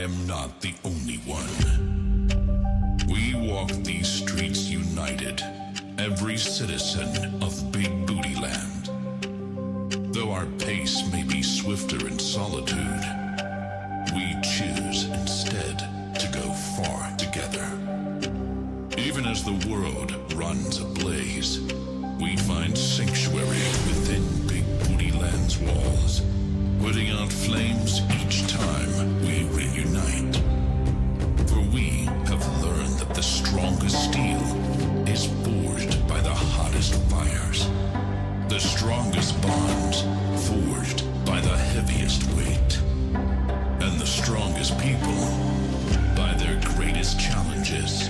am not the only one. We walk these streets united, every citizen of Big Booty Land. Though our pace may be swifter in solitude, we choose instead to go far together. Even as the world runs ablaze, we find sanctuary within Big Booty Land's walls, putting out flames each time we reunite. For we have learned that the strongest steel is forged by the hottest fires, the strongest bonds forged by the heaviest weight, and the strongest people by their greatest challenges.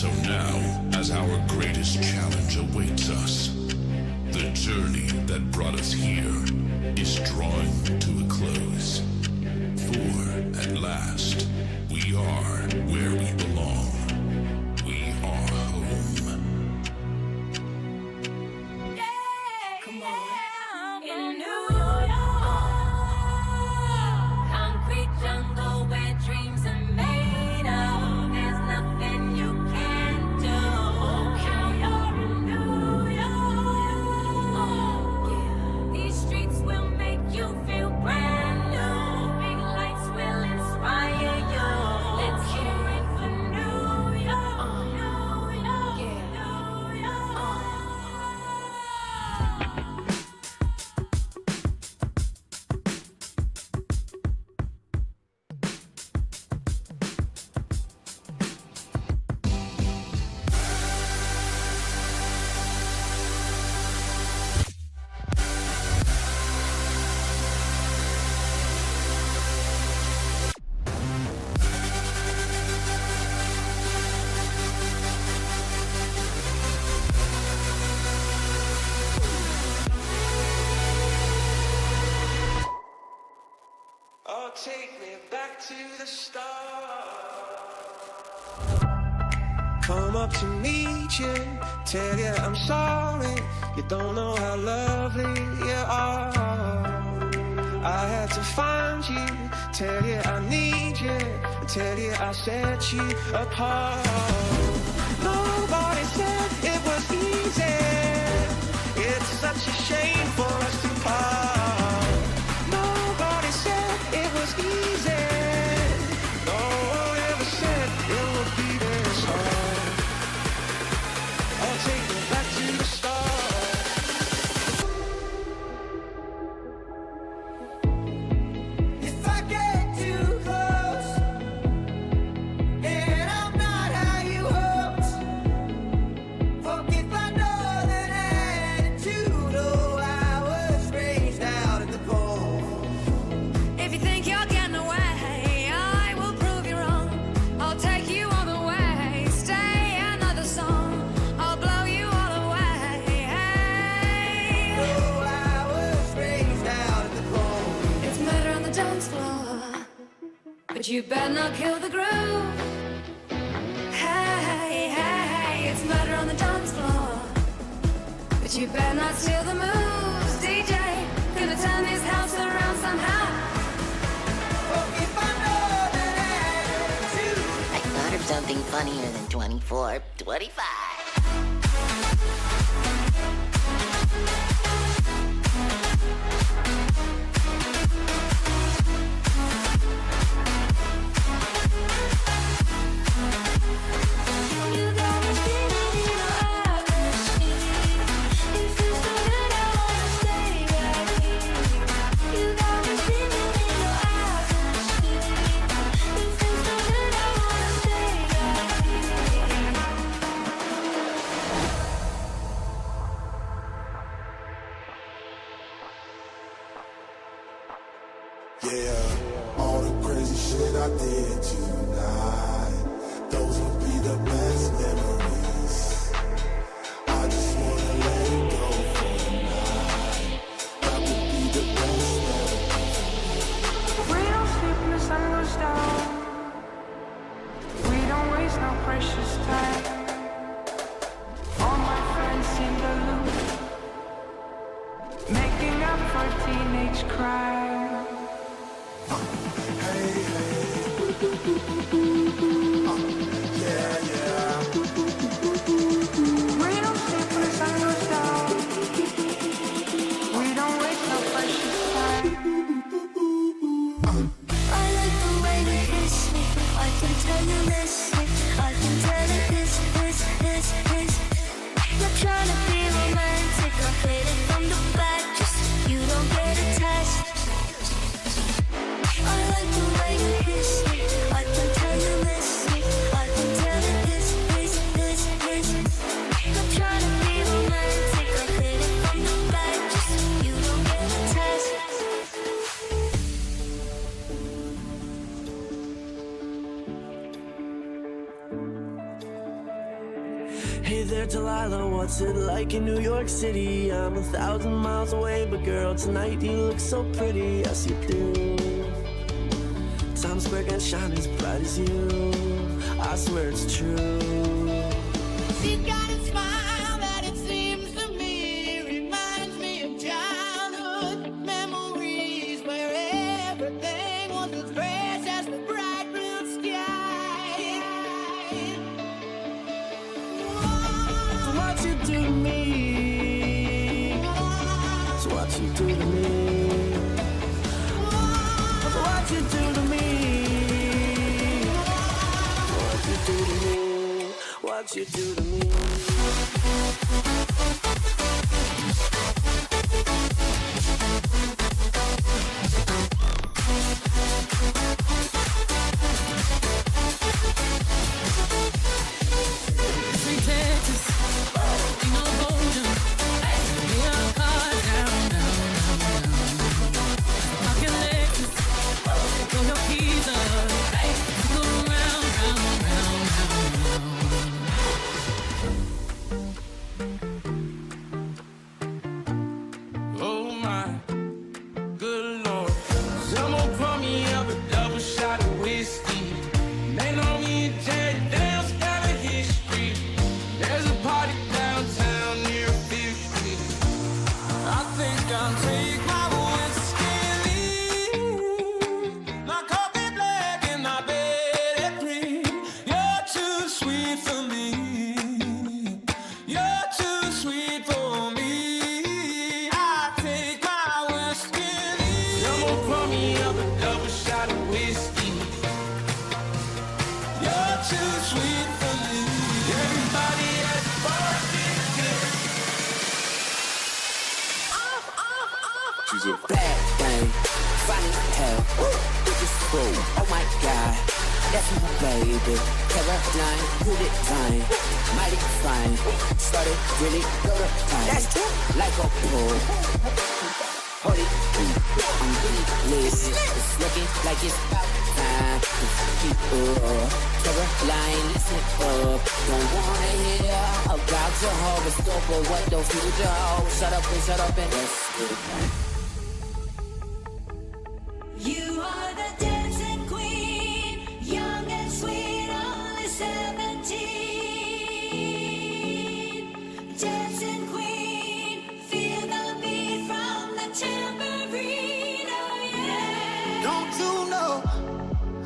So now, as our greatest challenge awaits us, the journey that brought us here is drawing to a close. For at last, we are where we belong. We are home. Come on. In New York, concrete jungle where dreams are made of. There's nothing you can't do. You're in New York. These streets will make you feel brand new. Big lights will inspire you. Let's hear it for New York. New York. New York. Oh, take me back to the start. Come up to meet you, tell you I'm sorry. You don't know how lovely you are. I had to find you, tell you I need you, tell you I set you apart. Nobody said it was easy. It's such a shame for us to part. Nobody said it was easy. No one ever said it would be this hard. I'll take you back to the start. If I get too close, and I'm not how you hoped, forget I know that attitude. Oh, I was raised out in the cold. If you think you're getting away, I will prove you wrong. I'll take you all the way. Stay another song. I'll blow you all away. Hey. Oh, I was raised out in the cold. It's murder on the dance floor, but you better not kill the groove. Hey, hey, hey, it's murder on the dance floor, but you better not steal the moves. DJ, gonna turn this house around somehow. Forget I know that attitude. I thought of something funnier than 24, 25. You got me spinning in your atmosphere. It feels so good, I wanna stay right here. You got me spinning in your atmosphere. It feels so good, I wanna stay right here. Yeah, all the crazy shit I did tonight, those will be the best memories. I just wanna let it go for the night. That would be the best memory. We don't sleep when the sun goes down. We don't waste no precious time. All my friends seem to lose, making up for teenage crime. Hey, hey, Yeah, yeah. We don't sleep when the sun goes down. We don't waste no precious time. I like the way you kiss me. I can tell you miss me. I can tell it is. You're trying to be romantic. I hit it from the back just so you don't get attached. I like the way you kiss me. I can tell you miss me. I can tell it is. You're trying to be romantic. I hit it from the back just so you don't get attached. Hey there, Delilah, what's it like in New York City? I'm 1,000 miles away, but girl, tonight you look so pretty, yes you do. Times Square can shine as bright as you, I swear it's true. She's got a smile that it seems to me reminds me of childhood memories where everything was as fresh as the bright blue sky. So what you do to me? So what you do to me? So what you do to me? What you do to me? What you do to me? Sweet Texas, ain't no holding. Lay our cards down. Pocket Lexus, throw your keys up. Go round. Oh my, good Lord. Someone pour me up a double shot of whiskey. They know me and Jerry Dale's got a history. There's a party downtown near 50. I think I'll take my whiskey and leave. My coffee black and my bed at 3. You're too sweet for me. You're too sweet for me. I take my whiskey and leave. Someone pour me up a double shot of whiskey. You're too sweet for me. Everybody at the party. She's a Bad thing, funny hell, biggest fool. Oh my God, that's my baby. Caroline, who did fine, mighty fine. Started really go to time. That's true. Like a pool. Hold it, I'm really lit. It's looking like it's about time to keep up. Caroline, listen up. Don't wanna hear about your horoscope or what the future holds. Shut up and let's go. You are the dancing queen, young and sweet, only 17. Dancing queen, feel the beat from the tambourine, oh yeah. Don't you know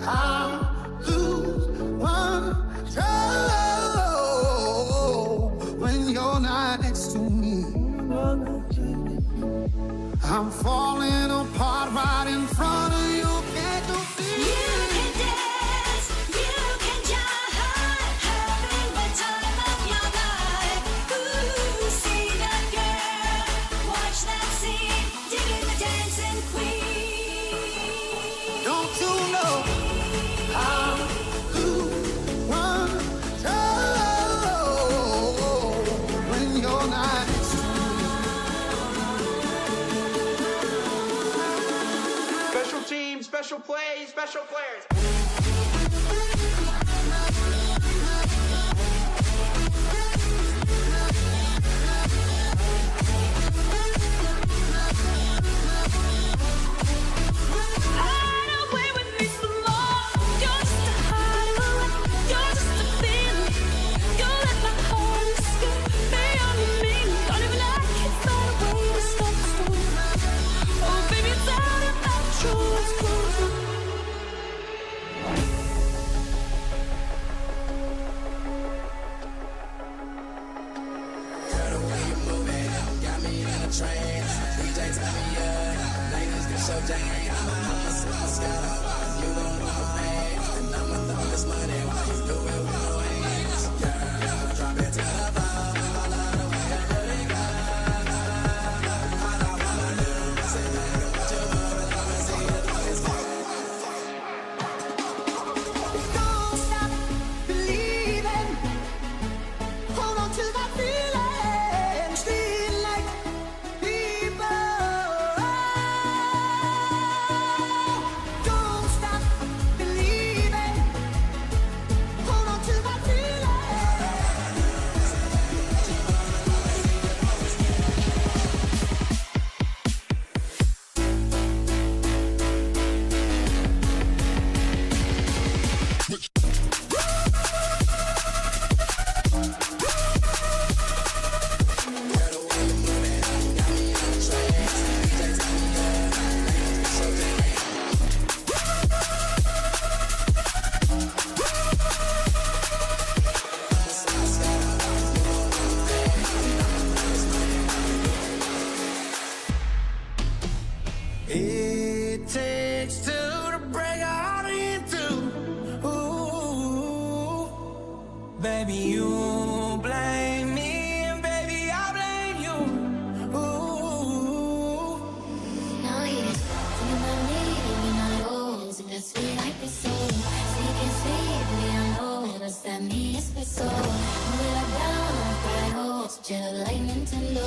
I'll lose one toe when you're not next to me? I'm falling apart right in front of you. Can't you see? You can dance, you can jive, having the time of your life. Ooh, see that girl, watch that scene, digging the dancing queen. Don't you know I'll lose one toe when you're not next to me? Special team, special plays, special players. Hide away with me some more. You're just a hideaway. You're just a feeling. You let my heart escape. Beyond the meaning. Don't even like it. Find a way to stop the storm. Oh, baby, it's out of control. It's close. Don't stop believing. Hold on to that feeling. Feel like people. Don't stop believing. Hold on to that feeling. It takes two to break a heart in two. Ooh, baby, you blame me, and baby, I blame you. Ooh, Now you're thinking about me, and I know it's the sweet like this so. So you can see me, I know it was that me, it's been so. Move it down, I know it's just like Nintendo.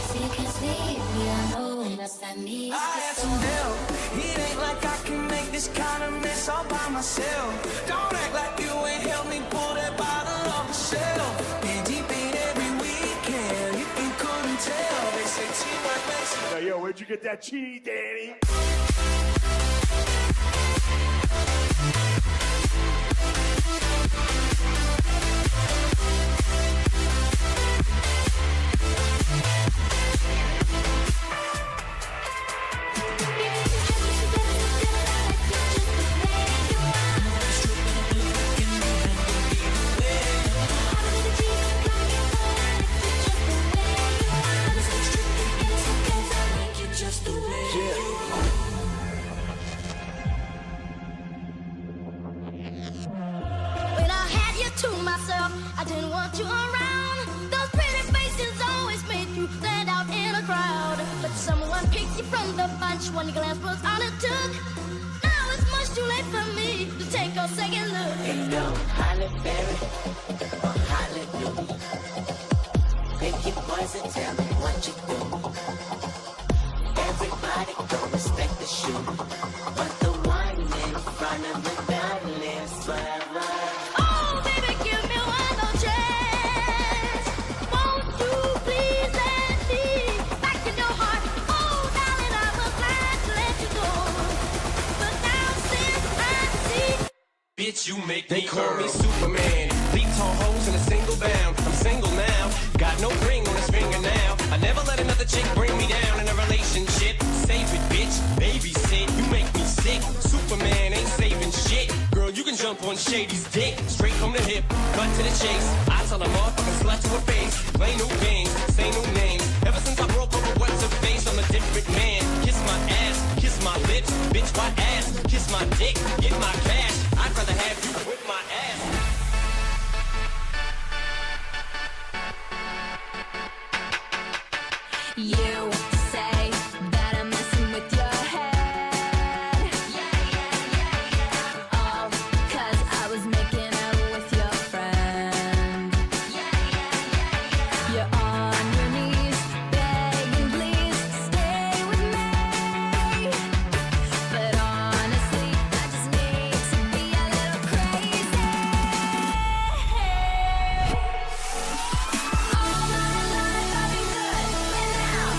So you can see me, I know it was that me, I had some help. It ain't like I can make this kind of mess all by myself. Don't act like you ain't helped me pull that bottle off the shelf. And deep in every weekend, if you couldn't tell, they say teamwork makes it. Yo, where'd you get that cheese, Danny? Just the way you are. When I had you to myself, I didn't want you around. Those pretty faces always made you stand out in a crowd. But someone picked you from the bunch. One glance was all it took. Now it's much too late for me to take a second look. Hey, yo, Holly Berry or Hallelujah. Pick your poison, tell me what you do. Everybody gon' respect the shoe, but the one in front of the gun lives forever. Oh, baby, give me one more chance. Won't you please let me back in your heart? Oh, darling, I was glad to let you go. But now since I see Bitch, you make they call me Superman. Leap tall hoes in a single bound. I'm single now. Got no ring on his finger now. I never let another chick bring me down in a relationship. Save it, bitch. Babysit. You make me sick. Superman ain't saving shit. Girl, you can jump on Shady's dick. Straight from the hip. Cut to the chase. I tell a motherfucking slut to her face. Play no games. Say no names. Ever since I broke up with what's her face, I'm a different man. Kiss my ass. Kiss my lips. Bitch, my ass. Kiss my dick. Get my cash. I'd rather have you whip my ass. You say that I'm messing with your head. All 'cause I was making out with your friend. You're on your knees, begging please stay with me. But honestly, I just need to be a little crazy. All my life I've been good, and now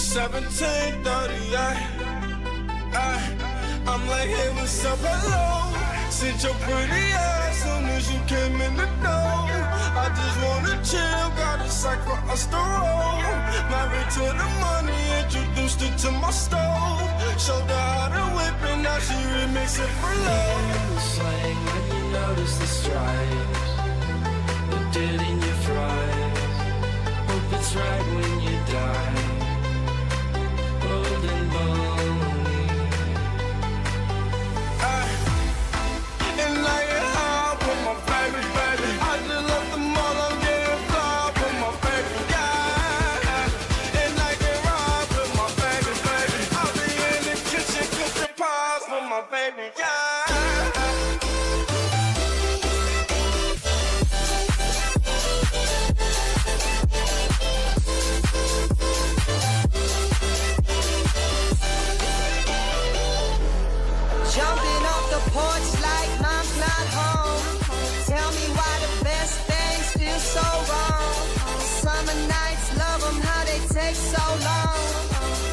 17:38. I'm like, hey, what's up, hello? Sent your pretty ass soon as you came in the door. I just wanna chill, got a sack for us to roll. Married to the money, introduced her to my stove. Showed her how to whip and now she remix it for love. Slang when you notice the stripes, the dirt in your fries. Hope it's right when you die. Old and bony. And I get high with my baby, baby. I just left the mall, I'm getting fly with my baby, yeah. And I get ride with my baby, baby. I'll be in the kitchen cooking pies with my baby, yeah. Jumping off the porch like mom's not home. Tell me why the best things feel so wrong. Summer nights, love them how they take so long.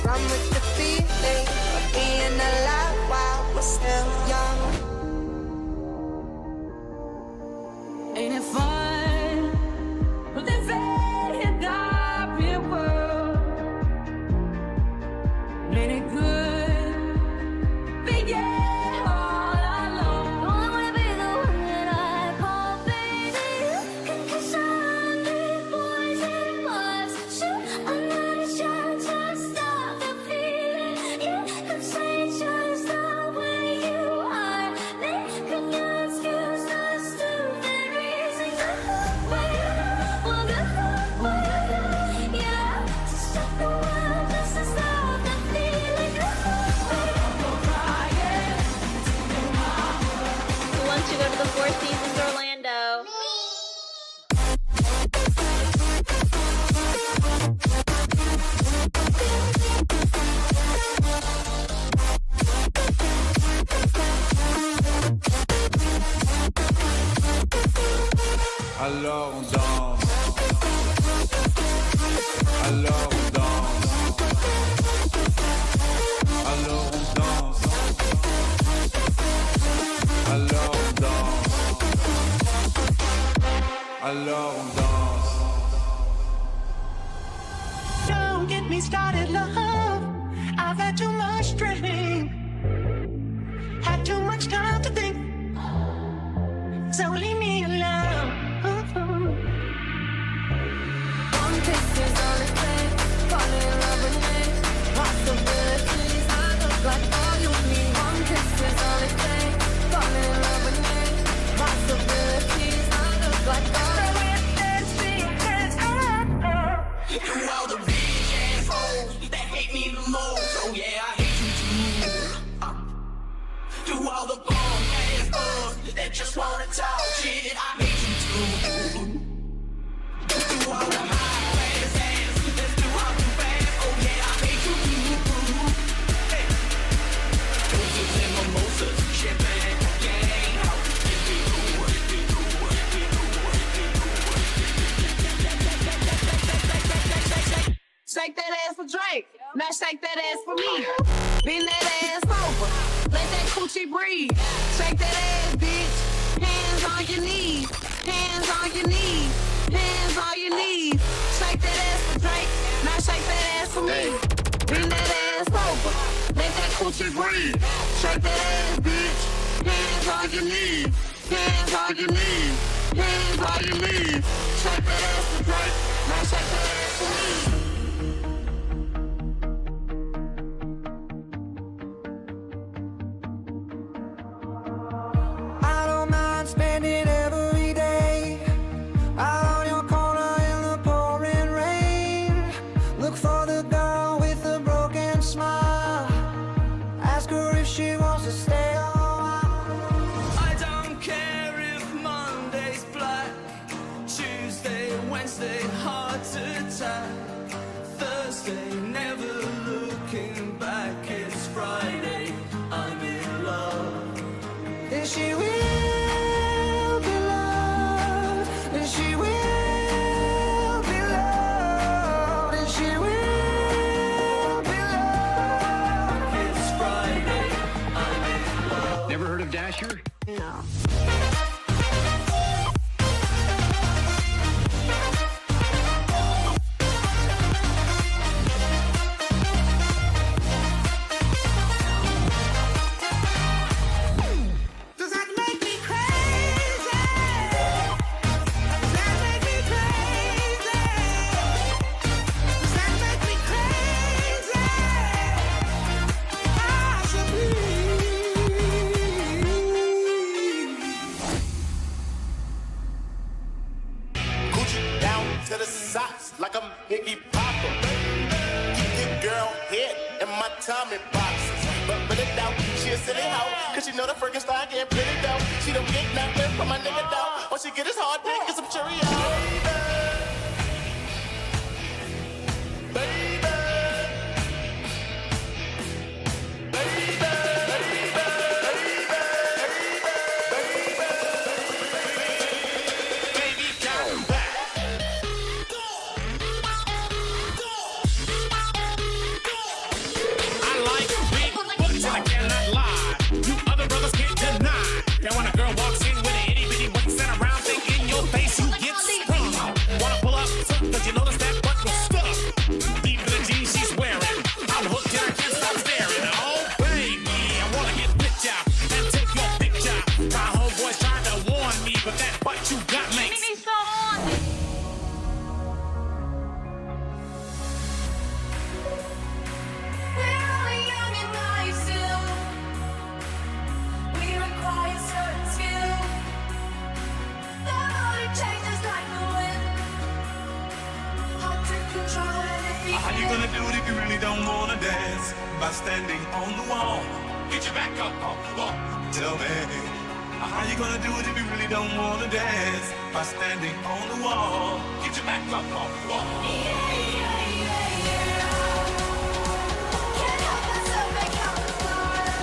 Run with the feeling of being alive while we're still young. Ain't it fun? Living in the real world. Ain't it good? But yeah, all alone. Don't wanna be the one that I call baby. Concussion, big boys and bars. Shoot another shot, just stop the feeling. You can say just the way you are. Make a new excuse, not a stupid reason. Yeah, to stop the world, just to stop the feeling. Who wants to go to the Four Seasons Orlando? Alors on danse. Alors on danse. Alors on danse. Alors on danse. Alors on danse. Don't get me started, love. I've had too much drink. Had too much time to think. So leave me alone. One kiss is all it takes. Fall in love with me. Possibilities, I look like all you need. One kiss is all it takes. Fall in love with me. Possibilities, I look like all you need. To all the bitch assholes that hate me the most, oh yeah, I hate you too. To all the bum ass thugs that just wanna talk shit, I hate you too. To all the high class ass that's too hot too fast, oh yeah, I hate you too. Hey. Roses and mimosas, champagne, gang, how get me through, get me through, get me through, get me through. Shake that ass for Drake. Now shake that ass for me. Bend that ass over. Let that coochie breathe. Shake that ass, bitch. Hands on your knees. Hands on your knees. Hands on your knees. Shake that ass for Drake. Now shake that ass for me. Bend that ass over. Let that coochie breathe. Shake that ass, bitch. Hands on your knees. Hands on your knees. Hands on your knees. Shake that ass for Drake. Now shake that ass for me. I don't mind spending every day out on your corner in the pouring rain. Look for the girl with the broken smile. Ask her if she wants to stay a while. I don't care if Monday's black, Tuesday, Wednesday, hard to tell. Thursday, never looking back. It's Friday, I'm in love. Then she will be loved. Then she will be loved. Then she will pressure? No. Does that make me crazy? Does that make me crazy? Does that make me crazy? Possibly. Gucci down to the socks like I'm Iggy Papa. You give girl head in my Tommy boxes. But really doubt she a silly hoe. Cause she know the Frankenstein getting pretty dope. She don't get nothing from my nigga dough. Once she get his hard dick, get some Cheerios. I like big butts and I cannot lie. You other brothers can't deny. That when a girl walks in with an itty bitty waist and a round thing in your face, you get sprung. Wanna pull up, cause you notice that butt was stuck. Deep in the jeans she's wearing. I'm hooked and I can't stop staring. Oh baby, I wanna get bitch out and take your picture. My homeboys trying to warn me, but that butt you got makes me so horny. We're only young and naive still. We require certain skill. The motor changes like the wind. Hard to control anything. How you gonna do it if you really don't wanna dance? By standing on the wall. Get your back up on the wall. Tell me. How you gonna do it if you really don't wanna dance? By standing on the wall. Get your back up on the wall. Can't help myself, I count the stars.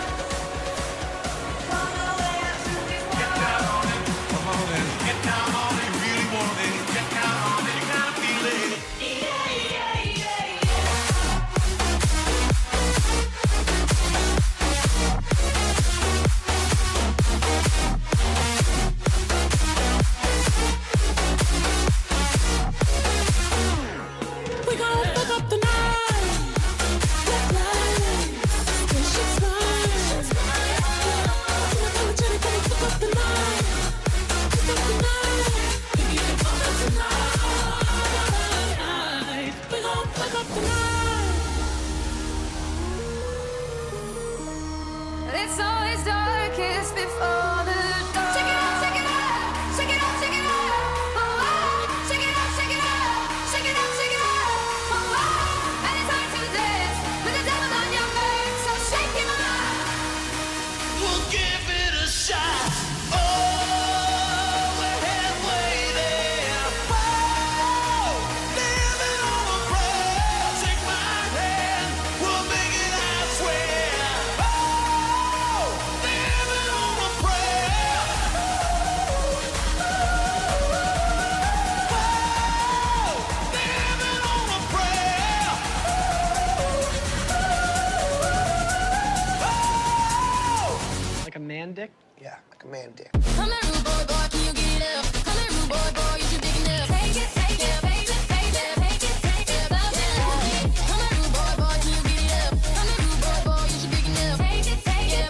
Run away after these Get down on it. Come on in. Get down on it. You really want it. Get down on it. You gotta feel it. We gon' fuck up the night. Black lights, spaceship smiles. We're gonna fuck up the night. Fuck up the night. We can fuck up the night. We gon' fuck up the night. It's always darkest before the dawn. Check it out, check it out, check it out, check it out. Oh, check it out, check it out, check it out, check it out. Oh, and it's time to dance with the devil on your face. So shake him out. We'll give it a shot. Oh, we're halfway there. Oh, living on a prayer. Take my hand, we'll make it, I swear. Oh, living on a prayer. Oh, living on a prayer. Like a man dick? Yeah, like a man dick. Come here, rude boy, boy, can you get it up? Come here, rude boy, boy, you should big enough. Take it, baby, take it, take it, love it. Come here, rude boy, boy, can you get it up? Come here, rude boy, boy, you should big enough. Take it,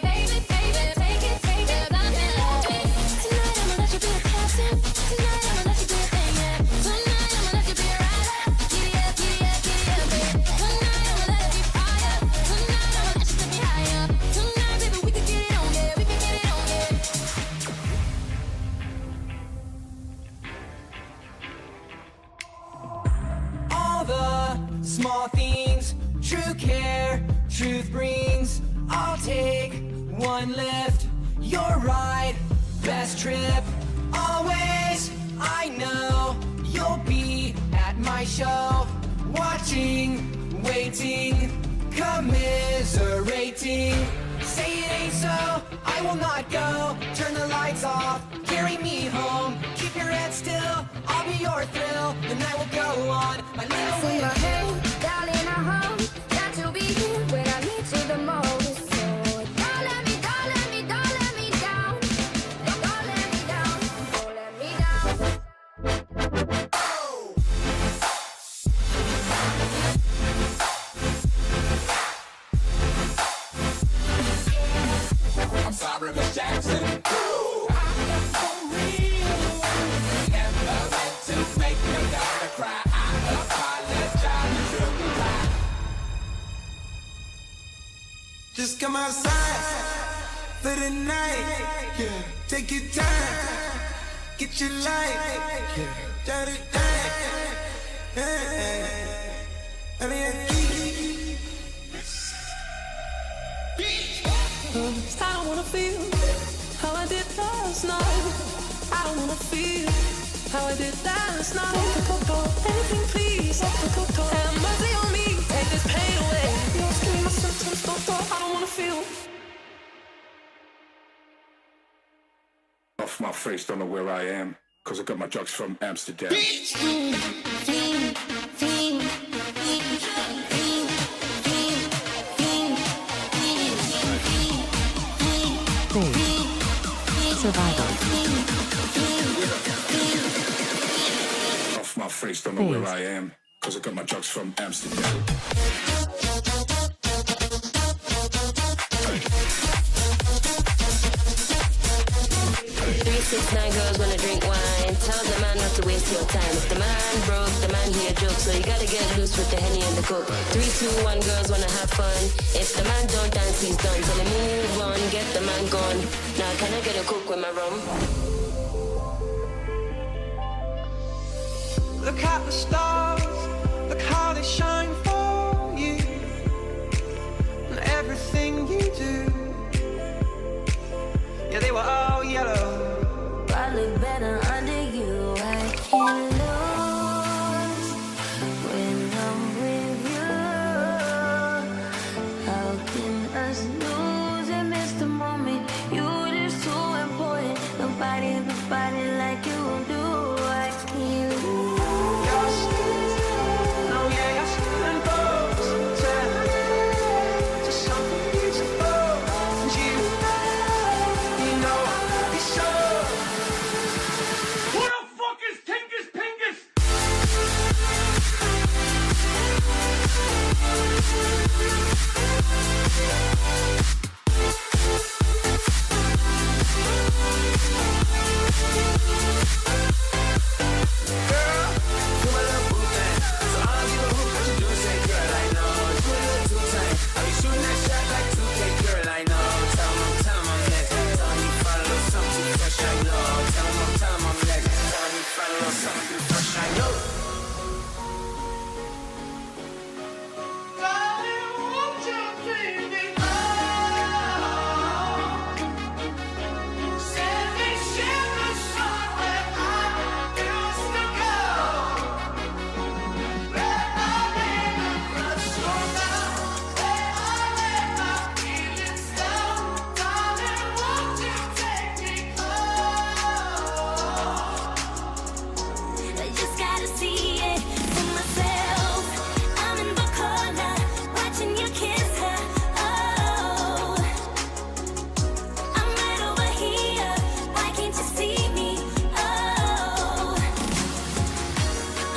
baby, take it, love it. Tonight I'ma let you be a captain. Tonight I'ma let you be a thing, yeah. Tonight I'ma let you be a rider. Giddy up, giddy up, giddy up, baby. Tonight I'ma let it be fire. Tonight I'ma let you take me higher. Tonight, baby, we can get it on, yeah. We can get it on, yeah. All the small things, true care, truth brings. I'll take one lift, your ride, best trip. Always, I know you'll be at my show, watching, waiting, commiserating. Say it ain't so, I will not go. Turn the lights off, carry me home. Keep your head still, I'll be your thrill. The night will go on, my little See my way. head, darling, I hope that you'll be here when I need you the most. So don't let me down. come outside for the night. Yeah. Take your time, get your light. Yeah. I don't wanna feel how I did last night. I don't wanna feel how I did last night. Anything please, have mercy on me, take this pain away. You're asking me my symptoms, doctor, I don't wanna feel. Off my face, don't know where I am, cause I got my drugs from Amsterdam. Survival. Off my face, don't know where I am, cause I got my drugs from Amsterdam. 369 girls wanna drink wine. Tell the man not to waste your time. If the man broke, the man here joke, so you gotta get loose with the Henny and the Coke. 3, 2, 1 girls wanna have fun. If the man don't dance, he's done. Tell him move on, get the man gone. Now can I get a Coke with my rum? Look at the stars, look how they shine for you, and everything you do. Yeah, they were all yellow. Probably better under you. I can't lose when I'm with you. How can us lose and miss the moment? You're just too important. Nobody like you do. I can't lose. No, yeah, you're still in boats. To something beautiful. And you know, it's so. Who the fuck is Tingus Pingus? I just gotta see it for myself. I'm in the corner, watching you kiss her. Oh, I'm right over here. Why can't you see me? Oh,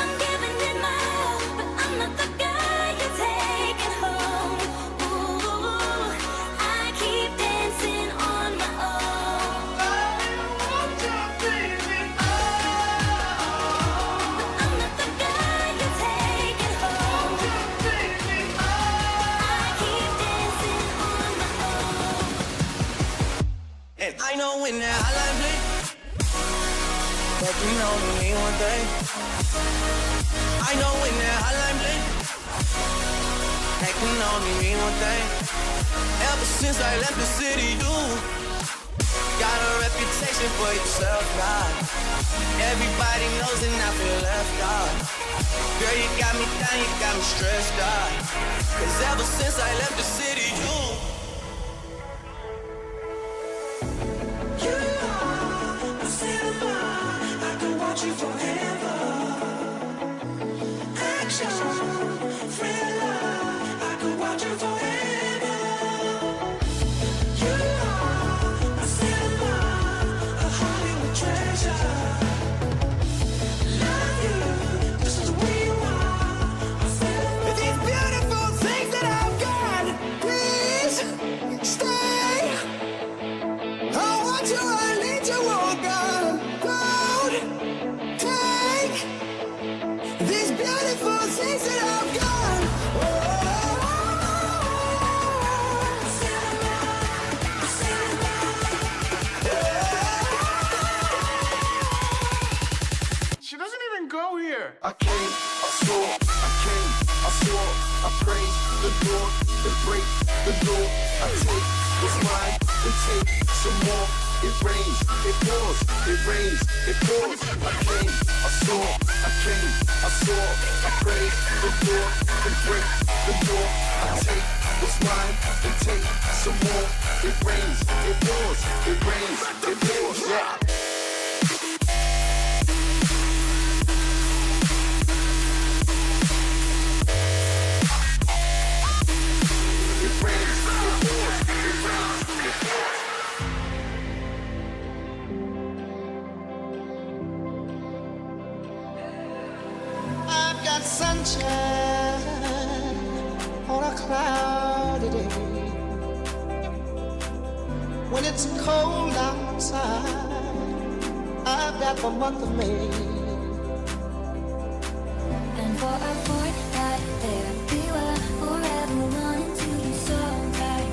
I'm giving it my all, but I'm not the guy you're taking home. Ooh, I keep dancing on my own. And I know when that hotline bling, that you know me mean one thing. I know when that hotline bling, that you know me mean one thing. Ever since I left the city, you got a reputation for yourself, God. Everybody knows and I feel left out. Girl, you got me down, you got me stressed out. Cause ever since I left the city, you are a cinema. I could watch you forever. Action, thriller. I could watch you forever. You are a cinema, a Hollywood treasure. Love you, this is who you are. A cinema. These beautiful things that I've got, please stay. I want you, I need you, oh God. Don't take these beautiful things that I've got. Oh, out here? I came, I saw, I came, I saw, I praise the Lord, and break the law. I take what's mine and take some more. It rains, it pours, it rains, it pours. I came, I saw, I came, I saw, I praise the Lord, and break the law. I take what's mine and take some more. It rains, it pours, it rains, it pours. Yeah. I've got sunshine on a cloudy day. When it's cold outside, I've got the month of May. And for a fortnight there, we were forever wanting to be so right.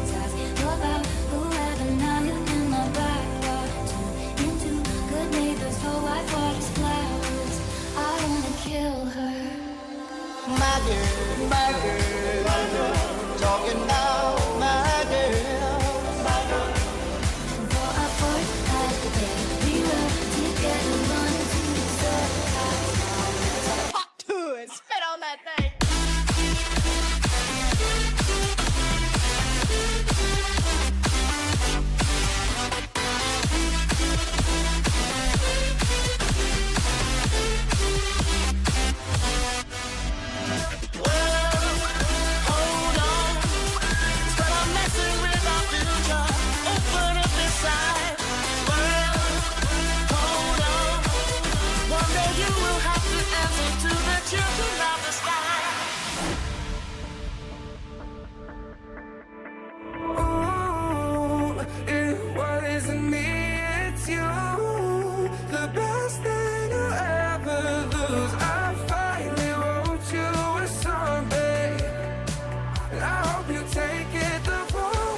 Love out whoever, now you're in my backyard. Turn into good neighbors, for white waters, flowers. I wanna kill her. My girl, my girl, my girl, talking about my girl, my girl. For a fortnight there, we were together wanting to be so right. Hot to it, spit on that thing. It wasn't me, it's you. The best thing you'll ever lose. I finally wrote you a song, babe, and I hope you take it the whole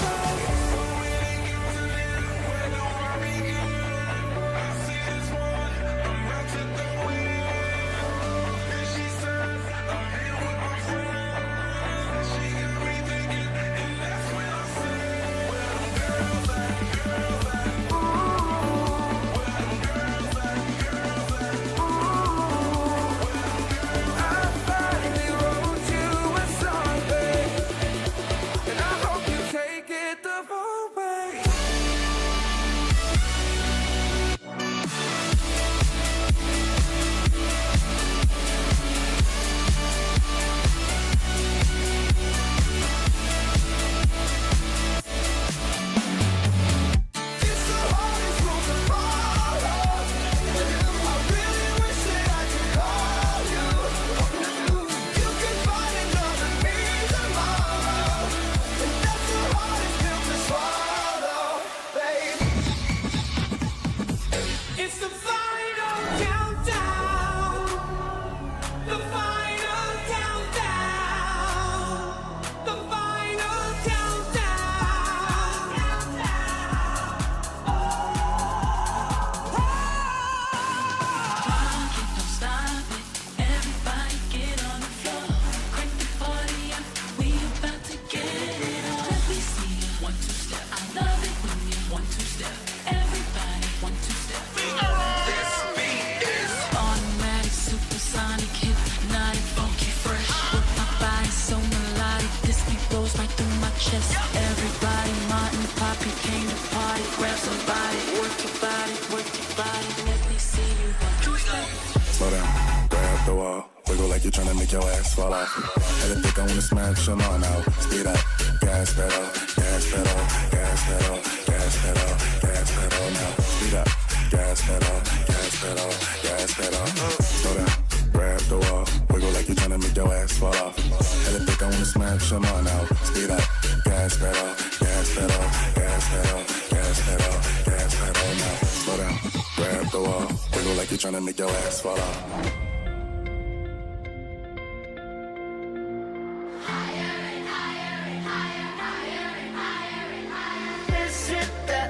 Slow down, grab the wall, wiggle like you're trying to make your ass fall off. Had to think I wanna smash them all now. Speed up, gas pedal, gas pedal, gas pedal, gas pedal, gas pedal now. Speed up, gas pedal, gas pedal, gas pedal. Slow down, grab the wall, wiggle like you're trying to make your ass fall off. Had to think I wanna smash them all now. Speed up, gas pedal, gas pedal, gas pedal, gas pedal, gas pedal now. Slow down, grab the wall, wiggle like you're trying to make your ass fall off.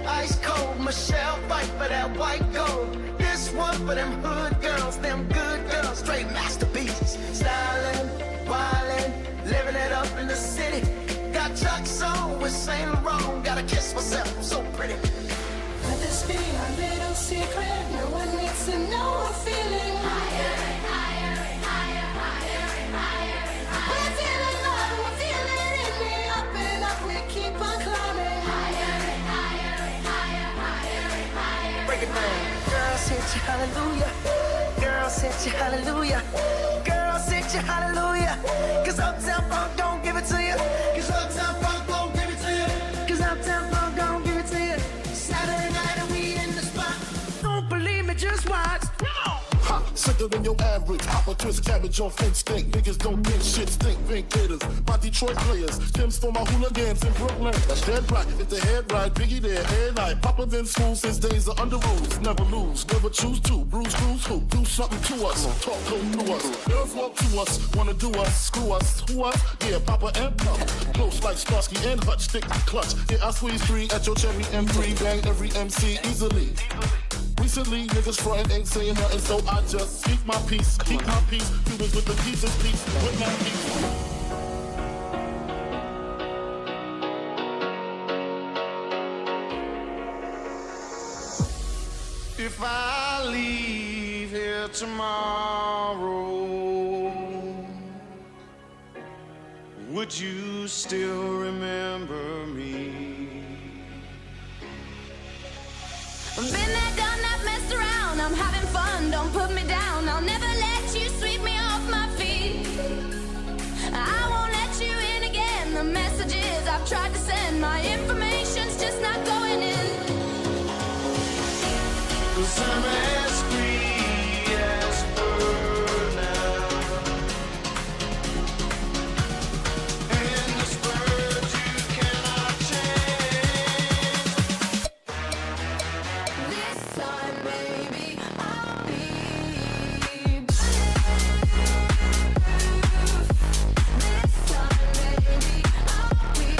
Ice cold, Michelle fight for that white gold. This one for them hood girls, them good girls, straight with Saint Laurent. Gotta kiss myself, I'm so pretty. Let this be our little secret. No one needs to know we're feeling higher and higher and higher, higher and higher and higher. We're feeling love, we're feeling it in me. Up and up, we keep on climbing higher and higher and higher, higher and higher. Break it down. Girls hit you hallelujah. Girls hit you hallelujah. Girls hit you hallelujah. Cause Uptown Funk don't give it to you. Cause Uptown Funk don't give it to you. Cause Uptown Funk don't give it to you. Saturday night and we in the spot. Don't believe me, just watch. Ha, sicker than your average. Pop a twist, cabbage on fake steak. Niggas don't think shit stink. Fake gators, my Detroit players. Tim's for my hooligans in Brooklyn. That's dead right. If the head right, Biggie there, every night. Papa been school since days of under rules. Never lose, never choose to. Bruise, cruise, who? Do something to us. Talk close to us. Girls walk to us, wanna do us, screw us. Who us? Yeah, Papa and Papa. Close like Starsky and Hutch, stick to clutch. Yeah, I squeeze 3 at your cherry M3. Bang every MC easily. Recently, niggas frontin' ain't saying nothing, so I just speak my peace, keep my peace. Cubans with the pieces, peace with my peace. If I leave here tomorrow, would you still remember me? Been there, done that, messed around. I'm having fun, don't put me down. I'll never let you sweep me off my feet. I won't let you in again. The messages I've tried to send, my information's just not going in. 'Cause I'm as free as a bird now. And this bird you cannot change. This time, baby, I'll be This time, baby, I'll be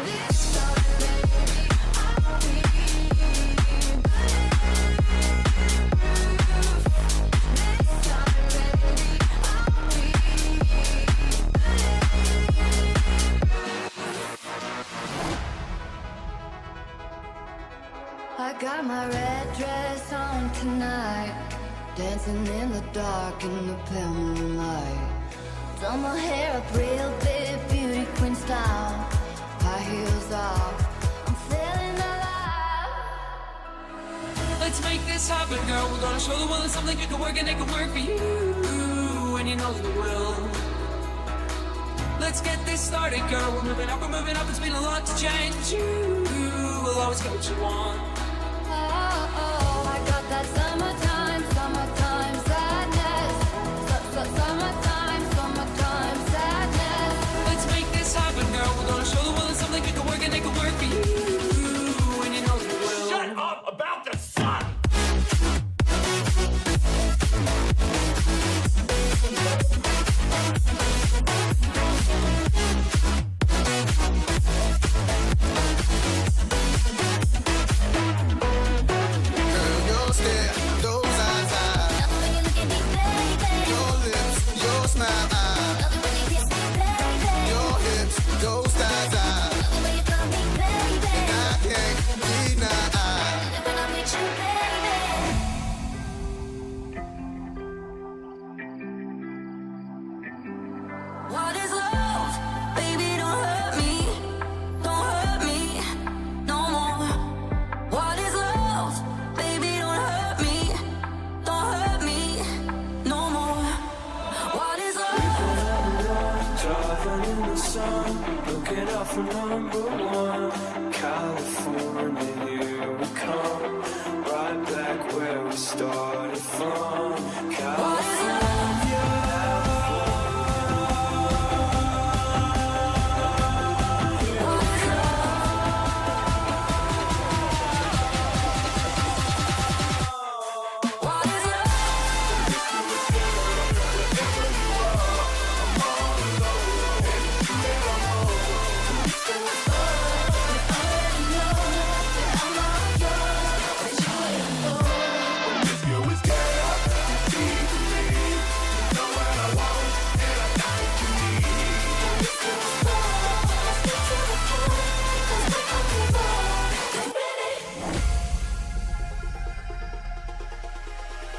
This time, baby, I'll be I got my red dress on tonight, dancing in the dark in the pale moonlight. Done my hair up real big, beauty queen style, high heels off, I'm feeling alive. Let's make this happen, girl. We're gonna show the world it's something you can work and it can work for you, and you know you will. Let's get this started, girl. We're moving up, it's been a lot to change, but you will always get what you want. I got that summertime, summertime sadness. Summertime, summertime sadness. Let's make this happen, girl. We're gonna show the world it's something you can work and it can work for you, and you know you will. Shut up about the sun! Girl, your stare, those eyes, your lips, your smile, your hips, those thighs, and I can't deny. What is love? Baby, don't hurt me. Don't hurt me no more. What is love? Baby, don't hurt me. Don't hurt me no more. What is love? Driving in the sun, looking up for #1. California, here we come. Right back where we started from. California.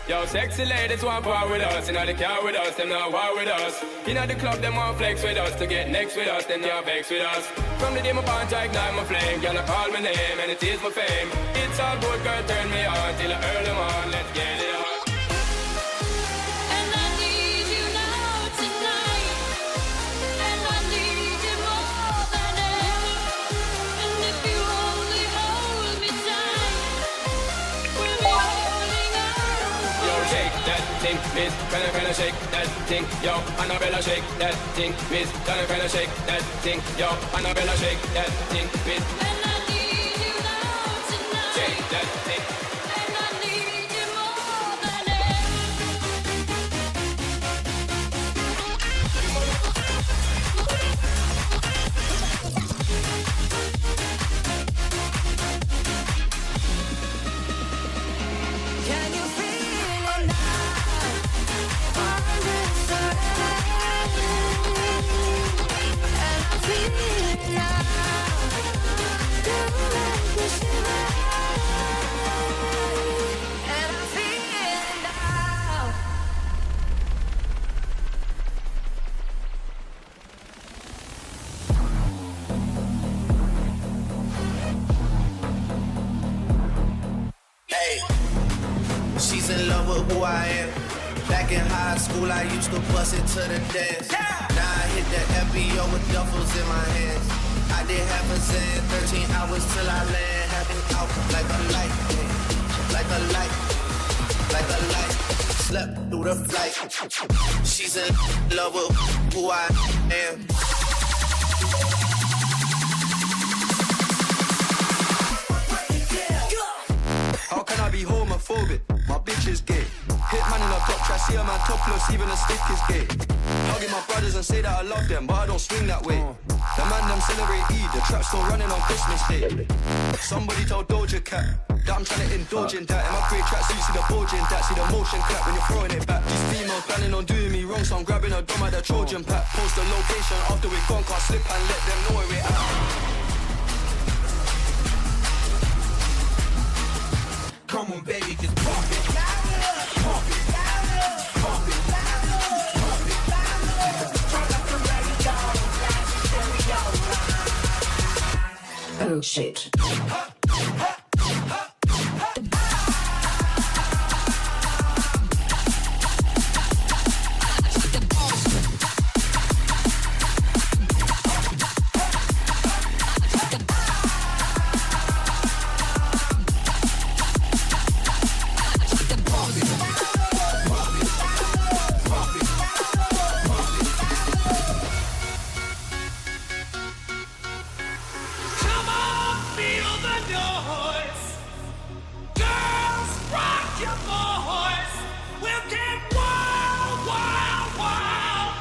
Yo, sexy ladies want war with us. In the car with us, them not war with us. In the club, them want flex with us. To get next with us, them not vex with us. From the day my bond, I ignite my flame. Girl, I call my name and it is my fame. It's all good, girl, turn me on till I earn them on. Let's get it on. And I need you now tonight. And I need you more than ever. And if you only hold me tight, we'll be holding on. Yo, shake that thing, miss. Kinda shake that thing. Yo, Annabella, shake that thing, miss. Kinda shake that thing. Yo, Annabella, shake that thing, miss. And I need you now tonight. Shake that thing. And I need you more than ever. Can you feel it now? On this side. And I feel it now. Do like you should. And I feel it now. Hey, she's in love with who I am. Back in high school, I used to bust it to the dance. Now I hit the FBO with duffels in my hands. I did half a zen, 13 hours till I land. Having out like a light, like a light, like a light. Slept through the flight. She's in love with who I am. How can I be homophobic? My bitch is gay. Hit man in a top try, see a man topless, even a stick is gay. Hugging my brothers and say that I love them, but I don't swing that way. The man them celebrate Eid, the trap's still running on Christmas Day. Somebody told Doja Cat that I'm trying to indulge in that. In my great tracks, so you see the bulge in that, see the motion clap when you're throwing it back. These females planning on doing me wrong, so I'm grabbing a drum at the Trojan pack. Post the location after we gone, can't slip and let them know where we're at. Come on, baby, just pump it. Pump it. Pump it. Oh shit. Come on, feel the noise. Girls, rock your voice. We'll get wild, wild, wild.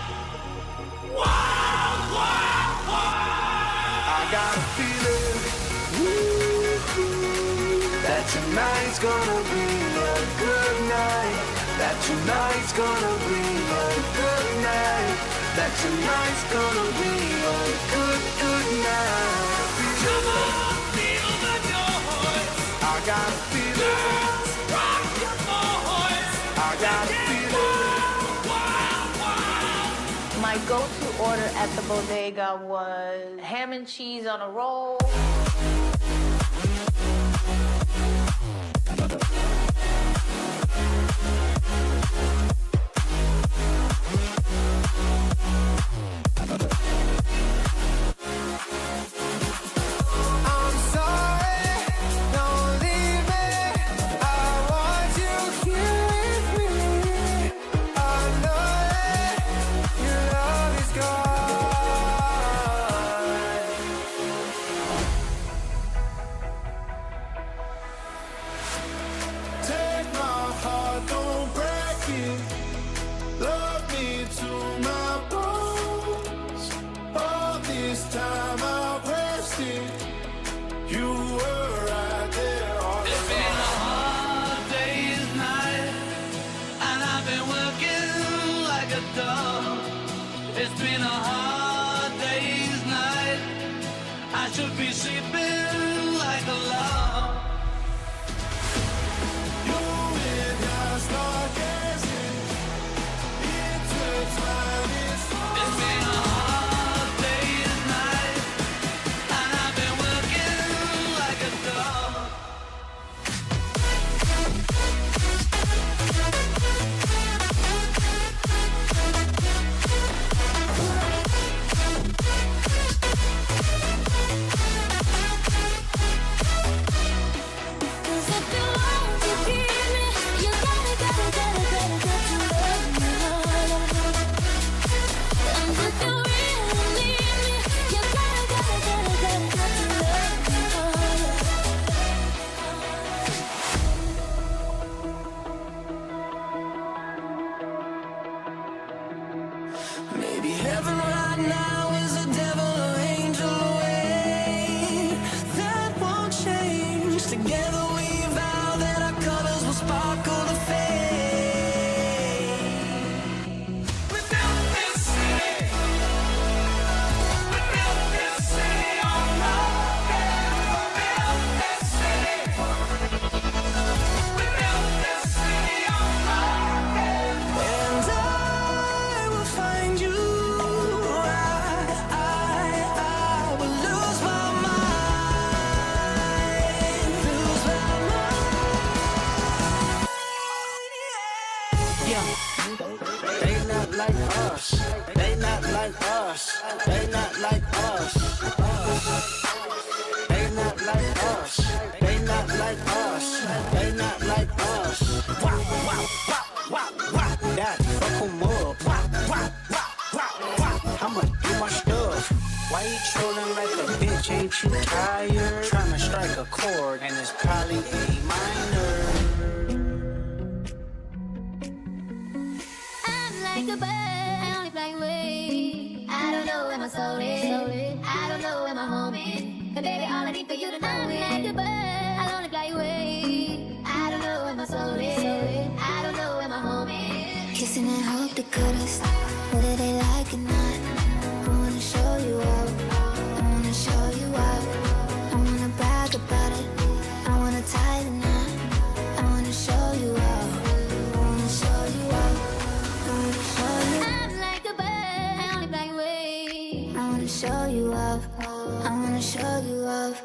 Wild, wild, wild. I got a feeling that tonight's gonna be a good night. That tonight's gonna be a good night. That tonight's gonna be a good, good night. Come on, feel the noise. I got a feeling. Girls, rock your voice. I got a feeling. Wild, wild. My go-to order at the bodega was ham and cheese on a roll. I'm sorry, don't leave me. I want you here with me. I know that your love is gone. Take my heart, don't break it. Love me to my bones. All this time I've wasted. You were right there all It's been a hard day's night, and I've been working like a dog. It's been a hard day's night. I should be sleeping like a log. You and I start They not like us. They not like us. They not like us. They not like us. They not like us. They not like us. Wah, wah, wah, wah, wah. That fuck 'em up. Wah, wah, wah, wah, wah. I'ma do my stuff. Why you trolling like a bitch? Ain't you tired? Tryna strike a chord and it's probably A minor. Like a bird, I only fly away. I don't know where my soul is. I don't know where my home is. But baby, all I need for you to know is like a bird, I only fly away. I don't know where my soul is. I don't know where my home is. Kissing and hope to goodness, whether they like or not. I wanna show you out. I wanna show you out. I wanna brag about it. I wanna tie the knot. I wanna show you out. I wanna show you out. I'm like a bird, I only fly away. I wanna show you off. I wanna show you off.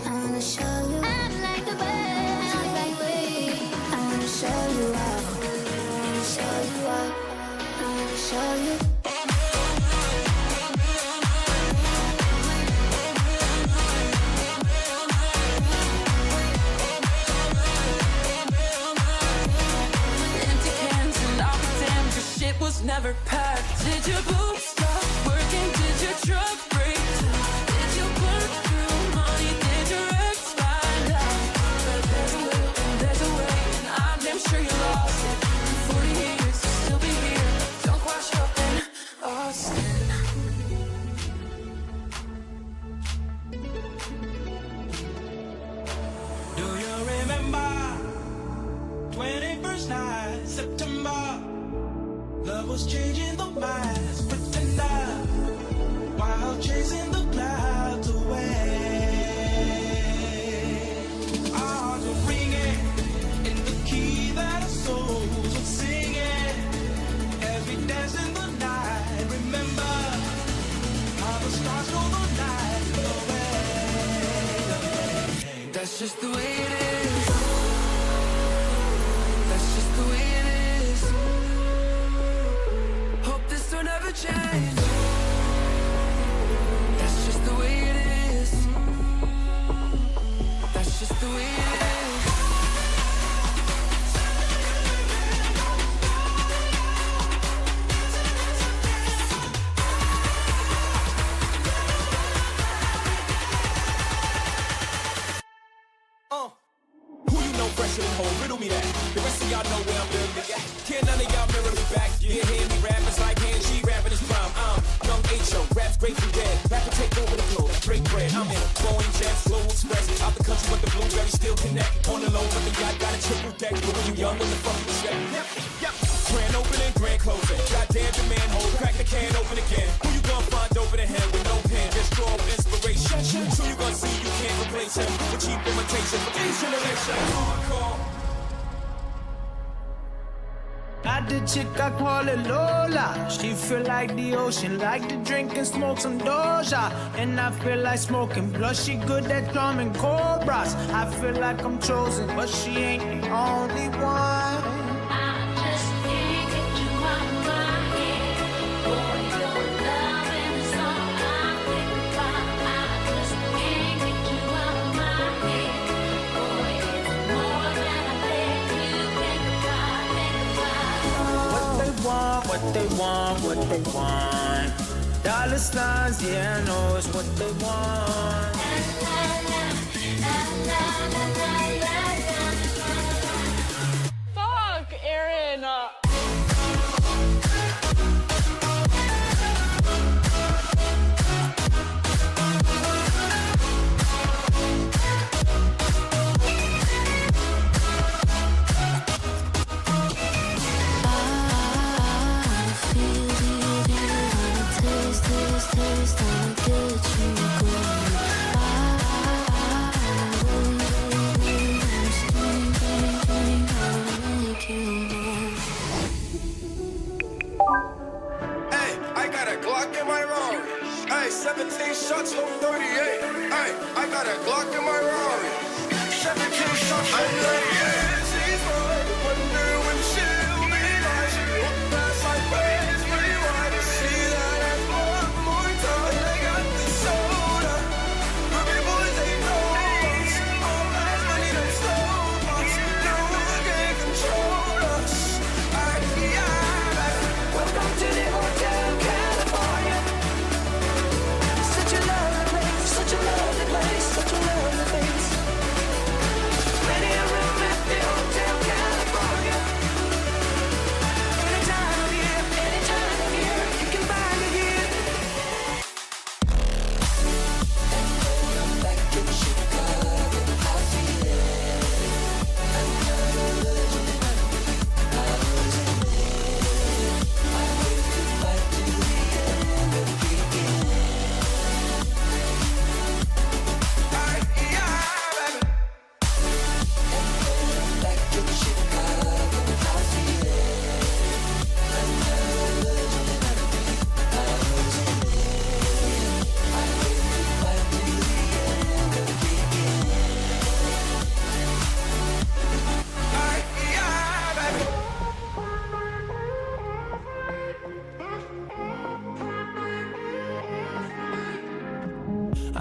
I wanna show you. I'm like a bird, I only fly away. I wanna show you off. I wanna show you off. I wanna show you. Empty cans and I'll be damned, your shit was never packed. Did your boobs stop working? Did your truck break down? Did you burn through money? Did your ex find out? But there's a way, and I'm damn sure you lost it. In 40 years, you'll still be here. Don't wash up in Austin. Do you remember 21st night, September? Love was changing the minds, pretender, while chasing the clouds away. Our hearts were ringing in the key that our souls were singing as we danced in the night. Remember how the stars stole the night away. That's just the way it is. That's just the way it is. Hope this don't ever change. That's just the way it is. That's just the way it is. Who you know fresher than home? Riddle me that. The rest of y'all know where I'm living at. Can't none of y'all mirror me back. You hear me rap, it's like hand G rapping his prime. I'm young H.O., rap's Grateful Dead. Rapper take over the globe, break bread. I'm in a Boeing Jets, Flow Express. Out the country, but the blueberries still connect. On the low, but the yacht got a triple deck. But when you young, what the fuck you check? Yep. Grand opening, grand closing. Goddamn the manhole, crack the can open again. Who you gonna find over the head with no pen? Just draw up inspiration. Who you gonna see you can't replace him with cheap imitation for each generation. Hardcore. Got the chick, I call it Lola. She feel like the ocean, like to drink and smoke some Doja. And I feel like smoking blood, she good at drumming cobras. I feel like I'm chosen, but she ain't the only one. I just can't get you out of my head. Boy, your loving is all I think about. I just can't get you out of my head. Boy, it's more than I let you think about, What they want, what they want. Dollar signs, yeah, I know it's what they want. Fuck, Aaron. Hey, I got a Glock in my Rari. Hey, 17 shots, hope 38. Hey, I got a Glock in my Rari. 17 shots, hope 38. She's right, wonder when she'll be nice.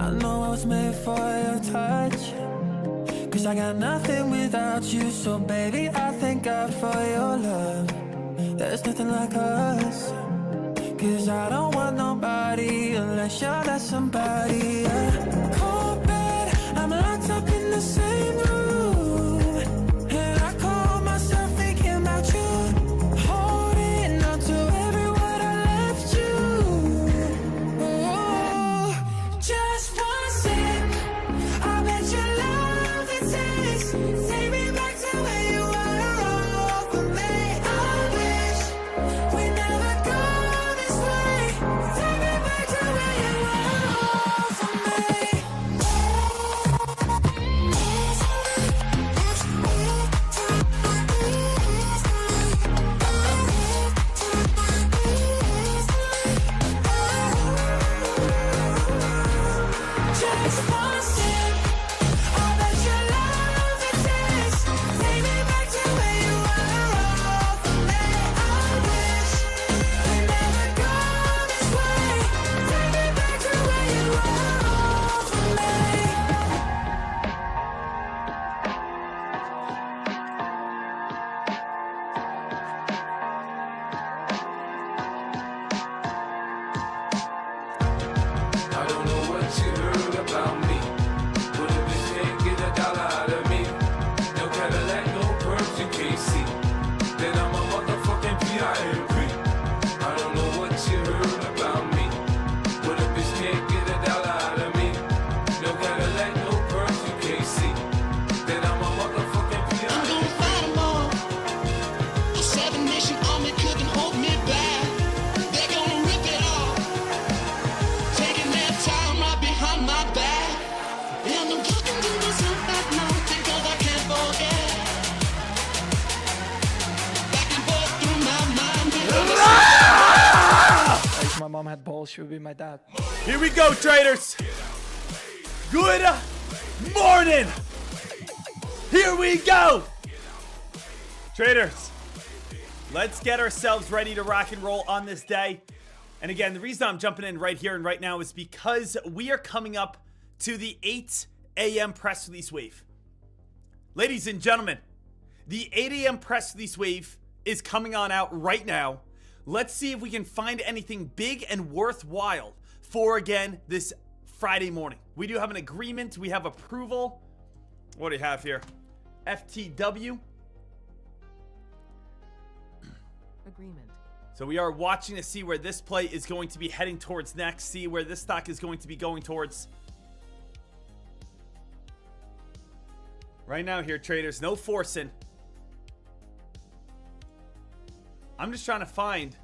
I know I was made for your touch, 'cause I got nothing without you. So baby, I thank God for your love. There's nothing like us, 'cause I don't want nobody unless you're that somebody. Cold bed, I'm locked up in the same room, and I call myself thinking about you, holding on to every word I left you. Oh, just one sip, I bet you love it tastes. Take me back to where you were, all for me. I wish we never go this way. Take me back to where you were, all for me. Just one sip, I bet you love it tastes. Take me back to where you were, all for me. I wish we never go this way. Take me back to where you were, all for me. I don't know what you heard about me, but if you can't get a dollar out of me, no Cadillac, no perms, you can't see, then I'm a motherfucking P.I.M.P. I don't know what you heard about me, but if you can't get a dollar out of me, no Cadillac, no perms, you can't see, then I'm a motherfucking P.I.M.P. I'm gonna fight 'em all. A 7-nation army couldn't hold me back. They're gonna rip it off, taking their time right behind my back. And I'm talking to myself at night because I can't forget. Back and forth through my mind. If my mom had balls, she would be my dad. Here we go, traders. Good morning. Here we go. Traders, let's get ourselves ready to rock and roll on this day. And again, the reason I'm jumping in right here and right now is because we are coming up to the 8 a.m. press release wave. Ladies and gentlemen, the 8 a.m. press release wave is coming on out right now. Let's see if we can find anything big and worthwhile for, again, this Friday morning. We do have an agreement. We have approval. What do you have here? FTW. Agreement. So we are watching to see where this play is going to be heading towards next. See where this stock is going to be going towards. Right now here, traders, no forcing. I'm just trying to find.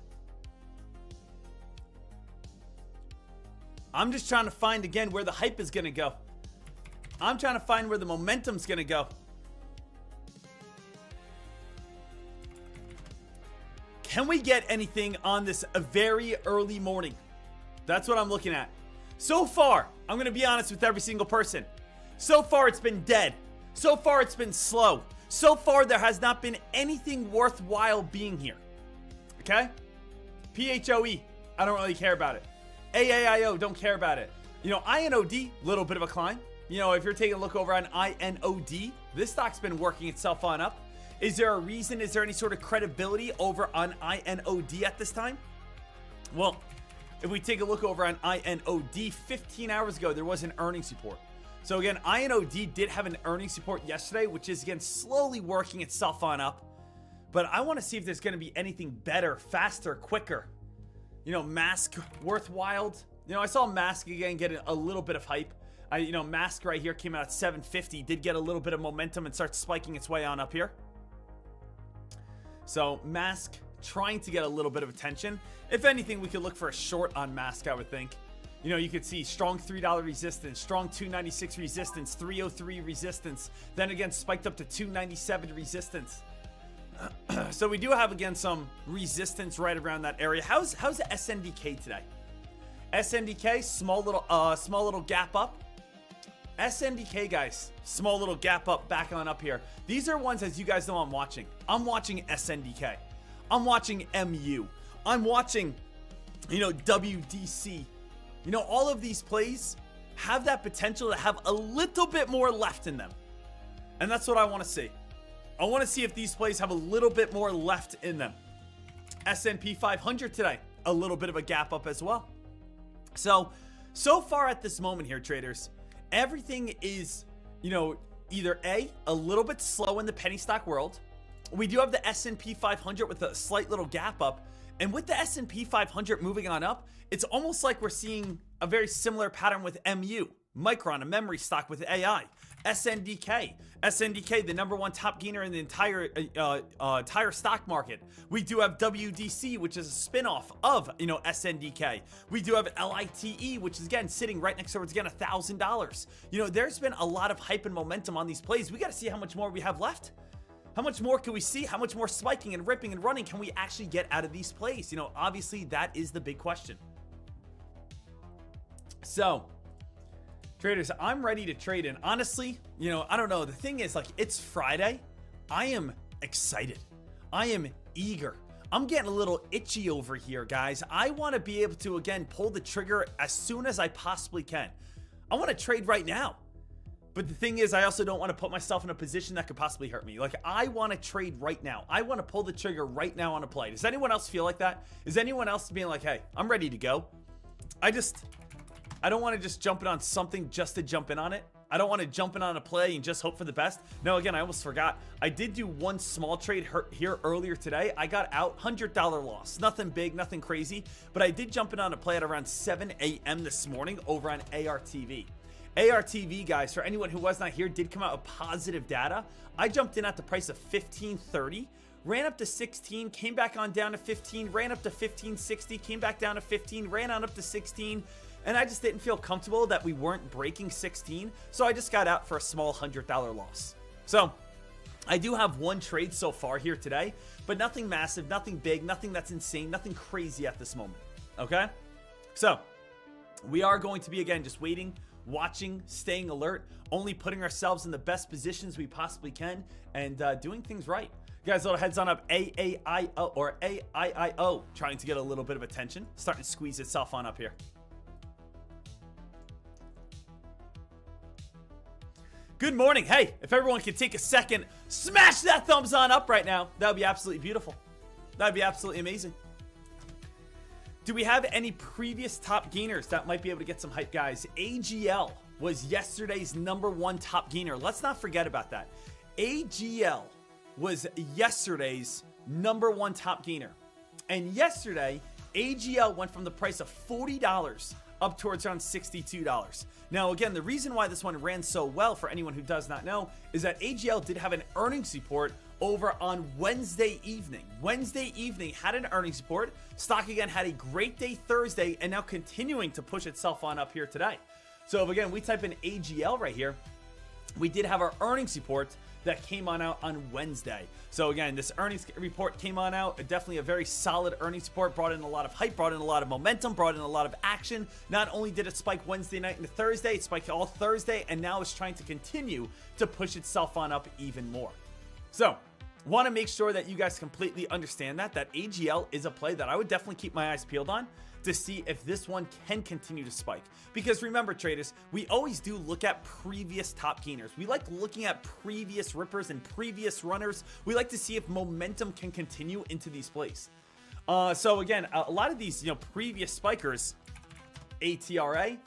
Again, where the hype is going to go. I'm trying to find where the momentum's going to go. Can we get anything on this a very early morning? That's what I'm looking at. So far, I'm going to be honest with every single person. So far, it's been dead. So far, it's been slow. So far, there has not been anything worthwhile being here. Okay? PHOE, I don't really care about it. AAIO, don't care about it. You know, INOD, little bit of a climb. You know, if you're taking a look over on INOD, this stock's been working itself on up. Is there a reason? Is there any sort of credibility over on INOD at this time? Well, if we take a look over on INOD, 15 hours ago, there was an earnings report. So again, INOD did have an earnings report yesterday, which is again slowly working itself on up. But I want to see if there's going to be anything better, faster, quicker. You know, Mask worthwhile. You know, I saw Mask again get a little bit of hype. Mask right here came out at 750, did get a little bit of momentum and start spiking its way on up here. So Mask trying to get a little bit of attention. If anything, we could look for a short on Mask, I would think. You know, you could see strong $3 resistance, strong $2.96 resistance, $3.03 resistance. Then again, spiked up to $2.97 resistance. So we do have again some resistance right around that area. How's the SNDK today? SNDK, small little gap up. SNDK, guys, small little gap up, back on up here. These are ones, as you guys know, I'm watching. I'm watching SNDK. I'm watching MU. I'm watching, WDC. You know, all of these plays, have that potential to have a little bit more left in them. And that's what I want to see. I want to see if these plays have a little bit more left in them. S&P 500 today, a little bit of a gap up as well. So far at this moment here, traders, everything is, either a little bit slow in the penny stock world. We do have the S&P 500 with a slight little gap up. And with the S&P 500 moving on up, it's almost like we're seeing a very similar pattern with MU, Micron, a memory stock with AI, SNDK, the number one top gainer in the entire stock market. We do have WDC, which is a spinoff of, SNDK. We do have LITE, which is again sitting right next towards again $1,000. There's been a lot of hype and momentum on these plays. We got to see how much more we have left. How much more can we see? How much more spiking and ripping and running can we actually get out of these plays? Obviously that is the big question. So, traders, I'm ready to trade. And honestly, I don't know. The thing is, it's Friday. I am excited. I am eager. I'm getting a little itchy over here, guys. I want to be able to, again, pull the trigger as soon as I possibly can. I want to trade right now. But the thing is, I also don't want to put myself in a position that could possibly hurt me. I want to trade right now. I want to pull the trigger right now on a play. Does anyone else feel like that? Is anyone else being like, hey, I'm ready to go? I don't want to just jump in on something just to jump in on it. I don't want to jump in on a play and just hope for the best. No, again, I almost forgot. I did do one small trade here earlier today. I got out, $100 loss. Nothing big, nothing crazy. But I did jump in on a play at around 7 a.m. this morning over on ARTV. ARTV, guys, for anyone who was not here, did come out with positive data. I jumped in at the price of $15.30, ran up to 16, came back on down to 15, ran up to 15.60, came back down to 15, ran on up to 16, and I just didn't feel comfortable that we weren't breaking 16, so I just got out for a small $100 loss. So I do have one trade so far here today, but nothing massive, nothing big, nothing that's insane, nothing crazy at this moment, okay? So we are going to be, again, just waiting, watching, staying alert, only putting ourselves in the best positions we possibly can, and doing things right. Guys, little heads on up, AAIO or AIIO, trying to get a little bit of attention, starting to squeeze itself on up here. Good morning. Hey, if everyone could take a second, smash that thumbs on up right now. That would be absolutely beautiful. That would be absolutely amazing. Do we have any previous top gainers that might be able to get some hype, guys? AGL was yesterday's #1 top gainer. Let's not forget about that. AGL was yesterday's #1 top gainer. And yesterday, AGL went from the price of $40 up towards around $62. Now, again, the reason why this one ran so well, for anyone who does not know, is that AGL did have an earnings report over on Wednesday evening. Wednesday evening had an earnings report. Stock again had a great day Thursday and now continuing to push itself on up here today. So if again we type in AGL right here, we did have our earnings report that came on out on Wednesday. So again, this earnings report came on out, definitely a very solid earnings report, brought in a lot of hype, brought in a lot of momentum, brought in a lot of action. Not only did it spike Wednesday night into Thursday, it spiked all Thursday, and now it's trying to continue to push itself on up even more. So want to make sure that you guys completely understand that AGL is a play that I would definitely keep my eyes peeled on to see if this one can continue to spike. Because remember, traders, we always do look at previous top gainers. We like looking at previous rippers and previous runners. We like to see if momentum can continue into these plays. So again, a lot of these, previous spikers, ATRA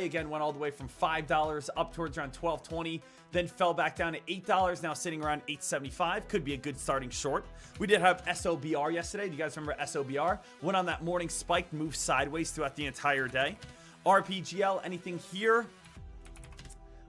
again went all the way from $5 up towards around $12.20, then fell back down to $8, now sitting around $8.75. Could be a good starting short. We did have SOBR yesterday. Do you guys remember SOBR? Went on that morning spike, moved sideways throughout the entire day. RPGL, anything here?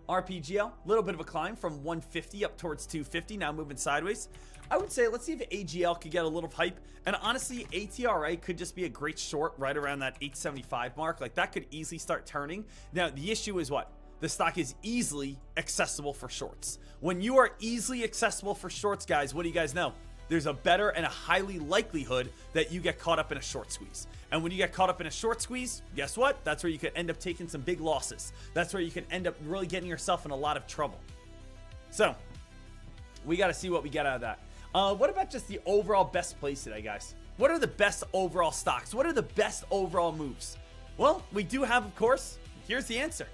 RPGL, a little bit of a climb from 150 up towards 250, now moving sideways. I would say let's see if AGL could get a little hype. And honestly, ATRA could just be a great short right around that 875 mark. Like that could easily start turning. Now, the issue is what? The stock is easily accessible for shorts. When you are easily accessible for shorts, guys, what do you guys know? There's a better and a highly likelihood that you get caught up in a short squeeze. And when you get caught up in a short squeeze, guess what? That's where you could end up taking some big losses. That's where you can end up really getting yourself in a lot of trouble. So, we got to see what we get out of that. What about just the overall best plays today, guys? What are the best overall stocks? What are the best overall moves? Well, we do have, of course, here's the answer.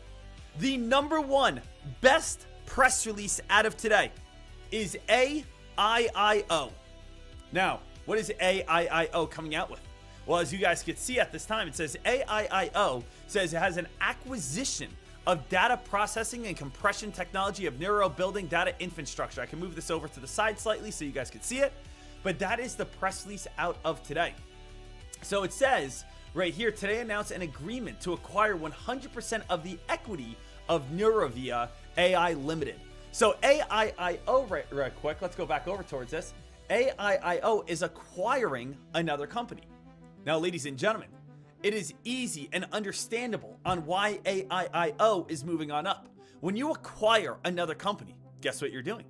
The number one best press release out of today is AIIO. Now, what is AIIO coming out with? Well, as you guys can see at this time, it says AIIO says it has an acquisition of data processing and compression technology of neural building data infrastructure. I can move this over to the side slightly so you guys can see it, but that is the press release out of today. So it says right here, today announced an agreement to acquire 100% of the equity of Neurovia AI Limited. So AIIO, right quick, let's go back over towards this. AIIO is acquiring another company. Now, ladies and gentlemen, it is easy and understandable on why AIIO is moving on up. When you acquire another company, guess what you're doing?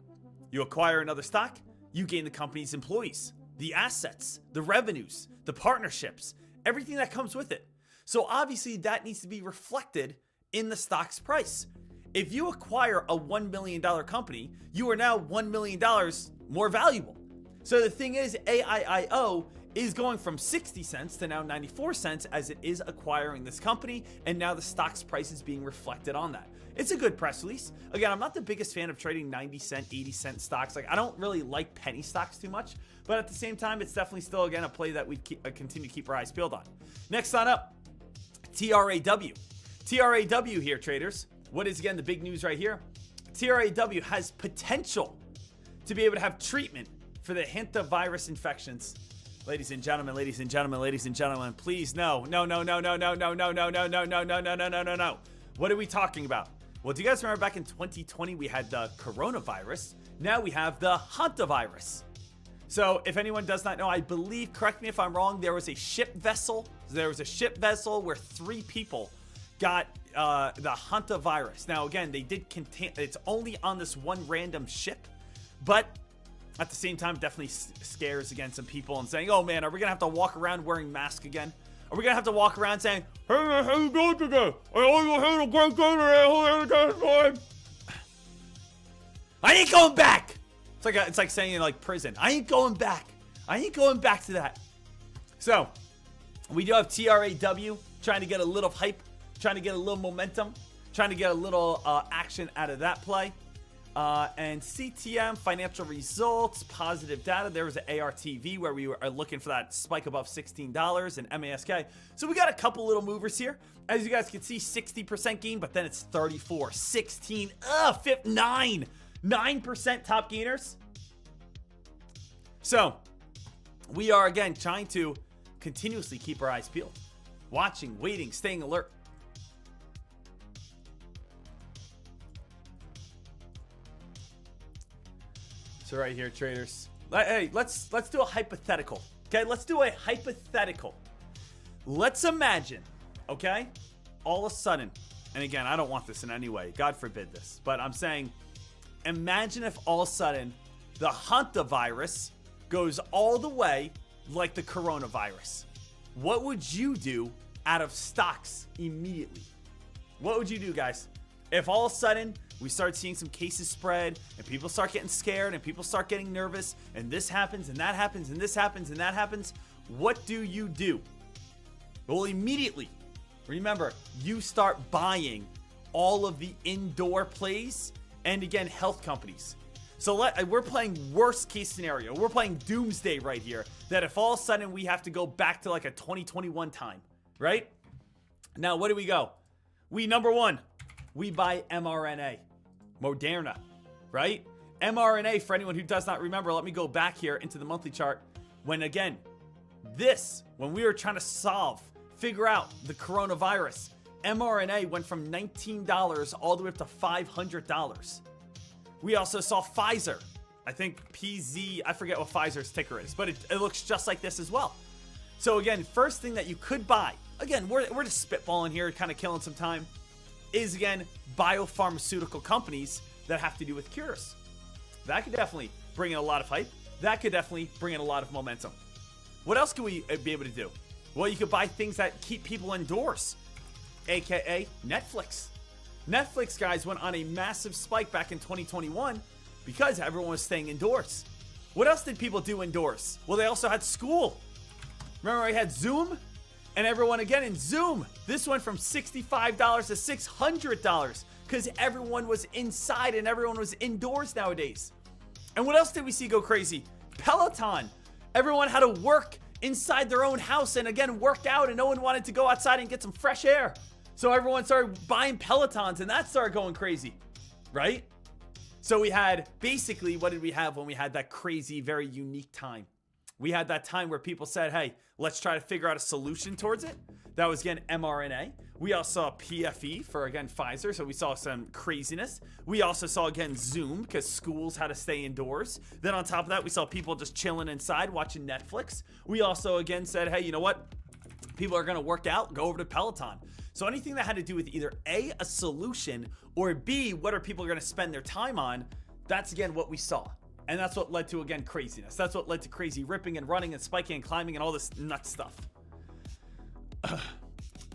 You acquire another stock, you gain the company's employees, the assets, the revenues, the partnerships, everything that comes with it. So obviously that needs to be reflected in the stock's price. If you acquire a $1 million company, you are now $1 million more valuable. So the thing is, AIIO is going from 60 cents to now 94 cents as it is acquiring this company, and now the stock's price is being reflected on that. It's a good press release. Again, I'm not the biggest fan of trading 90 cent, 80 cent stocks. Like, I don't really like penny stocks too much, but at the same time, it's definitely still, again, a play that we continue to keep our eyes peeled on. Next on up, TRAW. TRAW here, traders. What is, again, the big news right here? TRAW has potential to be able to have treatment for the hantavirus infections. Ladies and gentlemen, ladies and gentlemen, ladies and gentlemen, please no. What are we talking about? Well, do you guys remember back in 2020 we had the coronavirus? Now we have the hantavirus. So if anyone does not know, I believe, correct me if I'm wrong, there was a ship vessel. There was a ship vessel where 3 people got the hantavirus. Now again, they did contain, it's only on this one random ship, but at the same time, definitely scares again some people and saying, oh man, are we gonna have to walk around wearing masks again? Are we gonna have to walk around saying, hey man, how you doing today? I had a great day today. I ain't going back. It's like saying in like prison, I ain't going back. I ain't going back to that. So we do have TRAW trying to get a little hype, trying to get a little momentum, trying to get a little action out of that play. And CTM, financial results, positive data. There was an ARTV where we were looking for that spike above $16 and MASK. So we got a couple little movers here. As you guys can see, 60% gain, but then it's 34, 16, 9% top gainers. So we are, again, trying to continuously keep our eyes peeled. Watching, waiting, staying alert. So right here, traders. Hey, let's do a hypothetical. Okay, let's do a hypothetical. Let's imagine, okay, all of a sudden, and again, I don't want this in any way. God forbid this. But I'm saying, imagine if all of a sudden the hantavirus goes all the way like the coronavirus. What would you do out of stocks immediately? What would you do, guys? If all of a sudden we start seeing some cases spread and people start getting scared and people start getting nervous and this happens and that happens and this happens and that happens, what do you do? Well, immediately, remember, you start buying all of the indoor plays and, again, health companies. So we're playing worst case scenario. We're playing doomsday right here, that if all of a sudden we have to go back to like a 2021 time, right? Now, what do we go? Number one, we buy mRNA, Moderna, right? mRNA, for anyone who does not remember, let me go back here into the monthly chart. When again, when we were trying to figure out the coronavirus, mRNA went from $19 all the way up to $500. We also saw Pfizer, I think PZ, I forget what Pfizer's ticker is, but it looks just like this as well. So again, first thing that you could buy, again, we're just spitballing here, kind of killing some time, is, again, biopharmaceutical companies that have to do with cures. That could definitely bring in a lot of hype. That could definitely bring in a lot of momentum. What else could we be able to do? Well, you could buy things that keep people indoors, aka Netflix. Netflix, guys, went on a massive spike back in 2021 because everyone was staying indoors. What else did people do indoors? Well, they also had school. Remember, I had Zoom? And everyone again in Zoom, this went from $65 to $600 because everyone was inside and everyone was indoors nowadays. And what else did we see go crazy? Peloton. Everyone had to work inside their own house and again work out, and no one wanted to go outside and get some fresh air. So everyone started buying Pelotons and that started going crazy, right? So we had basically, what did we have when we had that crazy, very unique time? We had that time where people said, hey, let's try to figure out a solution towards it. That was, again, mRNA. We also saw PFE for, again, Pfizer. So we saw some craziness. We also saw, again, Zoom because schools had to stay indoors. Then on top of that, we saw people just chilling inside watching Netflix. We also, again, said, hey, you know what? People are going to work out, go over to Peloton. So anything that had to do with either A, a solution, or B, what are people going to spend their time on, that's, again, what we saw. And that's what led to, again, craziness. That's what led to crazy ripping and running and spiking and climbing and all this nut stuff.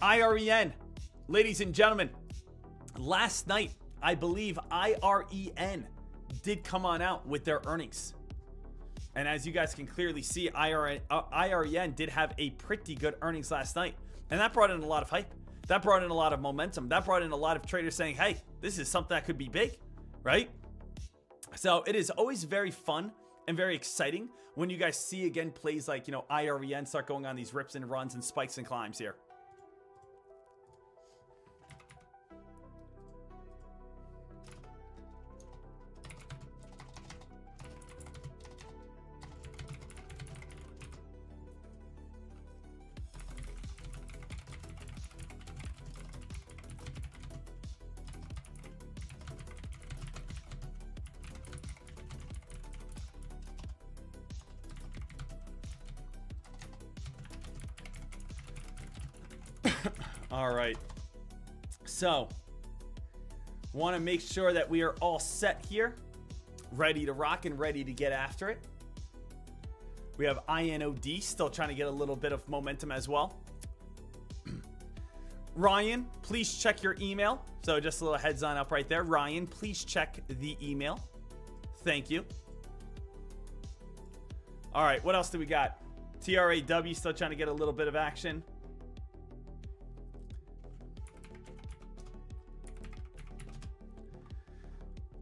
IREN. Ladies and gentlemen, last night, I believe IREN did come on out with their earnings. And as you guys can clearly see, IREN did have a pretty good earnings last night. And that brought in a lot of hype. That brought in a lot of momentum. That brought in a lot of traders saying, hey, this is something that could be big, right? So it is always very fun and very exciting when you guys see, again, plays like, you know, IREN start going on these rips and runs and spikes and climbs here. All right, so want to make sure that we are all set here, ready to rock and ready to get after it. We have INOD still trying to get a little bit of momentum as well. Ryan, please check your email. So just a little heads on up right there. Ryan, please check the email. Thank you. All right, what else do we got? TRAW still trying to get a little bit of action.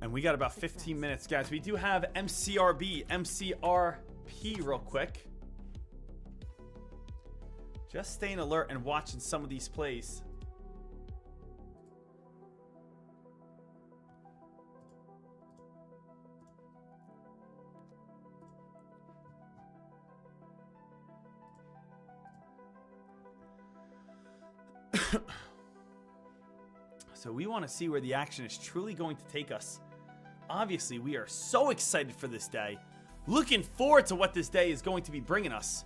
And we got about 15 minutes, guys. We do have MCRP real quick. Just staying alert and watching some of these plays. So we want to see where the action is truly going to take us. Obviously, we are so excited for this day. Looking forward to what this day is going to be bringing us.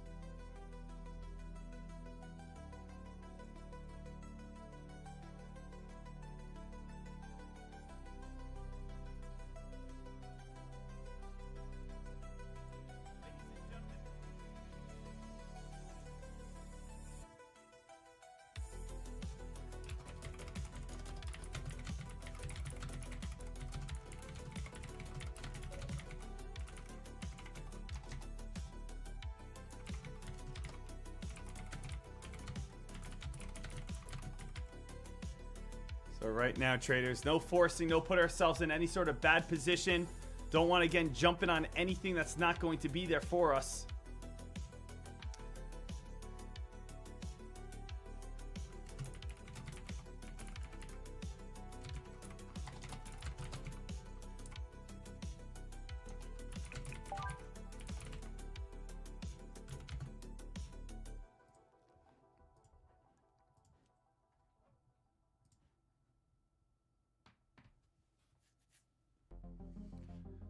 So right now, traders, no forcing, no put ourselves in any sort of bad position. Don't want to, again, jump in on anything that's not going to be there for us.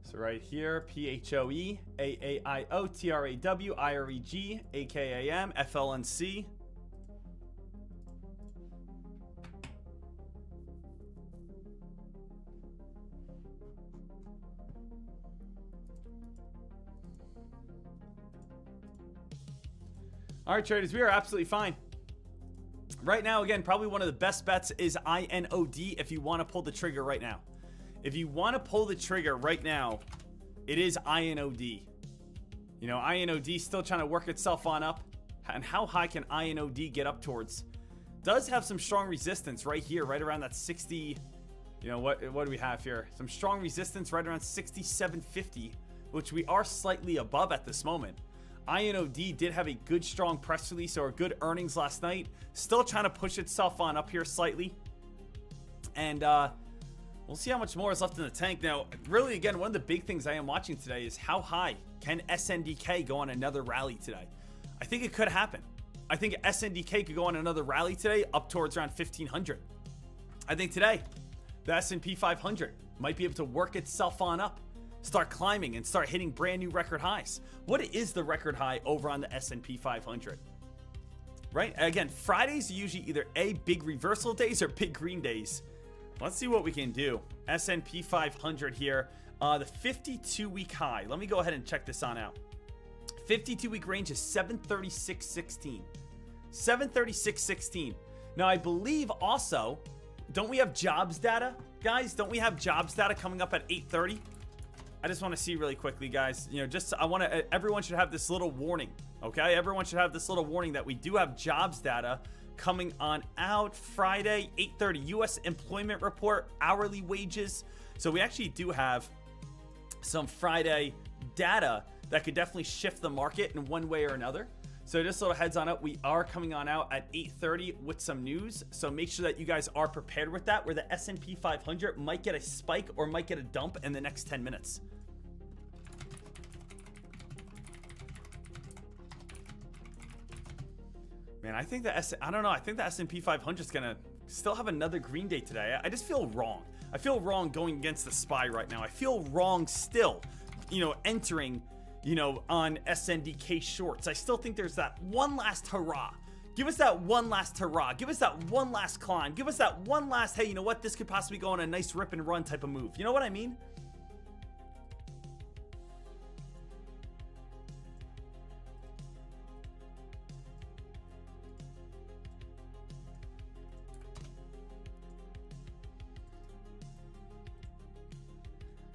So right here, PHOE, AAIO, TRAW, IREG, AKAM, FLNC. All right, traders, we are absolutely fine. Right now, again, probably one of the best bets is INOD if you want to pull the trigger right now. If you want to pull the trigger right now, it is INOD. You know, INOD still trying to work itself on up. And how high can INOD get up towards? Does have some strong resistance right here, right around that 60. You know, what do we have here? Some strong resistance right around 67.50, which we are slightly above at this moment. INOD did have a good strong press release or good earnings last night. Still trying to push itself on up here slightly. And we'll see how much more is left in the tank. Now, really, again, one of the big things I am watching today is how high can SNDK go on another rally today? I think it could happen. I think SNDK could go on another rally today up towards around 1500. I think today the S&P 500 might be able to work itself on up, start climbing and start hitting brand new record highs. What is the record high over on the S&P 500? Right? Again, Fridays are usually either A, big reversal days or big green days. Let's see what we can do. S&P 500 here. The 52-week high. Let me go ahead and check this on out. 52-week range is 736.16. 736.16. Now, I believe also, don't we have jobs data, guys? Don't we have jobs data coming up at 8:30? I just want to see really quickly, guys. You know, I want to. Everyone should have this little warning, okay? Everyone should have this little warning that we do have jobs data coming on out Friday, 8:30. U.S. employment report, hourly wages. So we actually do have some Friday data that could definitely shift the market in one way or another. So just a little heads on up, we are coming on out at 8:30 with some news. So make sure that you guys are prepared with that, where the S&P 500 might get a spike or might get a dump in the next 10 minutes. Man, I think I don't know. I think the S&P 500 is going to still have another green day today. I just feel wrong. I feel wrong going against the SPY right now. I feel wrong still, you know, entering, you know, on SNDK shorts. I still think there's that one last hurrah. Give us that one last hurrah. Give us that one last climb. Give us that one last, hey, you know what? This could possibly go on a nice rip and run type of move. You know what I mean?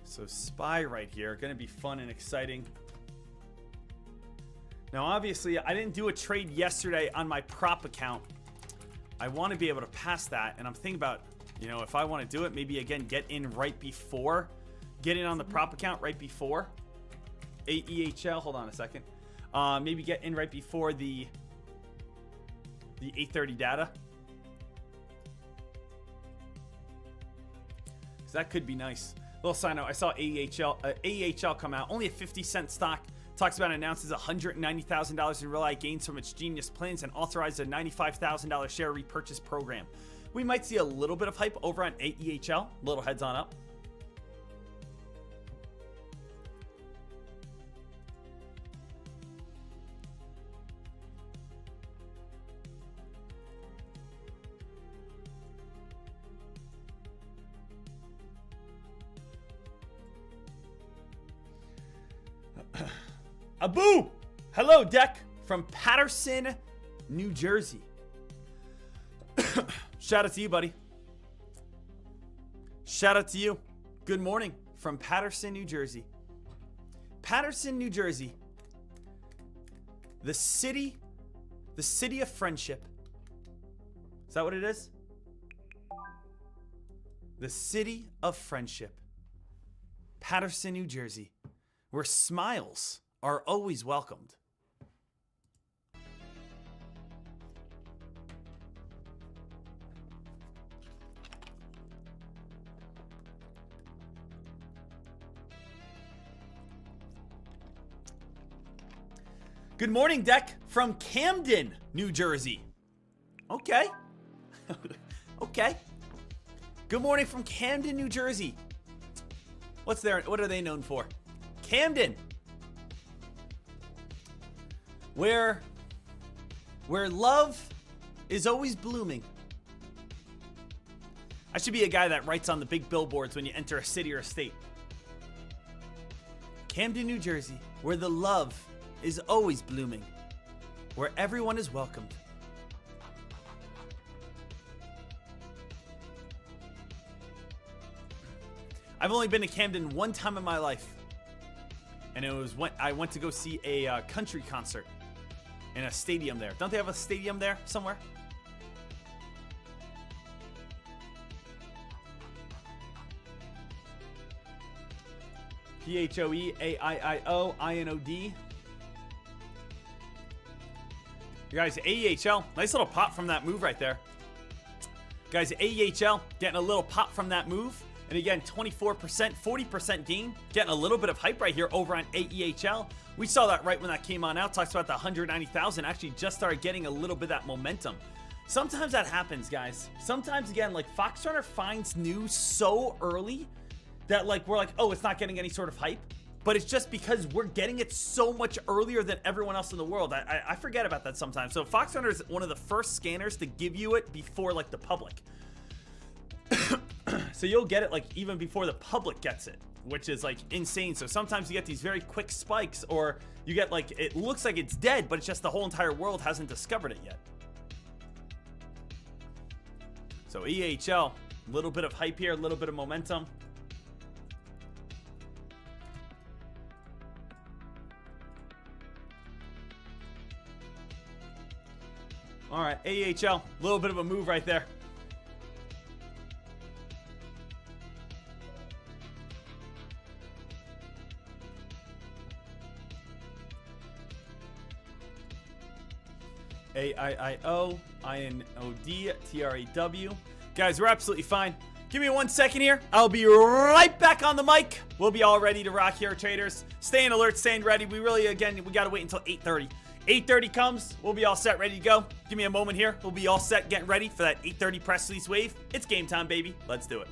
So SPY right here, going to be fun and exciting. Now, obviously, I didn't do a trade yesterday on my prop account. I want to be able to pass that, and I'm thinking about, you know, if I want to do it, maybe, again, get in right before. Get in on the prop account right before. AEHL, hold on a second. Maybe get in right before the 8:30 data. Because that could be nice. Little side note, I saw AEHL come out. Only a 50-cent stock. Talks about announces $190,000 in realized gains from its genius plans and authorized a $95,000 share repurchase program. We might see a little bit of hype over on AEHL. Little heads on up. Abu! Hello, Deck from Patterson, New Jersey. Shout out to you, buddy. Shout out to you. Good morning from Patterson, New Jersey. Patterson, New Jersey. The city of friendship. Is that what it is? The city of friendship. Patterson, New Jersey, where smiles are always welcomed. Good morning, Deck from Camden, New Jersey. Okay. Okay. Good morning from Camden, New Jersey. What are they known for? Camden. Where love is always blooming. I should be a guy that writes on the big billboards when you enter a city or a state. Camden, New Jersey, where the love is always blooming, where everyone is welcomed. I've only been to Camden one time in my life, and it was when I went to go see a country concert. in a stadium there. Don't they have a stadium there somewhere? PHOEAIIOINOD. You guys, AEHL, nice little pop from that move right there. Guys, AEHL getting a little pop from that move. And again, 24%, 40% gain. Getting a little bit of hype right here over on AEHL. We saw that right when that came on out. Talks about the 190,000. Actually just started getting a little bit of that momentum. Sometimes that happens, guys. Sometimes, again, like Fox Runner finds news so early that like we're like, oh, it's not getting any sort of hype. But it's just because we're getting it so much earlier than everyone else in the world. I forget about that sometimes. So Fox Runner is one of the first scanners to give you it before like the public. So you'll get it like even before the public gets it, which is like insane. So sometimes you get these very quick spikes, or you get like, it looks like it's dead, but it's just the whole entire world hasn't discovered it yet. So EHL, a little bit of hype here, a little bit of momentum. All right, AHL, a little bit of a move right there. AIIOINODTRAW. Guys, we're absolutely fine. Give me 1 second here. I'll be right back on the mic. We'll be all ready to rock here, traders. Staying alert, staying ready. We really, again, we got to wait until 8:30. 8:30 comes, we'll be all set, ready to go. Give me a moment here. We'll be all set, getting ready for that 8:30 press release wave. It's game time, baby. Let's do it.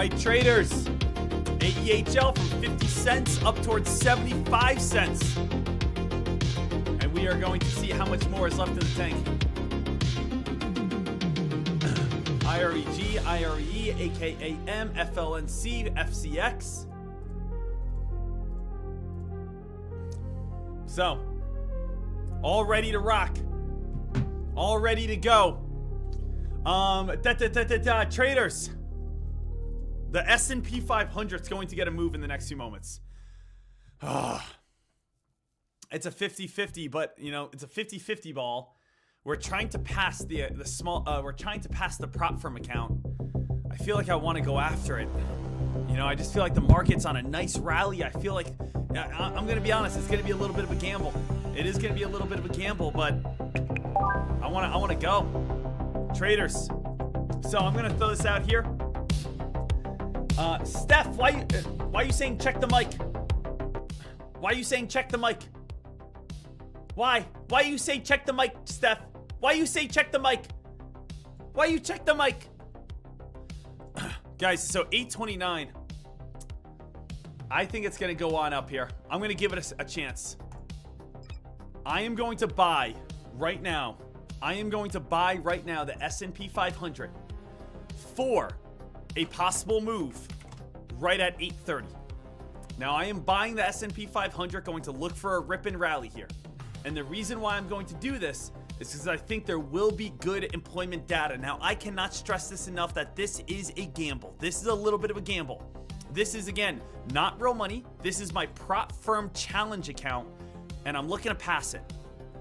right, traders. AEHL from 50 cents up towards 75 cents. And we are going to see how much more is left in the tank. IREG, IRE, AKAM, FLNC, FCX. So, all ready to rock. All ready to go. Traders. The S&P 500 is going to get a move in the next few moments. It's a 50-50, but you know, it's a 50-50 ball. We're trying to pass the we're trying to pass the prop firm account. I feel like I want to go after it. You know, I just feel like the market's on a nice rally. I feel like I'm going to be honest, it's going to be a little bit of a gamble. It is going to be a little bit of a gamble, but I want to go. Traders. So I'm going to throw this out here. Steph, why are you saying check the mic? Why are you saying check the mic? Why? Why you say check the mic, Steph? Why you say check the mic? Why you check the mic? Guys, so 829. I think it's going to go on up here. I'm going to give it a chance. I am going to buy right now. I am going to buy right now the S&P 500 for a possible move right at 830. Now, I am buying the S&P 500, going to look for a rip and rally here. And the reason why I'm going to do this is because I think there will be good employment data. Now, I cannot stress this enough that this is a gamble. This is a little bit of a gamble. This is, again, not real money. This is my prop firm challenge account, and I'm looking to pass it.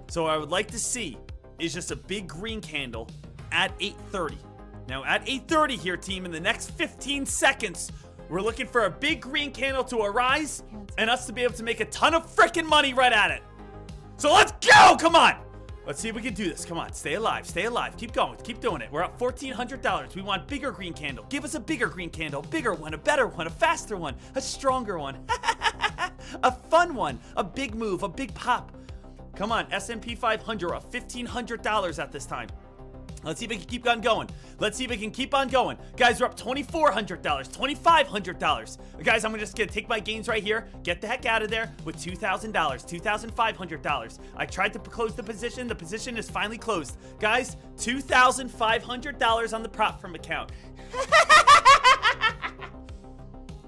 So what I would like to see is just a big green candle at 830. Now, at 830 here, team, in the next 15 seconds, we're looking for a big green candle to arise and us to be able to make a ton of freaking money right at it. So let's go! Come on! Let's see if we can do this. Come on, stay alive, stay alive. Keep going, keep doing it. We're at $1,400. We want bigger green candle. Give us a bigger green candle. Bigger one, a better one, a faster one, a stronger one. A fun one, a big move, a big pop. Come on, S&P 500, $1,500 at this time. Let's see if we can keep on going. Let's see if we can keep on going. Guys, we're up $2,400, $2,500. Guys, I'm just going to take my gains right here, get the heck out of there with $2,000, $2,500. I tried to close the position. The position is finally closed. Guys, $2,500 on the prop firm account.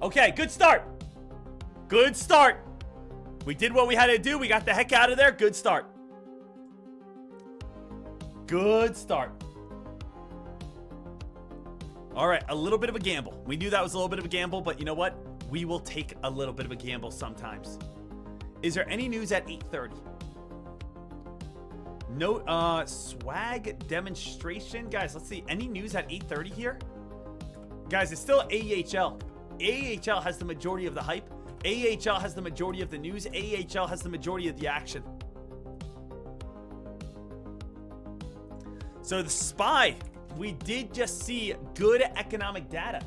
Okay, good start. Good start. We did what we had to do. We got the heck out of there. Good start. Good start. All right, a little bit of a gamble. We knew that was a little bit of a gamble, but you know what? We will take a little bit of a gamble sometimes. Is there any news at 8:30? No, swag demonstration. Guys, let's see. Any news at 8:30 here? Guys, it's still AEHL. AEHL has the majority of the hype. AEHL has the majority of the news. AEHL has the majority of the action. So the SPY, we did just see good economic data.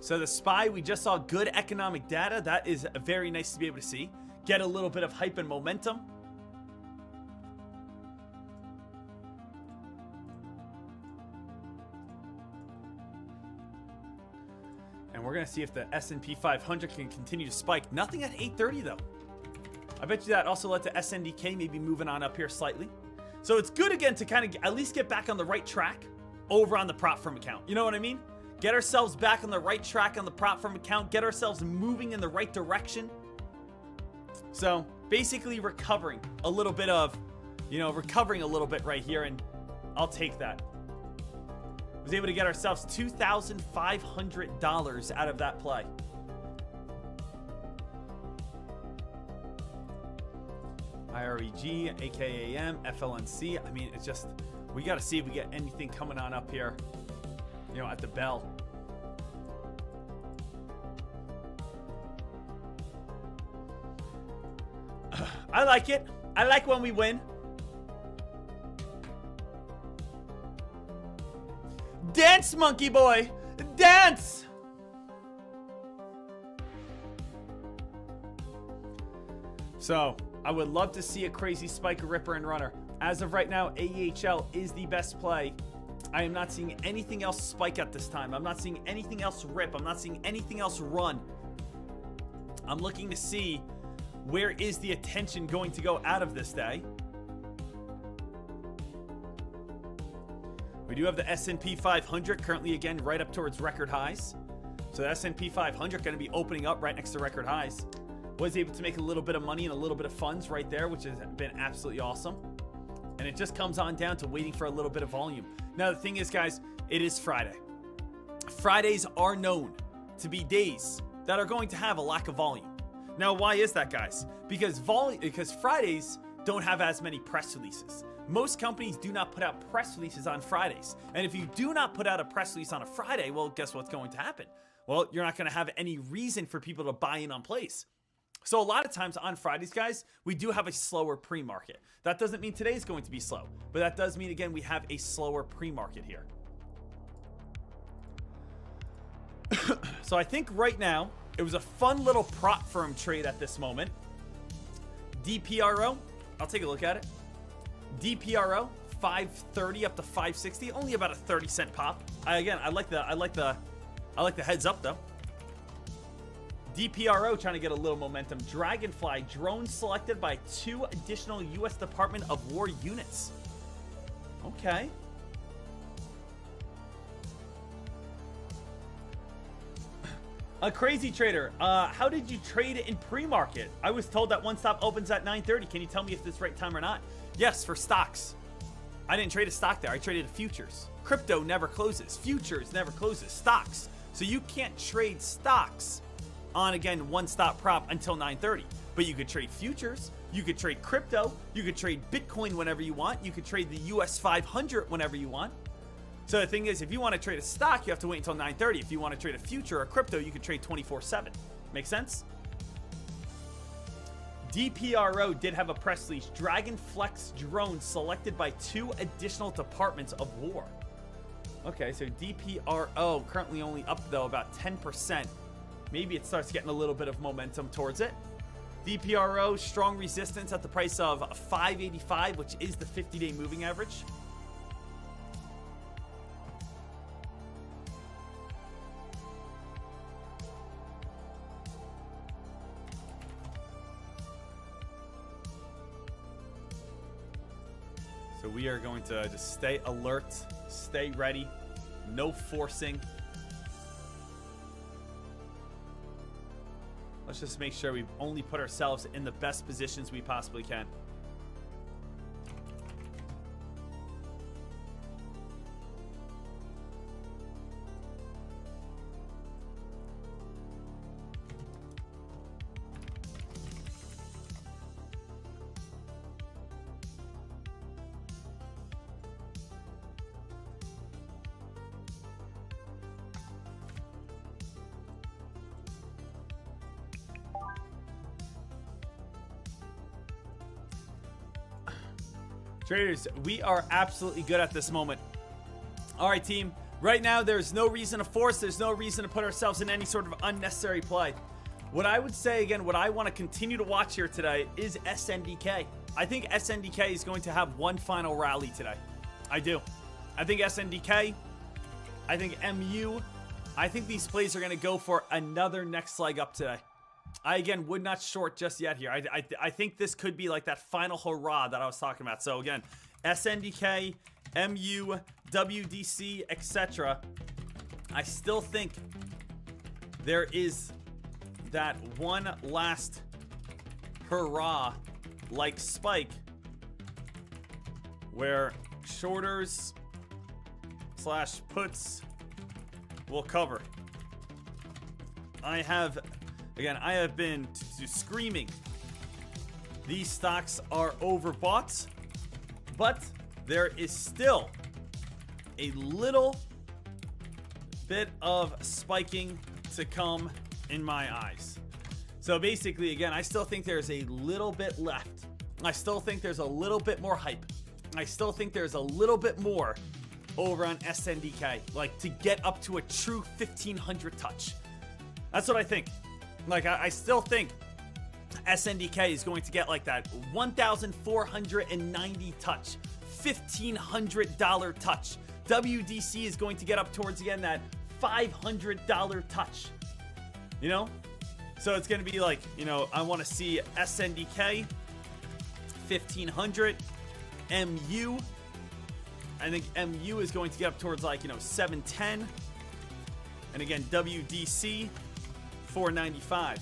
So the SPY, we just saw good economic data. That is very nice to be able to see. Get a little bit of hype and momentum. And we're going to see if the S&P 500 can continue to spike. Nothing at 8:30 though. I bet you that also led to SNDK maybe moving on up here slightly. So it's good again to kind of at least get back on the right track over on the prop firm account. You know what I mean? Get ourselves back on the right track on the prop firm account. Get ourselves moving in the right direction. So basically recovering a little bit of, recovering a little bit right here. And I'll take that. Was able to get ourselves $2,500 out of that play. IREG, AKAM, FLNC. I mean, it's just, we got to see if we get anything coming on up here, at the bell. I like it. I like when we win. Dance, monkey boy. Dance. So, I would love to see a crazy spike, a ripper, and runner. As of right now, AEHL is the best play. I am not seeing anything else spike at this time. I'm not seeing anything else rip. I'm not seeing anything else run. I'm looking to see where is the attention going to go out of this day. We do have the S&P 500 currently, again, right up towards record highs. So the S&P 500 going to be opening up right next to record highs. Was able to make a little bit of money and a little bit of funds right there, which has been absolutely awesome. And it just comes on down to waiting for a little bit of volume. Now, the thing is, guys, it is Friday. Fridays are known to be days that are going to have a lack of volume. Now, why is that, guys? Because Fridays don't have as many press releases. Most companies do not put out press releases on Fridays. And if you do not put out a press release on a Friday, well, guess what's going to happen? Well, you're not going to have any reason for people to buy in on plays. So a lot of times on Fridays, guys, we do have a slower pre-market. That doesn't mean today's going to be slow, but that does mean, again, we have a slower pre-market here. So I think right now, it was a fun little prop firm trade at this moment. DPRO, I'll take a look at it. DPRO, 530 up to 560, only about a 30-cent pop. I like the heads up though. DPRO trying to get a little momentum. Dragonfly, drone selected by 2 additional U.S. Department of War units. Okay. A crazy trader. How did you trade in pre-market? I was told that one stop opens at 9:30. Can you tell me if this is right time or not? Yes, for stocks. I didn't trade a stock there. I traded futures. Crypto never closes. Futures never closes. Stocks. So you can't trade stocks on, again, one stop prop until 9:30. But you could trade futures. You could trade crypto. You could trade Bitcoin whenever you want. You could trade the US 500 whenever you want. So the thing is, if you want to trade a stock, you have to wait until 9:30. If you want to trade a future or crypto, you could trade 24/7. Make sense? DPRO did have a press release. Dragonflex drone selected by 2 additional departments of war. Okay, so DPRO currently only up, though, about 10%. Maybe it starts getting a little bit of momentum towards it. DPRO, strong resistance at the price of 585, which is the 50-day moving average. So we are going to just stay alert, stay ready, no forcing. Let's just make sure we only put ourselves in the best positions we possibly can. Traders, we are absolutely good at this moment. All right, team. Right now, there's no reason to force. There's no reason to put ourselves in any sort of unnecessary play. What I would say, again, what I want to continue to watch here today is SNDK. I think SNDK is going to have one final rally today. I do. I think SNDK, I think MU, I think these plays are going to go for another next leg up today. I, again, would not short just yet here. I think this could be like that final hurrah that I was talking about. So, again, SNDK, MU, WDC, etc. I still think there is that one last hurrah like spike where shorters / puts will cover. I have been screaming these stocks are overbought, but there is still a little bit of spiking to come in my eyes. So basically, again, I still think there's a little bit left. I still think there's a little bit more hype. I still think there's a little bit more over on SNDK, like to get up to a true 1500 touch. That's what I think. Like, I still think SNDK is going to get like that 1,490 touch, $1,500 touch. WDC is going to get up towards, again, that $500 touch. You know? So it's going to be like, you know, I want to see SNDK, 1,500. MU, I think MU is going to get up towards like, you know, 710. And again, WDC, 495.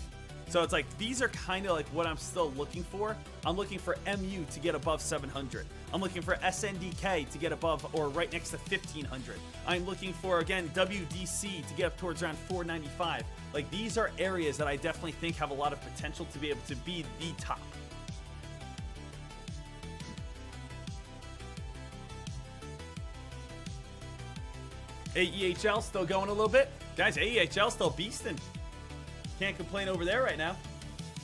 So it's like, these are kind of like what I'm still looking for. I'm looking for MU to get above 700. I'm looking for SNDK to get above or right next to 1,500. I'm looking for, again, WDC to get up towards around 495. Like, these are areas that I definitely think have a lot of potential to be able to be the top. AEHL still going a little bit. Guys, AEHL still beasting. Can't complain over there right now.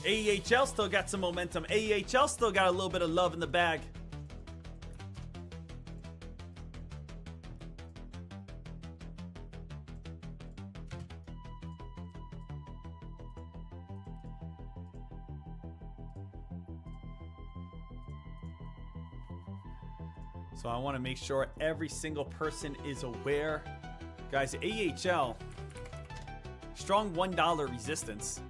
AEHL still got some momentum. AEHL still got a little bit of love in the bag. So I want to make sure every single person is aware. Guys, AHL, strong $1 resistance.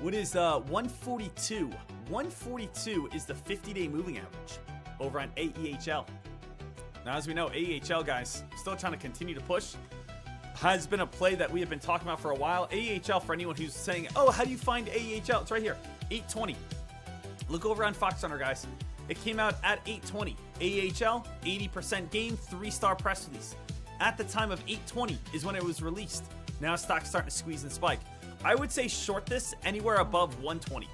What is 142? 142 is the 50-day moving average over on AEHL. Now, as we know, AEHL, guys, still trying to continue to push. Has been a play that we have been talking about for a while. AEHL, for anyone who's saying, oh, how do you find AEHL? It's right here, 820. Look over on Fox Hunter, guys. It came out at 820. AHL, 80% gain, 3-star press release. At the time of 820 is when it was released. Now stock's starting to squeeze and spike. I would say short this anywhere above 120.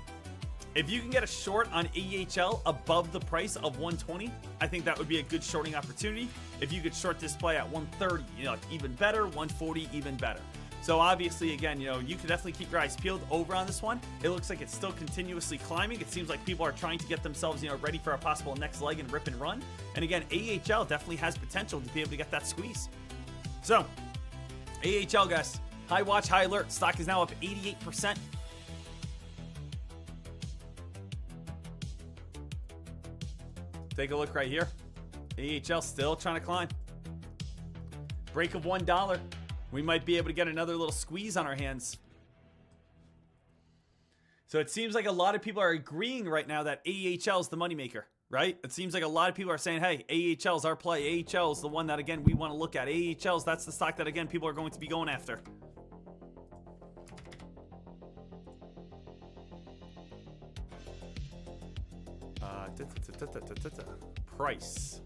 If you can get a short on AHL above the price of 120, I think that would be a good shorting opportunity. If you could short this play at 130, you know, even better. 140, even better. So obviously, again, you know, you can definitely keep your eyes peeled over on this one. It looks like it's still continuously climbing. It seems like people are trying to get themselves, you know, ready for a possible next leg and rip and run. And again, AHL definitely has potential to be able to get that squeeze. So, AHL, guys, high watch, high alert. Stock is now up 88%. Take a look right here. AHL still trying to climb. Break of $1. We might be able to get another little squeeze on our hands. So it seems like a lot of people are agreeing right now that AHL is the moneymaker, right? It seems like a lot of people are saying, hey, AHL is our play. AHL is the one that, again, we want to look at. AHL's, that's the stock that, again, people are going to be going after. Price.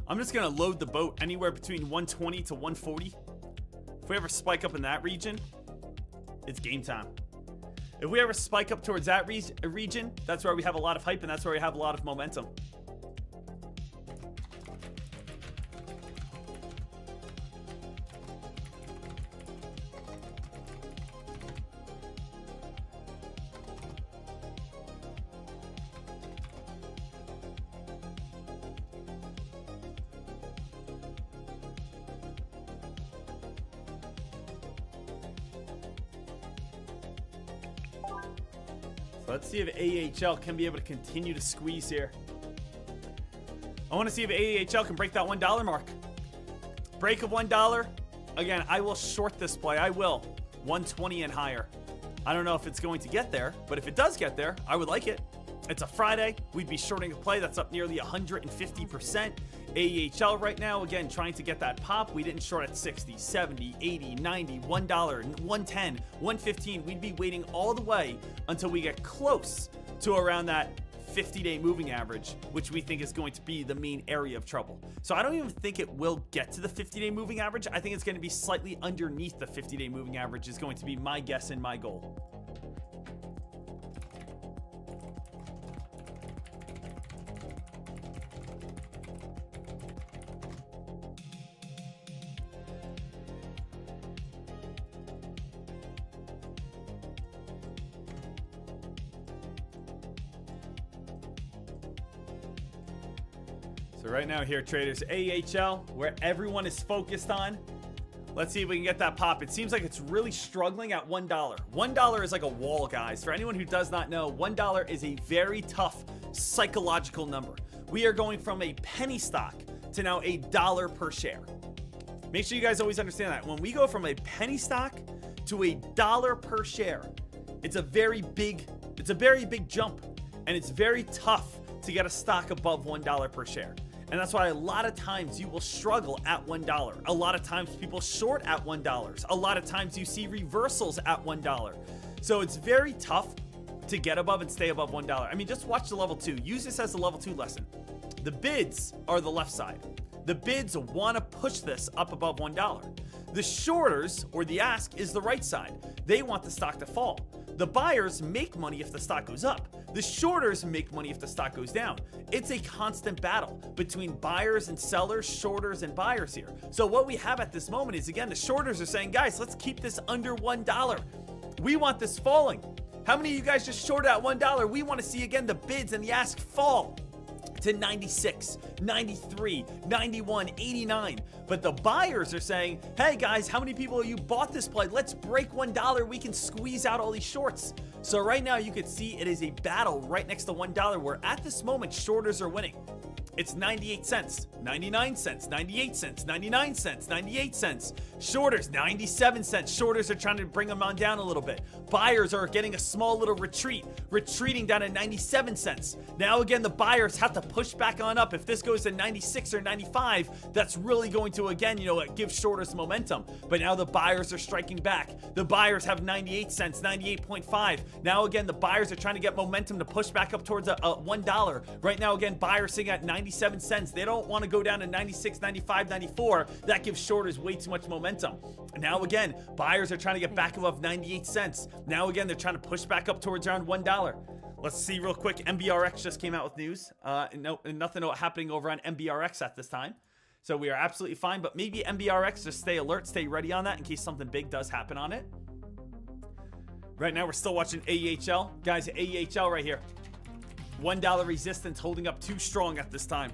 I'm just going to load the boat anywhere between 120 to 140. If we ever spike up in that region, it's game time. If we ever spike up towards that region, that's where we have a lot of hype and that's where we have a lot of momentum. Let's see if AHL can be able to continue to squeeze here. I want to see if AHL can break that $1 mark. Break of $1. Again, I will short this play. I will. 120 and higher. I don't know if it's going to get there, but if it does get there, I would like it. It's a Friday. We'd be shorting a play that's up nearly 150%. AHL right now, again, trying to get that pop. We didn't short at 60, 70, 80, 90, $1, 110, 115. We'd be waiting all the way until we get close to around that 50-day moving average, which we think is going to be the main area of trouble. So I don't even think it will get to the 50-day moving average. I think it's going to be slightly underneath the 50-day moving average is going to be my guess and my goal. So right now here, traders, AHL, where everyone is focused on. Let's see if we can get that pop. It seems like it's really struggling at $1. $1 is like a wall, guys. For anyone who does not know, $1 is a very tough psychological number. We are going from a penny stock to now $1 per share. Make sure you guys always understand that. When we go from a penny stock to $1 per share, it's a very big jump. And it's very tough to get a stock above $1 per share. And that's why a lot of times you will struggle at $1. A lot of times people short at $1. A lot of times you see reversals at $1. So it's very tough to get above and stay above $1. I mean, just watch the level 2. Use this as a level 2 lesson. The bids are the left side. The bids want to push this up above $1. The shorters, or the ask, is the right side. They want the stock to fall. The buyers make money if the stock goes up. The shorters make money if the stock goes down. It's a constant battle between buyers and sellers, shorters and buyers here. So what we have at this moment is, again, the shorters are saying, guys, let's keep this under $1. We want this falling. How many of you guys just shorted at $1? We want to see, again, the bids and the ask fall to 96, 93, 91, 89. But the buyers are saying, hey guys, how many people of you bought this play? Let's break $1. We can squeeze out all these shorts. So right now you can see it is a battle right next to $1 where at this moment shorters are winning. It's 98 cents, 99 cents, 98 cents, 99 cents, 98 cents. Shorters, 97 cents. Shorters are trying to bring them on down a little bit. Buyers are getting a small little retreating down to 97 cents. Now again, the buyers have to push back on up. If this goes to 96 or 95, that's really going to, again, give shorters momentum. But now the buyers are striking back. The buyers have 98 cents, 98.5. Now again, the buyers are trying to get momentum to push back up towards $1. Right now, again, buyers sitting at 97 cents. They don't want to go down to 96, 95, 94. That gives shorters way too much momentum. Now again, buyers are trying to get back above 98 cents. Now again, they're trying to push back up towards around $1. Let's see real quick. MBRX just came out with news. Nothing happening over on MBRX at this time. So we are absolutely fine, but maybe MBRX, just stay alert, stay ready on that in case something big does happen on it. Right now, we're still watching AHL. Guys, AHL right here. $1 resistance holding up too strong at this time.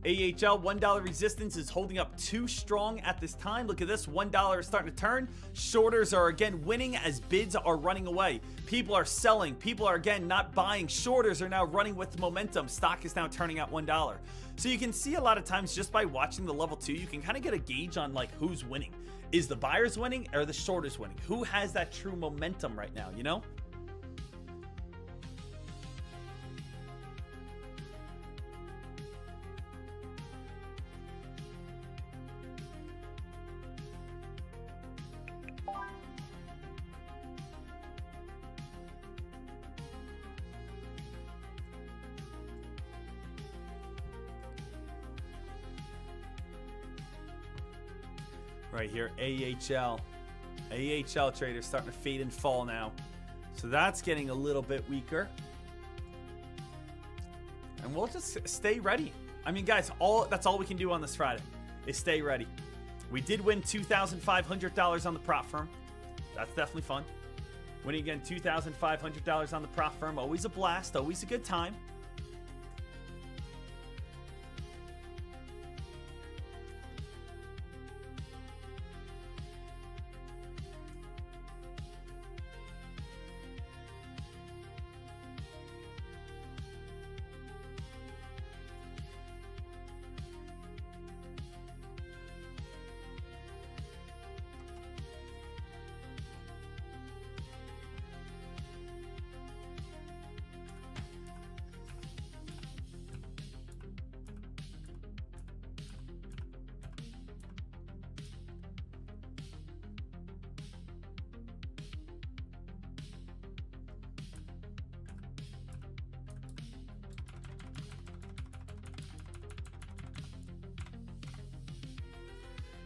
AHL, $1 resistance is holding up too strong at this time. Look at this, $1 is starting to turn. Shorters are again winning as bids are running away. People are selling. People are again not buying. Shorters are now running with momentum. Stock is now turning at $1. So you can see a lot of times just by watching the level 2, you can kind of get a gauge on like who's winning. Is the buyers winning or the shorters winning? Who has that true momentum right now, Right here, AHL. AHL traders starting to fade and fall now. So that's getting a little bit weaker. And we'll just stay ready. I mean, guys, that's all we can do on this Friday is stay ready. We did win $2,500 on the prop firm. That's definitely fun. Winning again $2,500 on the prop firm. Always a blast. Always a good time.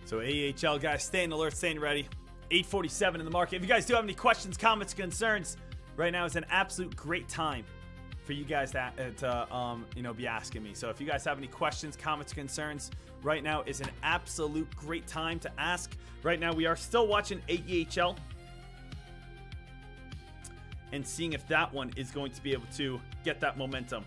So AHL guys, staying alert, staying ready. 8:47 in the market. If you guys do have any questions, comments, concerns, right now is an absolute great time for you guys to be asking me. So if you guys have any questions, comments, concerns, right now is an absolute great time to ask. Right now we are still watching AHL and seeing if that one is going to be able to get that momentum.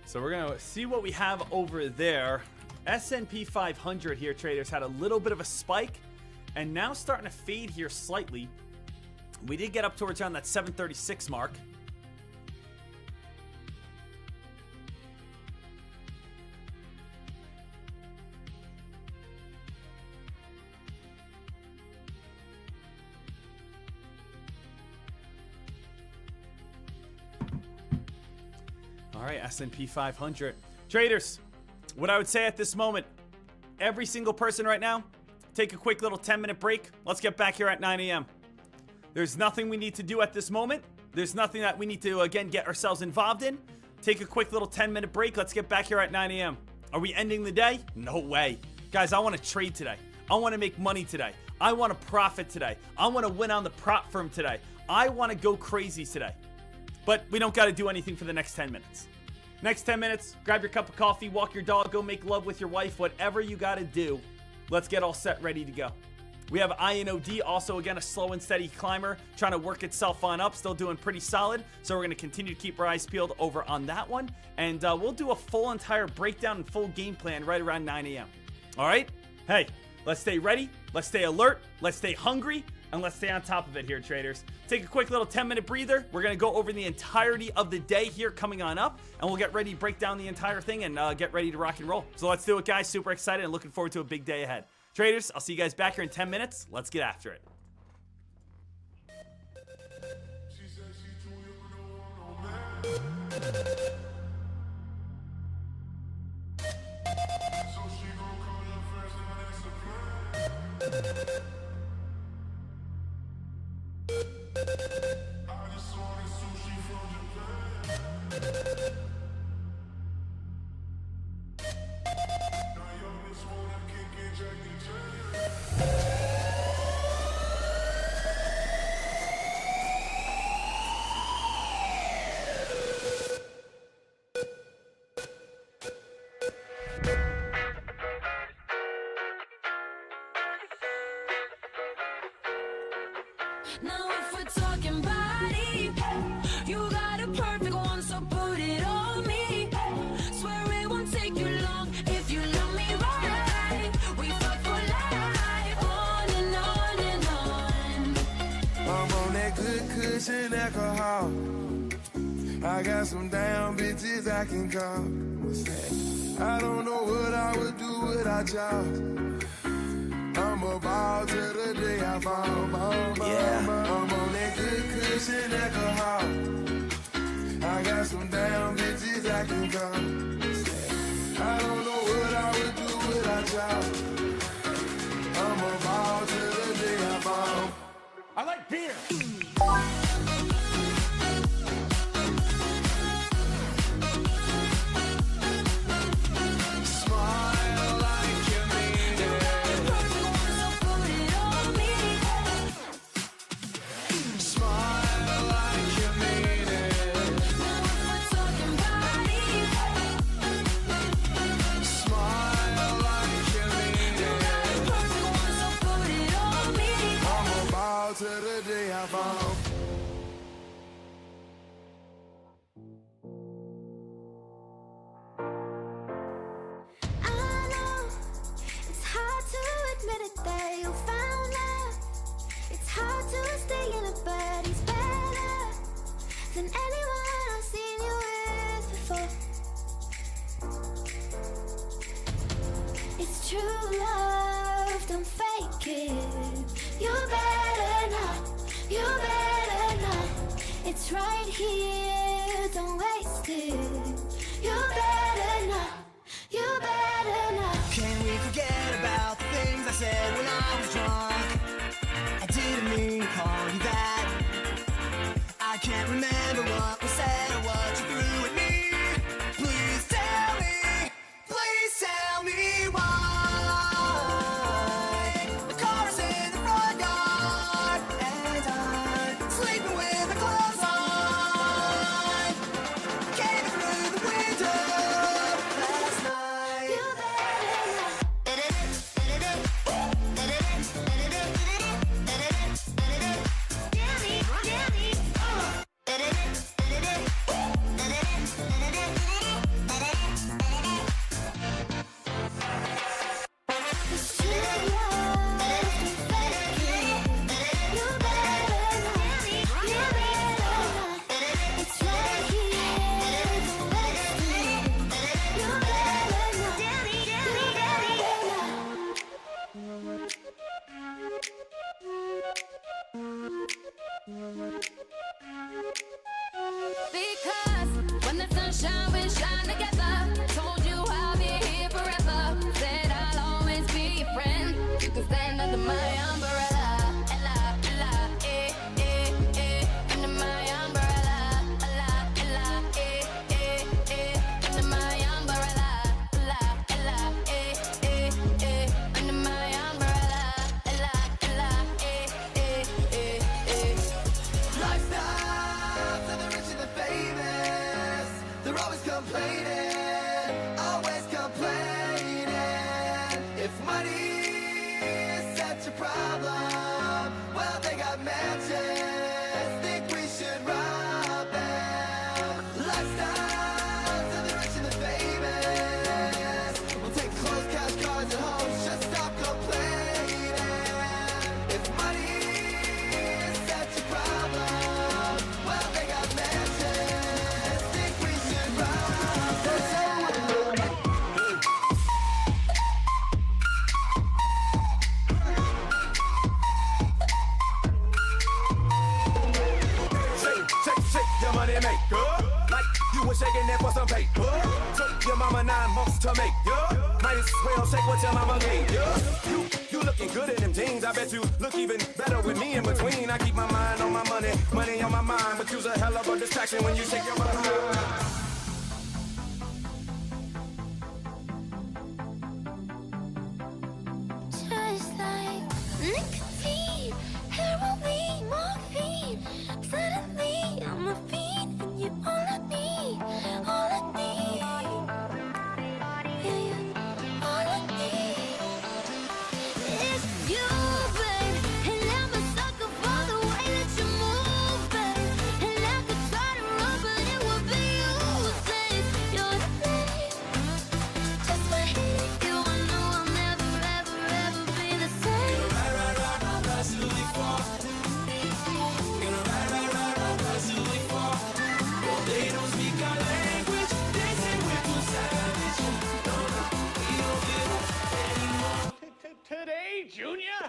So we're going to see what we have over there. S&P 500 here, traders, had a little bit of a spike and now starting to fade here slightly. We did get up towards around that 736 mark. All right, S&P 500. Traders, what I would say at this moment, every single person right now, take a quick little 10-minute break. Let's get back here at 9 a.m. There's nothing we need to do at this moment. There's nothing that we need to, again, get ourselves involved in. Take a quick little 10-minute break. Let's get back here at 9 a.m. Are we ending the day? No way. Guys, I want to trade today. I want to make money today. I want to profit today. I want to win on the prop firm today. I want to go crazy today. But we don't got to do anything for the next 10 minutes. Next 10 minutes, grab your cup of coffee, walk your dog, go make love with your wife, whatever you got to do. Let's get all set, ready to go. We have INOD, also again a slow and steady climber, trying to work itself on up, still doing pretty solid. So we're going to continue to keep our eyes peeled over on that one. And we'll do a full entire breakdown and full game plan right around 9 a.m. All right? Hey, let's stay ready, let's stay alert, let's stay hungry, and let's stay on top of it here, traders. Take a quick little 10-minute breather. We're going to go over the entirety of the day here coming on up, and we'll get ready to break down the entire thing and get ready to rock and roll. So let's do it, guys. Super excited and looking forward to a big day ahead. Traders, I'll see you guys back here in 10 minutes. Let's get after it. Now if we're talking body, you got a perfect one, so put it on me. Swear it won't take you long if you love me right. We fuck for life, on and on and on. I'm on that good cushion alcohol. I got some damn bitches I can call. I don't know what I would do without y'all. I'm a ball till the day I fall. I'm on that good cushion alcohol. I got some damn bitches I can call. I don't know what I would do without y'all. I'm a ball till the day I fall. I like beer. Till the day I fall. I know it's hard to admit it that you found love. It's hard to stay in it, but he's better than anyone I've seen you with before. It's true love, don't fake it. You better not, you better not. It's right here, don't waste it. You better not, you better not. Can we forget about the things I said when I was drunk? I didn't mean to call you that. I can't remember what was said or what you threw at me. Please tell me why. The car's in the front yard and I'm sleeping with my clothes on. Came through the window last night. You better not. Because when the sunshine, we shine together. Told you I'll be here forever. Said I'll always be your friend. You can stand under my umbrella. Ella, Ella, eh, eh, eh. Under my umbrella. Ella, Ella, eh, eh, eh. Under my umbrella. Ella, Ella, eh, eh, eh. Under my umbrella. Ella, Ella, eh, eh, eh, eh. Lifestyle to the rich and the famous. They're always complaining, always complaining. If money is such a problem, well, they got mansions. Think we should rob them. Lifestyle to the rich and the famous. We'll take clothes, cash, cars, and homes. Just stop complaining. If money is such a problem, well, they got mansions. Think we should rob them. Shake your money maker. Like you were shaking it for some paper. Took your mama 9 months to make ya. Might as well shake what your mama gave ya. You looking good in them jeans. I bet you look even better with me in between. I keep my mind on my money, money on my mind. But you's a hell of a distraction when you shake your behind. Just like nicotine, heroin, morphine. Suddenly I'm a fiend, and you're all I need, all I need. Yeah, yeah, all I need is you, babe. And I'm a sucker for the way that you move, babe. And I could try to run, but it would be useless. You're the babe. Just my hit, you I know I'll never, ever, ever be the same. They don't speak our language. They say we're too savage. No, no, we don't give up anymore. Today, Junior?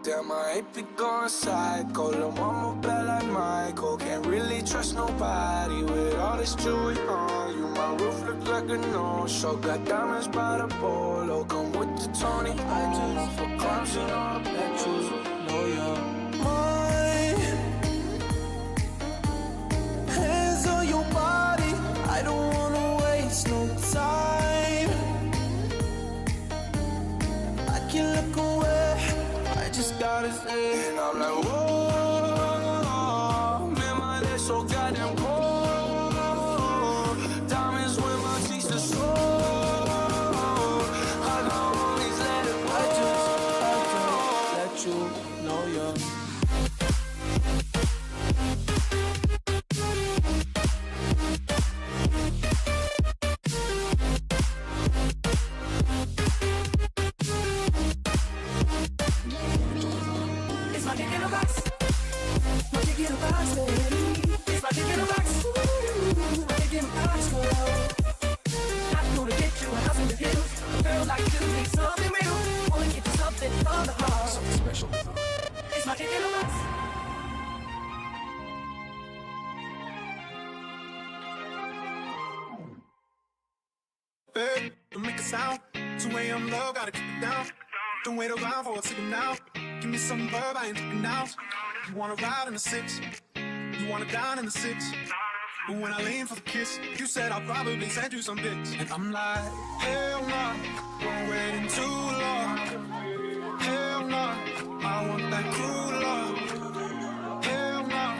Damn, I ain't be going psycho. Lil' mama bad like Michael. Can't really trust nobody with all this jewelry on you. My roof look like a no-show. Got diamonds by the polo. Come with the Tony. I just for clubs and all the pictures. Know you're mine. Hands on your body. I don't wanna waste no time. I can't look away. I just gotta say, and I'm like, whoa, man, my legs so goddamn cold. Diamonds when my cheeks are sold. I can always let it go. I just let you know you're. It's my dick in a box. My dick in a box, baby. It's my dick in a box. Ooh, my dick in a box, girl. I'm gonna get you a house in the hills. A girl like you needs something real. Wanna get you something from the heart. Something special. It's my dick in a box. Babe, don't make a sound. 2 a.m. love, gotta keep it down. Don't wait around for a signal now. Give me some verb, I ain't tripping now. You wanna ride in the 6, you wanna dine in the 6. But when I lean for the kiss, you said I'll probably send you some pics. And I'm like, hell no, don't waiting too long. Hell no, I want that cruel love. Hell no,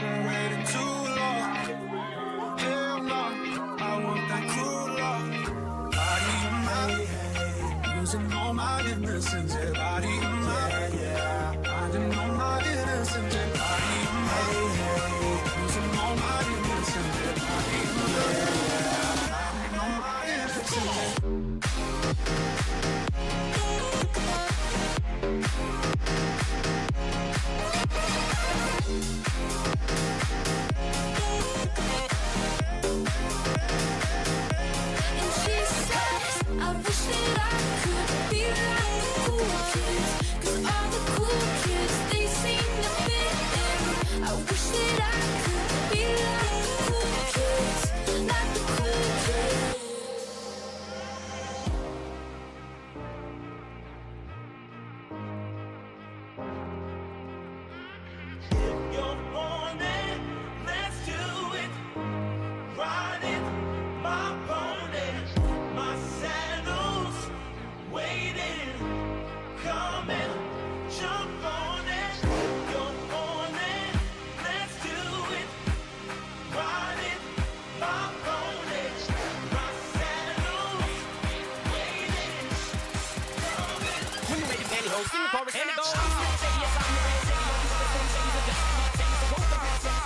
don't waiting too long. Hell no, I want that cruel love. losing all my innocence, yeah, body in my, yeah, finding all my innocence, yeah, body in my, losing all my innocence, yeah, body in my, finding all my innocence, And she says, I wish that I could be like the cool kids, 'cause all the cool kids, they seem to fit in. I wish that I could be like the cool kids, like the cool kids. you're on it, let's do it. Ride it, my pony, my sandals, waiting, coming, jump on it. You're on it, let's do it. Ride it, my pony, my sandals, waiting, coming. When you ready, pantyhose, sing the chorus and it goes. Say yes, I'm the man. Say no, you the same. Say you the best. Say you the most of it. Say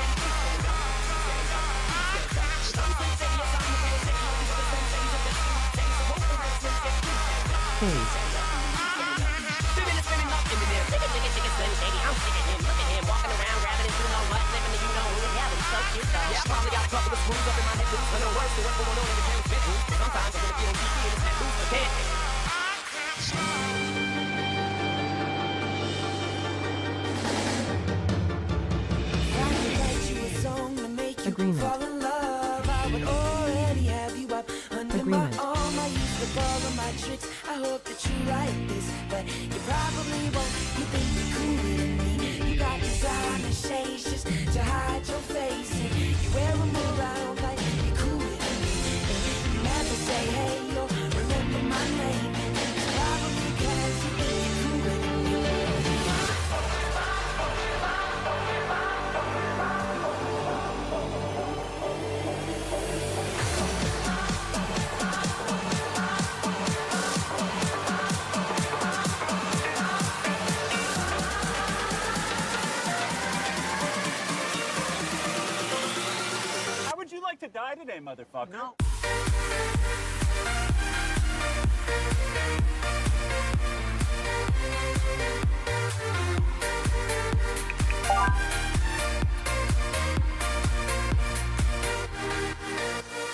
yes, I'm the man. Say no, you the same. Say you the best. Say you the most of it. Spinning and spinning up in the air. Chicken, chicken, chicken, slim, shady. I'm sick of him. Look at him walking around, grabbing and doing all what, living and you know who. Yeah, but so cute though. Yeah, I probably got a couple of screws up in my head loose. But no worse to what's going on in the parents' bedroom. Sometimes I'm gonna get on TV and it's that loose, but can't. Agreement. Fall in love, I would already have you up under Agreement. my arm. I used up all of my tricks. I hope that you like this, but you probably won't. You think you're cooler than me. You got designer shades just to hide your face, and you wear them around like you're cooler than me. And you never say hey or remember my name. And it's probably 'cause you think you're cooler than me. How would you like to die today, motherfucker? No.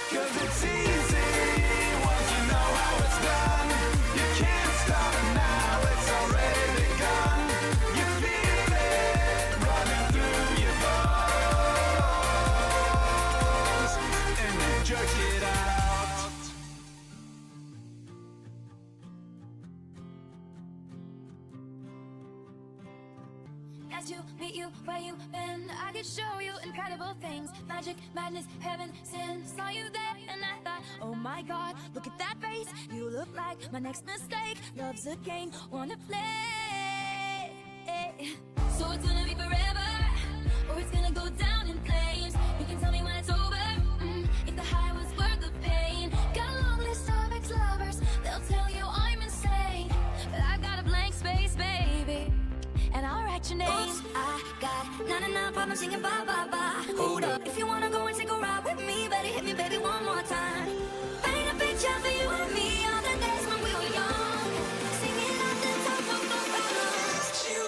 Cause it's easy once you know how it's done. You can't stop it now, it's already begun. You feel it running through your bones, and you jerk it out. Got to meet you where you been. I could show you incredible things. Magic, madness, heaven, sin. Saw you there and I thought, oh my god, look at that face. You look like my next mistake. Love's a game, wanna play. So it's gonna be forever, or it's gonna go down in flames. You can tell me when it's over, if the high was worth the pain. Got a long list of ex-lovers, they'll tell you I'm insane. But I got a blank space, baby, and I'll write your name. Oops, I got 99 problems singing bye bye bye. Hold up, if you wanna go and take a ride with me, better hit me, baby, one more time. Paint a picture for you and me on the days when we were young, singing at the top of the lungs. You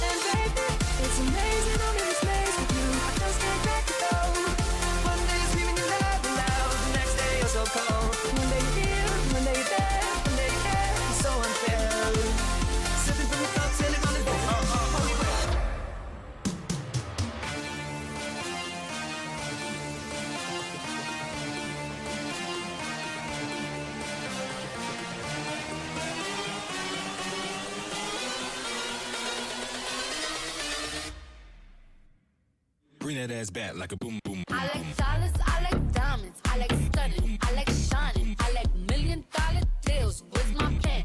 And baby, it's amazing I'm in this maze with you. I just can't crack the code. One day you're screaming your love loud, the next day you're so cold. One day you're here, one day you're there, one day you care. It's so unfair. Sipping from the cup till it runs down. Holy breath. Bring that ass back like a boom boom. I like dollars, I like diamonds, I like stunning, I like shining, I like $1 million deals. Where's my pen?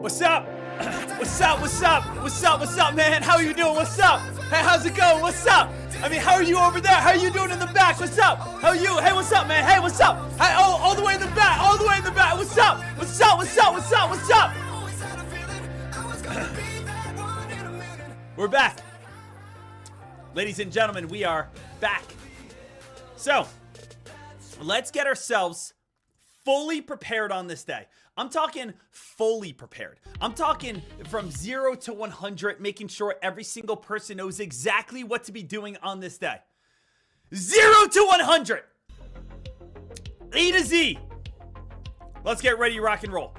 What's up? What's up? What's up? What's up? What's up, man? How are you doing? What's up? Hey, how's it going? What's up? I mean, how are you over there? How are you doing in the back? What's up? How are you? Hey, what's up, man? Hey, what's up? Hey, oh, all the way in the back. All the way in the back. What's up? What's up? What's up? What's up? What's up? We're back. Ladies and gentlemen, we are back. So, let's get ourselves fully prepared on this day. I'm talking fully prepared. I'm talking from 0 to 100, making sure every single person knows exactly what to be doing on this day. 0 to 100. A to Z. Let's get ready, rock and roll.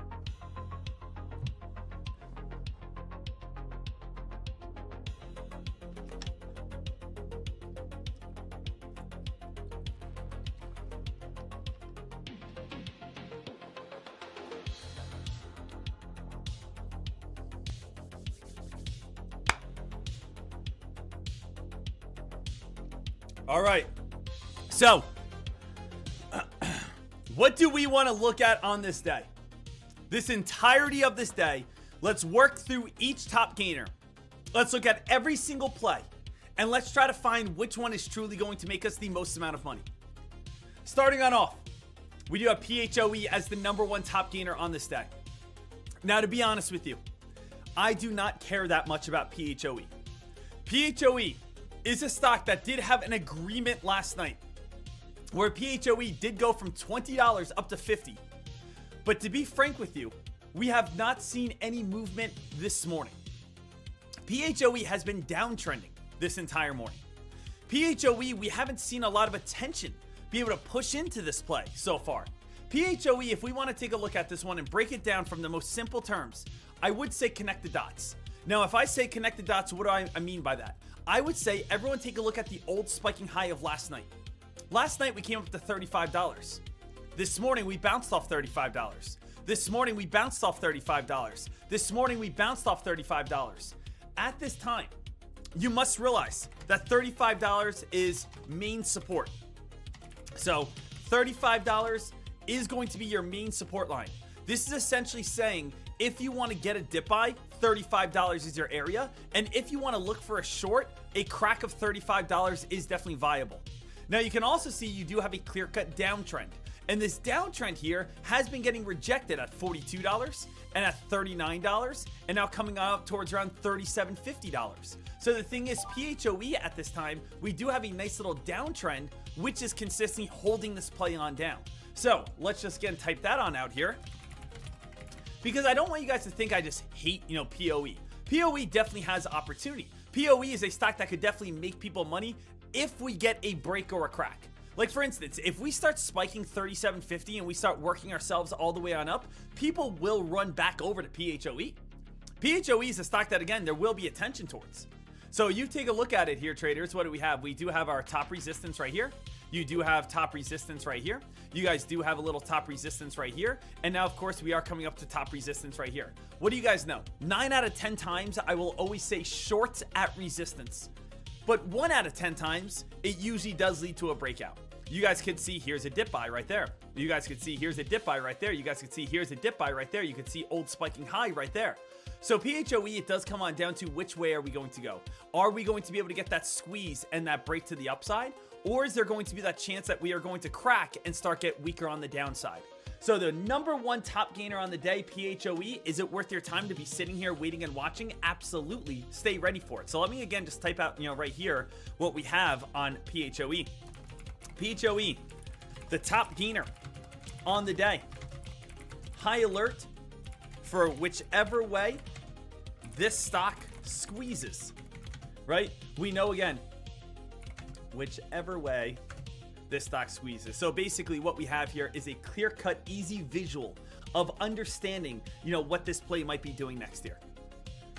All right, so what do we want to look at on this day? This entirety of this day, let's work through each top gainer. Let's look at every single play, and let's try to find which one is truly going to make us the most amount of money. Starting on off, we do have PHOE as the #1 top gainer on this day. Now, to be honest with you, I do not care that much about PHOE. PHOE is a stock that did have an agreement last night where PHOE did go from $20 up to $50. But to be frank with you, we have not seen any movement this morning. PHOE has been downtrending this entire morning. PHOE, we haven't seen a lot of attention be able to push into this play so far. PHOE, if we want to take a look at this one and break it down from the most simple terms, I would say connect the dots. Now, if I say connect the dots, what do I mean by that? I would say everyone take a look at the old spiking high of last night. Last night we came up to $35. This morning we bounced off $35. This morning we bounced off $35. This morning we bounced off $35. At this time, you must realize that $35 is main support. So $35 is going to be your main support line. This is essentially saying if you want to get a dip buy, $35 is your area. And if you want to look for a short, a crack of $35 is definitely viable. Now you can also see you do have a clear-cut downtrend. And this downtrend here has been getting rejected at $42 and at $39 and now coming out towards around $37, $50. So the thing is, PHOE at this time, we do have a nice little downtrend, which is consistently holding this play on down. So let's just again type that on out here, because I don't want you guys to think I just hate, POE. POE definitely has opportunity. POE is a stock that could definitely make people money if we get a break or a crack. Like for instance, if we start spiking $37.50 and we start working ourselves all the way on up, people will run back over to PHOE. PHOE is a stock that, again, there will be attention towards. So you take a look at it here, traders. What do we have? We do have our top resistance right here. You do have top resistance right here. You guys do have a little top resistance right here. And now, of course, we are coming up to top resistance right here. What do you guys know? 9 out of 10 times, I will always say short at resistance. But 1 out of 10 times, it usually does lead to a breakout. You guys could see here's a dip buy right there. You guys could see here's a dip buy right there. You guys could see here's a dip buy right there. You could see old spiking high right there. So PHOE, it does come on down to which way are we going to go? Are we going to be able to get that squeeze and that break to the upside? Or is there going to be that chance that we are going to crack and start get weaker on the downside? So the #1 top gainer on the day, PHOE, is it worth your time to be sitting here waiting and watching? Absolutely. Stay ready for it. So let me again just type out, right here what we have on PHOE. PHOE, the top gainer on the day. High alert for whichever way this stock squeezes, right? We know again, whichever way this stock squeezes. So basically what we have here is a clear-cut, easy visual of understanding, what this play might be doing next year.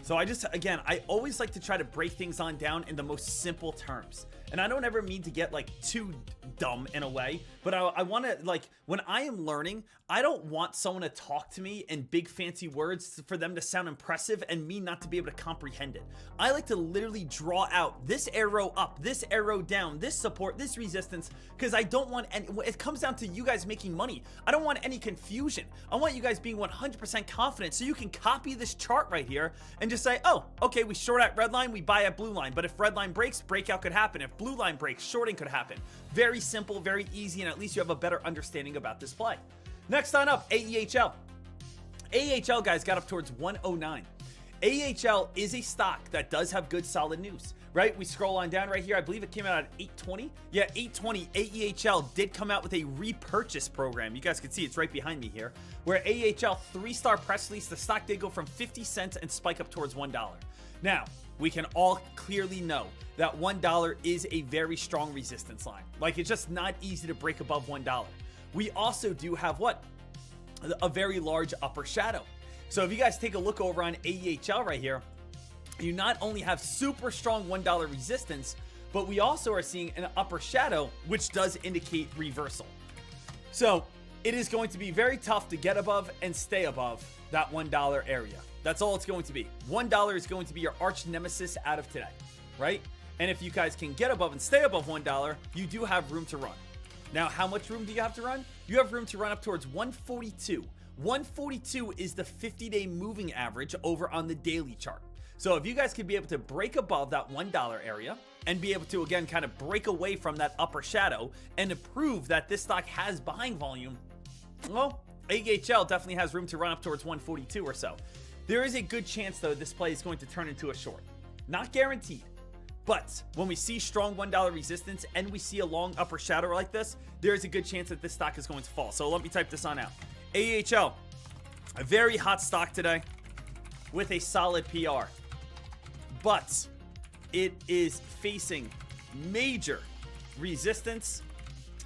So I always like to try to break things on down in the most simple terms. And I don't ever mean to get too dumb in a way, but I want to, like, when I am learning, I don't want someone to talk to me in big fancy words for them to sound impressive and me not to be able to comprehend it. I like to literally draw out this arrow up, this arrow down, this support, this resistance, because I don't want any, it comes down to you guys making money. I don't want any confusion. I want you guys being 100% confident so you can copy this chart right here and just say, oh, okay, we short at red line, we buy at blue line, but if red line breaks, breakout could happen. If blue line breaks, shorting could happen. Very simple, very easy, and at least you have a better understanding about this play. Next on up, AEHL. AEHL, guys, got up towards 109. AEHL is a stock that does have good solid news, right? We scroll on down right here. I believe it came out at 820. Yeah, 820. AEHL did come out with a repurchase program. You guys can see it's right behind me here, where AEHL 3-star press release, the stock did go from 50 cents and spike up towards $1. Now, we can all clearly know that $1 is a very strong resistance line. Like, it's just not easy to break above $1. We also do have what? A very large upper shadow. So if you guys take a look over on AEHL right here, you not only have super strong $1 resistance, but we also are seeing an upper shadow, which does indicate reversal. So it is going to be very tough to get above and stay above that $1 area. That's all it's going to be. $1 is going to be your arch nemesis out of today, right? And if you guys can get above and stay above $1, you do have room to run. Now, how much room do you have to run? You have room to run up towards 142. 142 is the 50-day moving average over on the daily chart. So if you guys could be able to break above that $1 area and be able to, again, kind of break away from that upper shadow and to prove that this stock has buying volume, well, AEHL definitely has room to run up towards 142 or so. There is a good chance, though, this play is going to turn into a short. Not guaranteed. But when we see strong $1 resistance and we see a long upper shadow like this, there is a good chance that this stock is going to fall. So let me type this on out. AEHL, a very hot stock today with a solid PR. But it is facing major resistance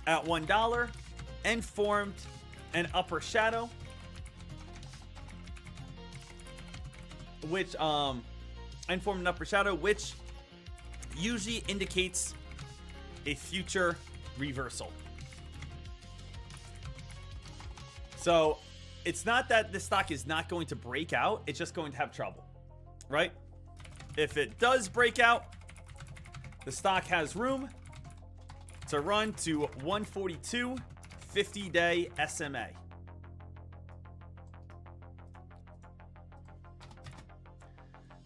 at $1 and formed an upper shadow, which usually indicates a future reversal. So it's not that the stock is not going to break out, it's just going to have trouble, right? If it does break out, the stock has room to run to 142 50-day SMA.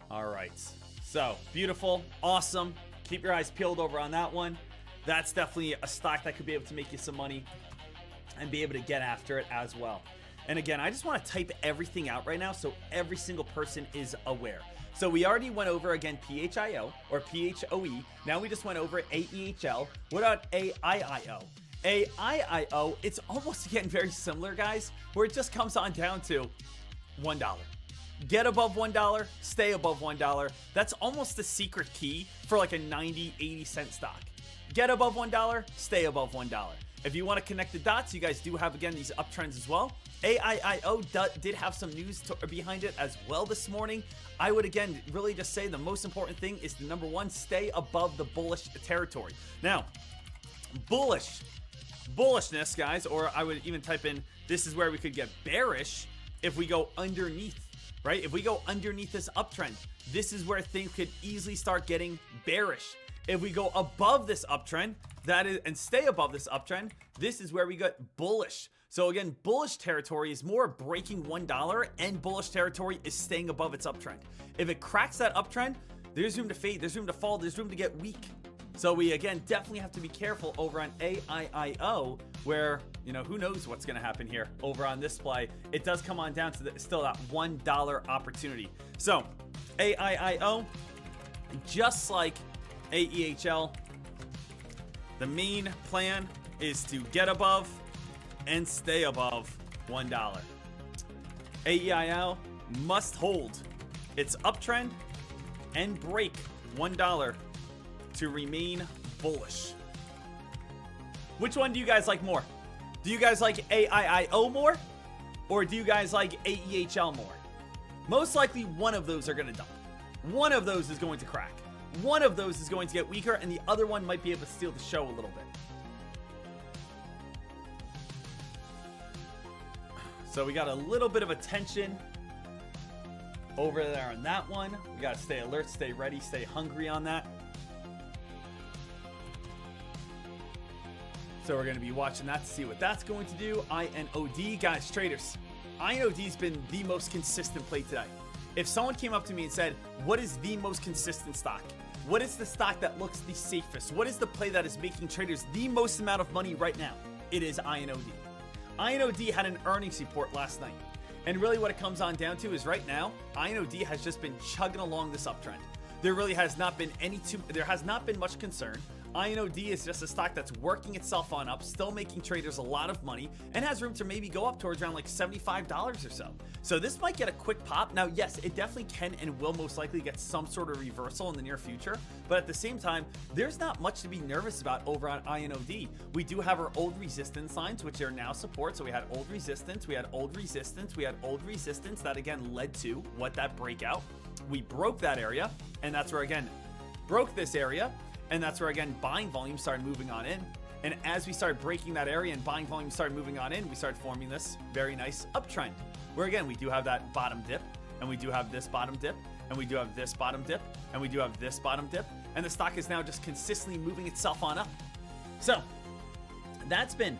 All right. So, beautiful, awesome. Keep your eyes peeled over on that one. That's definitely a stock that could be able to make you some money and be able to get after it as well. And again, I just want to type everything out right now so every single person is aware. So we already went over, again, PHIO or PHOE. Now we just went over AEHL. What about AIIO? AIIO, it's almost, again, very similar, guys, where it just comes on down to $1. Get above $1, stay above $1. That's almost the secret key for like a 90, 80 cent stock. Get above $1, stay above $1. If you want to connect the dots, you guys do have, again, these uptrends as well. AIIO did have some news behind it as well this morning. I would, again, really just say the most important thing is to, number one, stay above the bullish territory. Now, bullishness, guys, or I would even type in, this is where we could get bearish if we go underneath. Right? If we go underneath this uptrend, this is where things could easily start getting bearish. If we go above this uptrend, and stay above this uptrend, this is where we get bullish. So again, bullish territory is more breaking $1 and bullish territory is staying above its uptrend. If it cracks that uptrend, there's room to fade, there's room to fall, there's room to get weak. So we, again, definitely have to be careful over on AIIO, where, you know, who knows what's going to happen here over on this play. It does come on down to still that $1 opportunity. So AIIO, just like AEHL, the main plan is to get above and stay above $1. AEIO must hold its uptrend and break $1 to remain bullish. Which one do you guys like more? Do you guys like AIIO more? Or do you guys like AEHL more? Most likely one of those are going to dump. One of those is going to crack. One of those is going to get weaker, and the other one might be able to steal the show a little bit. So we got a little bit of attention over there on that one. We got to stay alert, stay ready, stay hungry on that. So we're going to be watching that to see what that's going to do. INOD, guys, traders. INOD's been the most consistent play today. If someone came up to me and said, what is the most consistent stock? What is the stock that looks the safest? What is the play that is making traders the most amount of money right now? It is INOD. INOD had an earnings report last night. And really what it comes on down to is right now, INOD has just been chugging along this uptrend. There really has not been there has not been much concern. INOD is just a stock that's working itself on up, still making traders a lot of money, and has room to maybe go up towards around like $75 or so. So this might get a quick pop. Now, yes, it definitely can and will most likely get some sort of reversal in the near future, but at the same time, there's not much to be nervous about over on INOD. We do have our old resistance lines, which are now support. So we had old resistance, we had old resistance, we had old resistance. That again led to what that breakout. We broke that area, and that's where again broke this area. And that's where, again, buying volume started moving on in. And as we started breaking that area and buying volume started moving on in, we started forming this very nice uptrend. Where, again, we do have that bottom dip, and we do have this bottom dip, and we do have this bottom dip, and we do have this bottom dip. And the stock is now just consistently moving itself on up. So that's been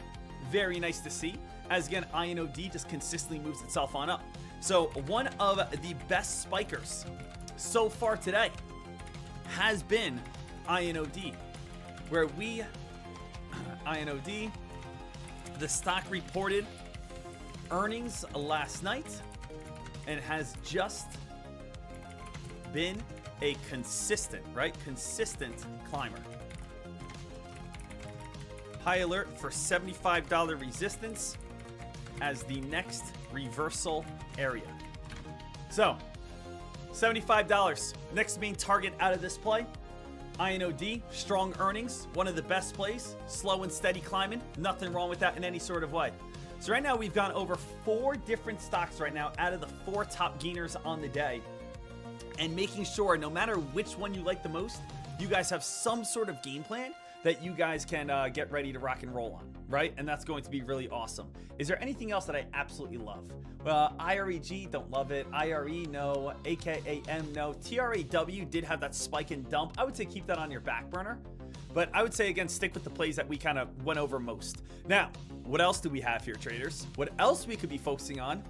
very nice to see. As, again, INOD just consistently moves itself on up. So one of the best spikers so far today has been INOD, where we INOD, the stock reported earnings last night and has just been a consistent climber. High alert for $75 resistance as the next reversal area. So $75, next main target out of this play. INOD, strong earnings, one of the best plays, slow and steady climbing, nothing wrong with that in any sort of way. So right now we've gone over 4 different stocks right now out of the 4 top gainers on the day, and making sure no matter which one you like the most, you guys have some sort of game plan that you guys can get ready to rock and roll on, right? And that's going to be really awesome. Is there anything else that I absolutely love? IREG, don't love it. IRE, no. AKAM, no. TRAW did have that spike and dump. I would say keep that on your back burner. But I would say, again, stick with the plays that we kind of went over most. Now, what else do we have here, traders? What else we could be focusing on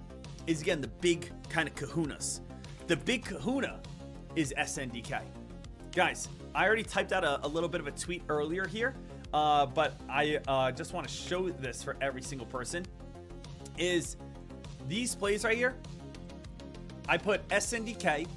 is, again, the big kind of kahunas. The big kahuna is SNDK. Guys, I already typed out a little bit of a tweet earlier here, but I just want to show this for every single person. Is these plays right here, I put SNDK,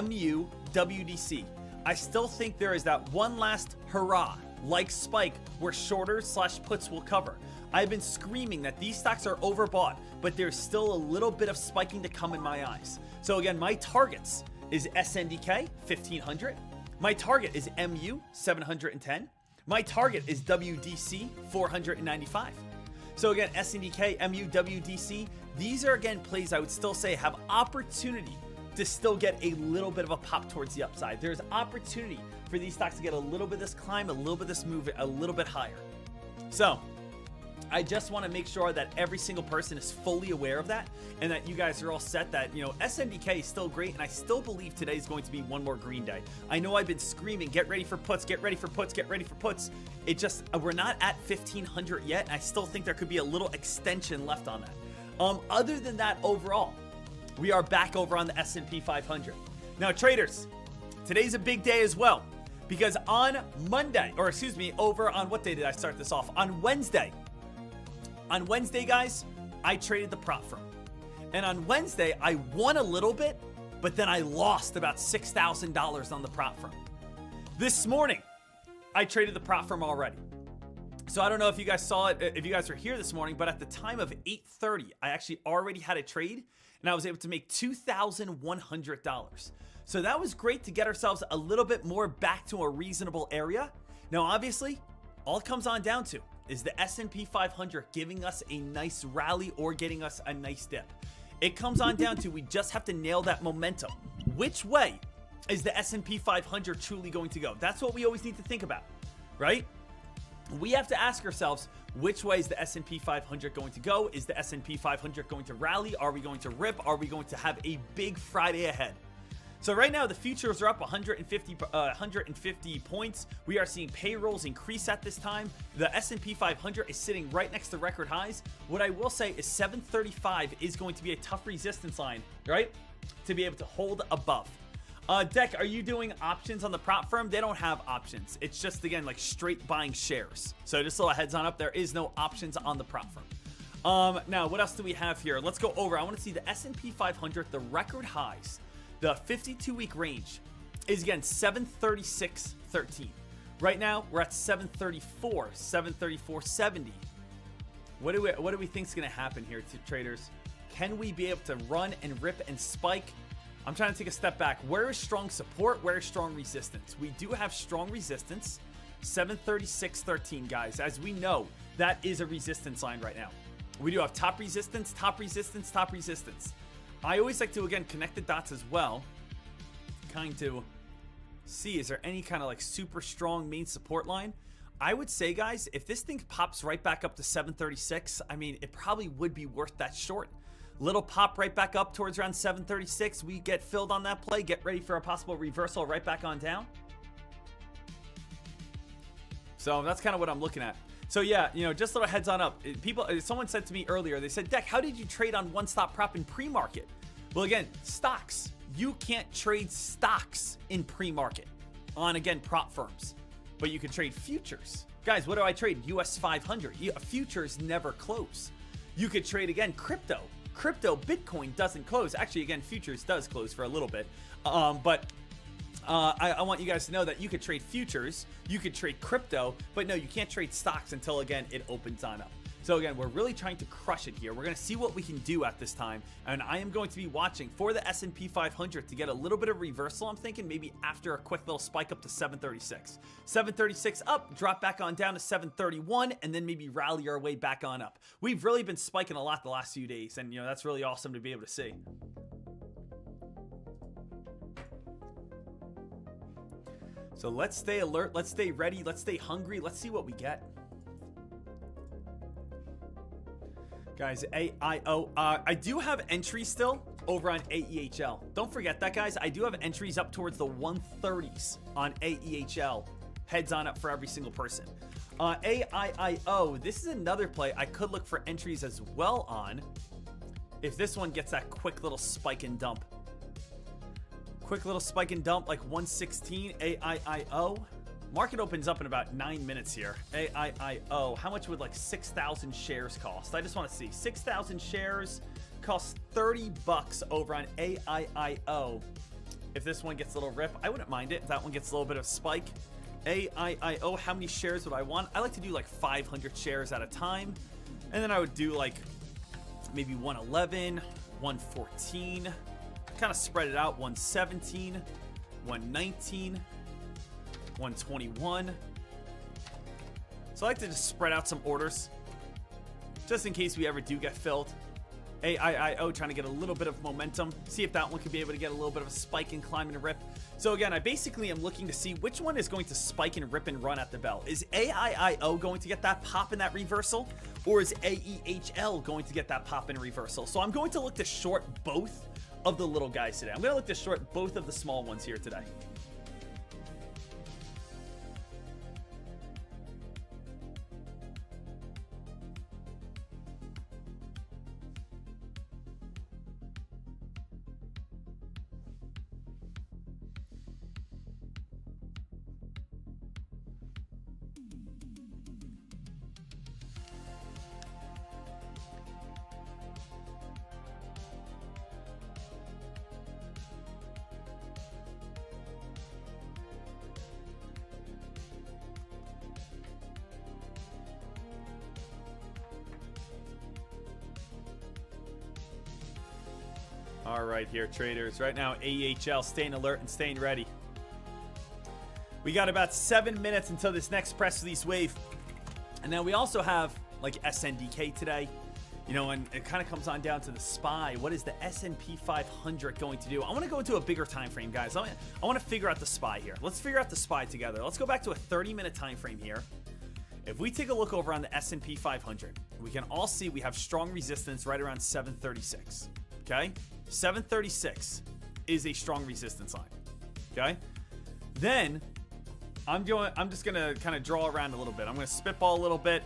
MU, WDC. I still think there is that one last hurrah, like spike, where shorters/puts will cover. I've been screaming that these stocks are overbought, but there's still a little bit of spiking to come in my eyes. So again, my targets is SNDK, 1500. My target is MU, 710. My target is WDC, 495. So again, SNDK, MU, WDC, these are again plays I would still say have opportunity to still get a little bit of a pop towards the upside. There's opportunity for these stocks to get a little bit of this climb, a little bit of this move, a little bit higher. So I just want to make sure that every single person is fully aware of that, and that you guys are all set that, you know, SNDK is still great, and I still believe today is going to be one more green day. I know I've been screaming, get ready for puts, get ready for puts, get ready for puts. It just, we're not at 1500 yet, and I still think there could be a little extension left on that. Other than that, overall, we are back over on the S&P 500. Now, traders, today's a big day as well, because on Monday, or excuse me, over on what day did I start this off? On Wednesday. On Wednesday, guys, I traded the prop firm. And on Wednesday, I won a little bit, but then I lost about $6,000 on the prop firm. This morning, I traded the prop firm already. So I don't know if you guys saw it, if you guys were here this morning, but at the time of 8:30, I actually already had a trade, and I was able to make $2,100. So that was great to get ourselves a little bit more back to a reasonable area. Now, obviously, all it comes on down to is the S&P 500 giving us a nice rally or getting us a nice dip. It comes on down to we just have to nail that momentum. Which way is the S&P 500 truly going to go? That's what we always need to think about, right? we have to ask ourselves, which way is the S&P 500 going to go? Is the S&P 500 going to rally? Are we going to rip? Are we going to have a big Friday ahead? So right now, the futures are up 150 points. We are seeing payrolls increase at this time. The S&P 500 is sitting right next to record highs. What I will say is 735 is going to be a tough resistance line, right? To be able to hold above. Deck, are you doing options on the prop firm? They don't have options. It's just, again, like straight buying shares. So just a little heads on up, there is no options on the prop firm. Now, what else do we have here? Let's go over. I want to see the S&P 500, the record highs. The 52-week range is, again, 736.13. Right now, we're at 734, 734.70. What do we think is going to happen here, traders? Can we be able to run and rip and spike? I'm trying to take a step back. Where is strong support? Where is strong resistance? We do have strong resistance, 736.13, guys. As we know, that is a resistance line right now. We do have top resistance, top resistance, top resistance. I always like to, again, connect the dots as well. Kind to see, is there any kind of like super strong main support line? I would say, guys, if this thing pops right back up to 736, I mean, it probably would be worth that short. Little pop right back up towards around 736. We get filled on that play. Get ready for a possible reversal right back on down. So that's kind of what I'm looking at. So yeah, you know, just a little heads on up. Someone said to me earlier, they said, Deck, how did you trade on one-stop prop in pre-market? Well, again, stocks. You can't trade stocks in pre-market on, again, prop firms. But you can trade futures. Guys, what do I trade? US 500. Futures never close. You could trade, again, crypto. Bitcoin doesn't close. Actually, again, futures does close for a little bit. I want you guys to know that you could trade futures, you could trade crypto, but no, you can't trade stocks until, again, it opens on up. So again, we're really trying to crush it here. We're going to see what we can do at this time, and I am going to be watching for the S&P 500 to get a little bit of reversal. I'm thinking maybe after a quick little spike up to 736. 736 up, drop back on down to 731, and then maybe rally our way back on up. We've really been spiking a lot the last few days, and you know, that's really awesome to be able to see. So let's stay alert, let's stay ready, let's stay hungry, let's see what we get. Guys, AIO, I do have entries still over on AEHL. Don't forget that, guys. I do have entries up towards the 130s on AEHL. Heads on up for every single person. AIIO, this is another play I could look for entries as well on if this one gets that quick little spike and dump. Quick little spike and dump like 116, AIIO. Market opens up in about 9 minutes here. AIIO. How much would like 6,000 shares cost? I just want to see. 6,000 shares costs $30 over on AIIO. If this one gets a little rip, I wouldn't mind it. If that one gets a little bit of spike. AIIO, how many shares would I want? I like to do like 500 shares at a time. And then I would do like maybe 111, 114. Kind of spread it out. 117, 119. 121. So I like to just spread out some orders just in case we ever do get filled. AIIO trying to get a little bit of momentum. See if that one could be able to get a little bit of a spike and climb and rip. So again, I basically am looking to see which one is going to spike and rip and run at the bell. Is AIIO going to get that pop and that reversal? Or is AEHL going to get that pop and reversal? So I'm going to look to short both of the little guys today. I'm going to look to short both of the small ones here today. All right, here, traders. Right now, AEHL staying alert and staying ready. We got about 7 minutes until this next press release wave. And then we also have, like, SNDK today. You know, and it kind of comes on down to the SPY. What is the S&P 500 going to do? I want to go into a bigger time frame, guys. I want to figure out the SPY here. Let's figure out the SPY together. Let's go back to a 30-minute time frame here. If we take a look over on the S&P 500, we can all see we have strong resistance right around 736. Okay? 736 is a strong resistance line. Okay? Then I'm just gonna kind of draw around a little bit. I'm gonna spitball a little bit.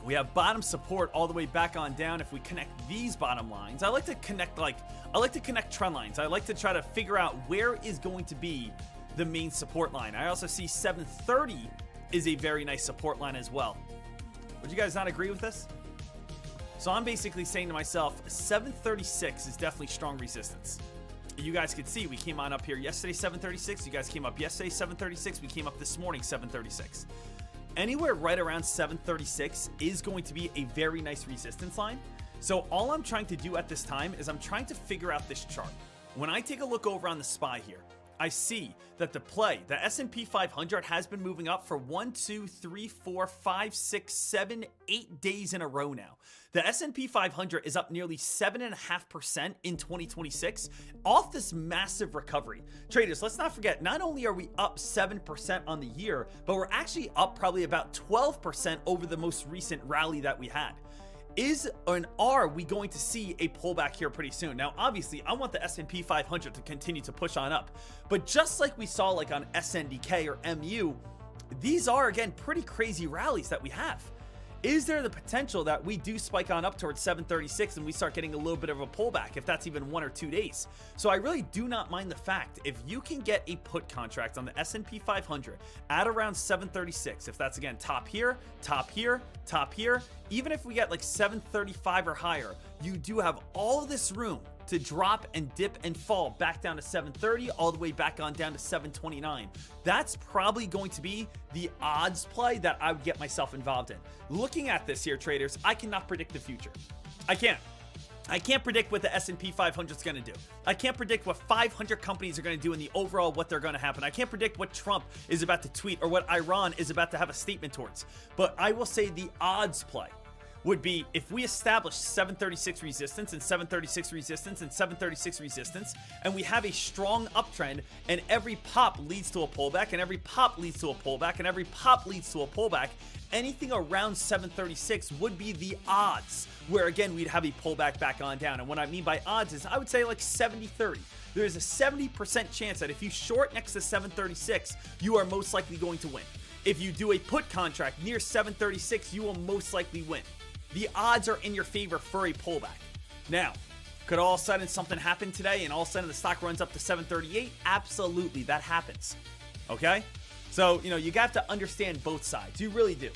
We have bottom support all the way back on down. If we connect these bottom lines, I like to connect trend lines. I like to try to figure out where is going to be the main support line. I also see 730 is a very nice support line as well. Would you guys not agree with this? So I'm basically saying to myself, 736 is definitely strong resistance. You guys could see we came on up here yesterday, 736. You guys came up yesterday, 736. We came up this morning, 736. Anywhere right around 736 is going to be a very nice resistance line. So all I'm trying to do at this time is I'm trying to figure out this chart. When I take a look over on the SPY here, I see that the S&P 500 has been moving up for 1, 2, 3, 4, 5, 6, 7, 8 days in a row now. The S&P 500 is up nearly 7.5% in 2026 off this massive recovery. Traders, let's not forget, not only are we up 7% on the year, but we're actually up probably about 12% over the most recent rally that we had. Are we going to see a pullback here pretty soon? Now, obviously, I want the S&P 500 to continue to push on up. But just like we saw like on SNDK or MU, these are, again, pretty crazy rallies that we have. Is there the potential that we do spike on up towards 736 and we start getting a little bit of a pullback, if that's even 1 or 2 days? So I really do not mind the fact if you can get a put contract on the S&P 500 at around 736, if that's again top here, top here, top here, even if we get like 735 or higher, you do have all of this room to drop and dip and fall back down to 730 all the way back on down to 729. That's probably going to be the odds play that I would get myself involved in. Looking at this here, traders, I cannot predict the future. I can't predict what the S&P 500 is going to do. I can't predict what 500 companies are going to do in the overall what they're going to happen. I can't predict what Trump is about to tweet or what Iran is about to have a statement towards. But I will say the odds play would be if we establish 736 resistance and 736 resistance and 736 resistance, and we have a strong uptrend, and every pop leads to a pullback, and every pop leads to a pullback, and every pop leads to a pullback, anything around 736 would be the odds, where again, we'd have a pullback back on down. And what I mean by odds is I would say like 70-30. There's a 70% chance that if you short next to 736, you are most likely going to win. If you do a put contract near 736, you will most likely win. The odds are in your favor for a pullback. Now, could all of a sudden something happen today and all of a sudden the stock runs up to 738? Absolutely, that happens. Okay? So, you have to understand both sides. You really do.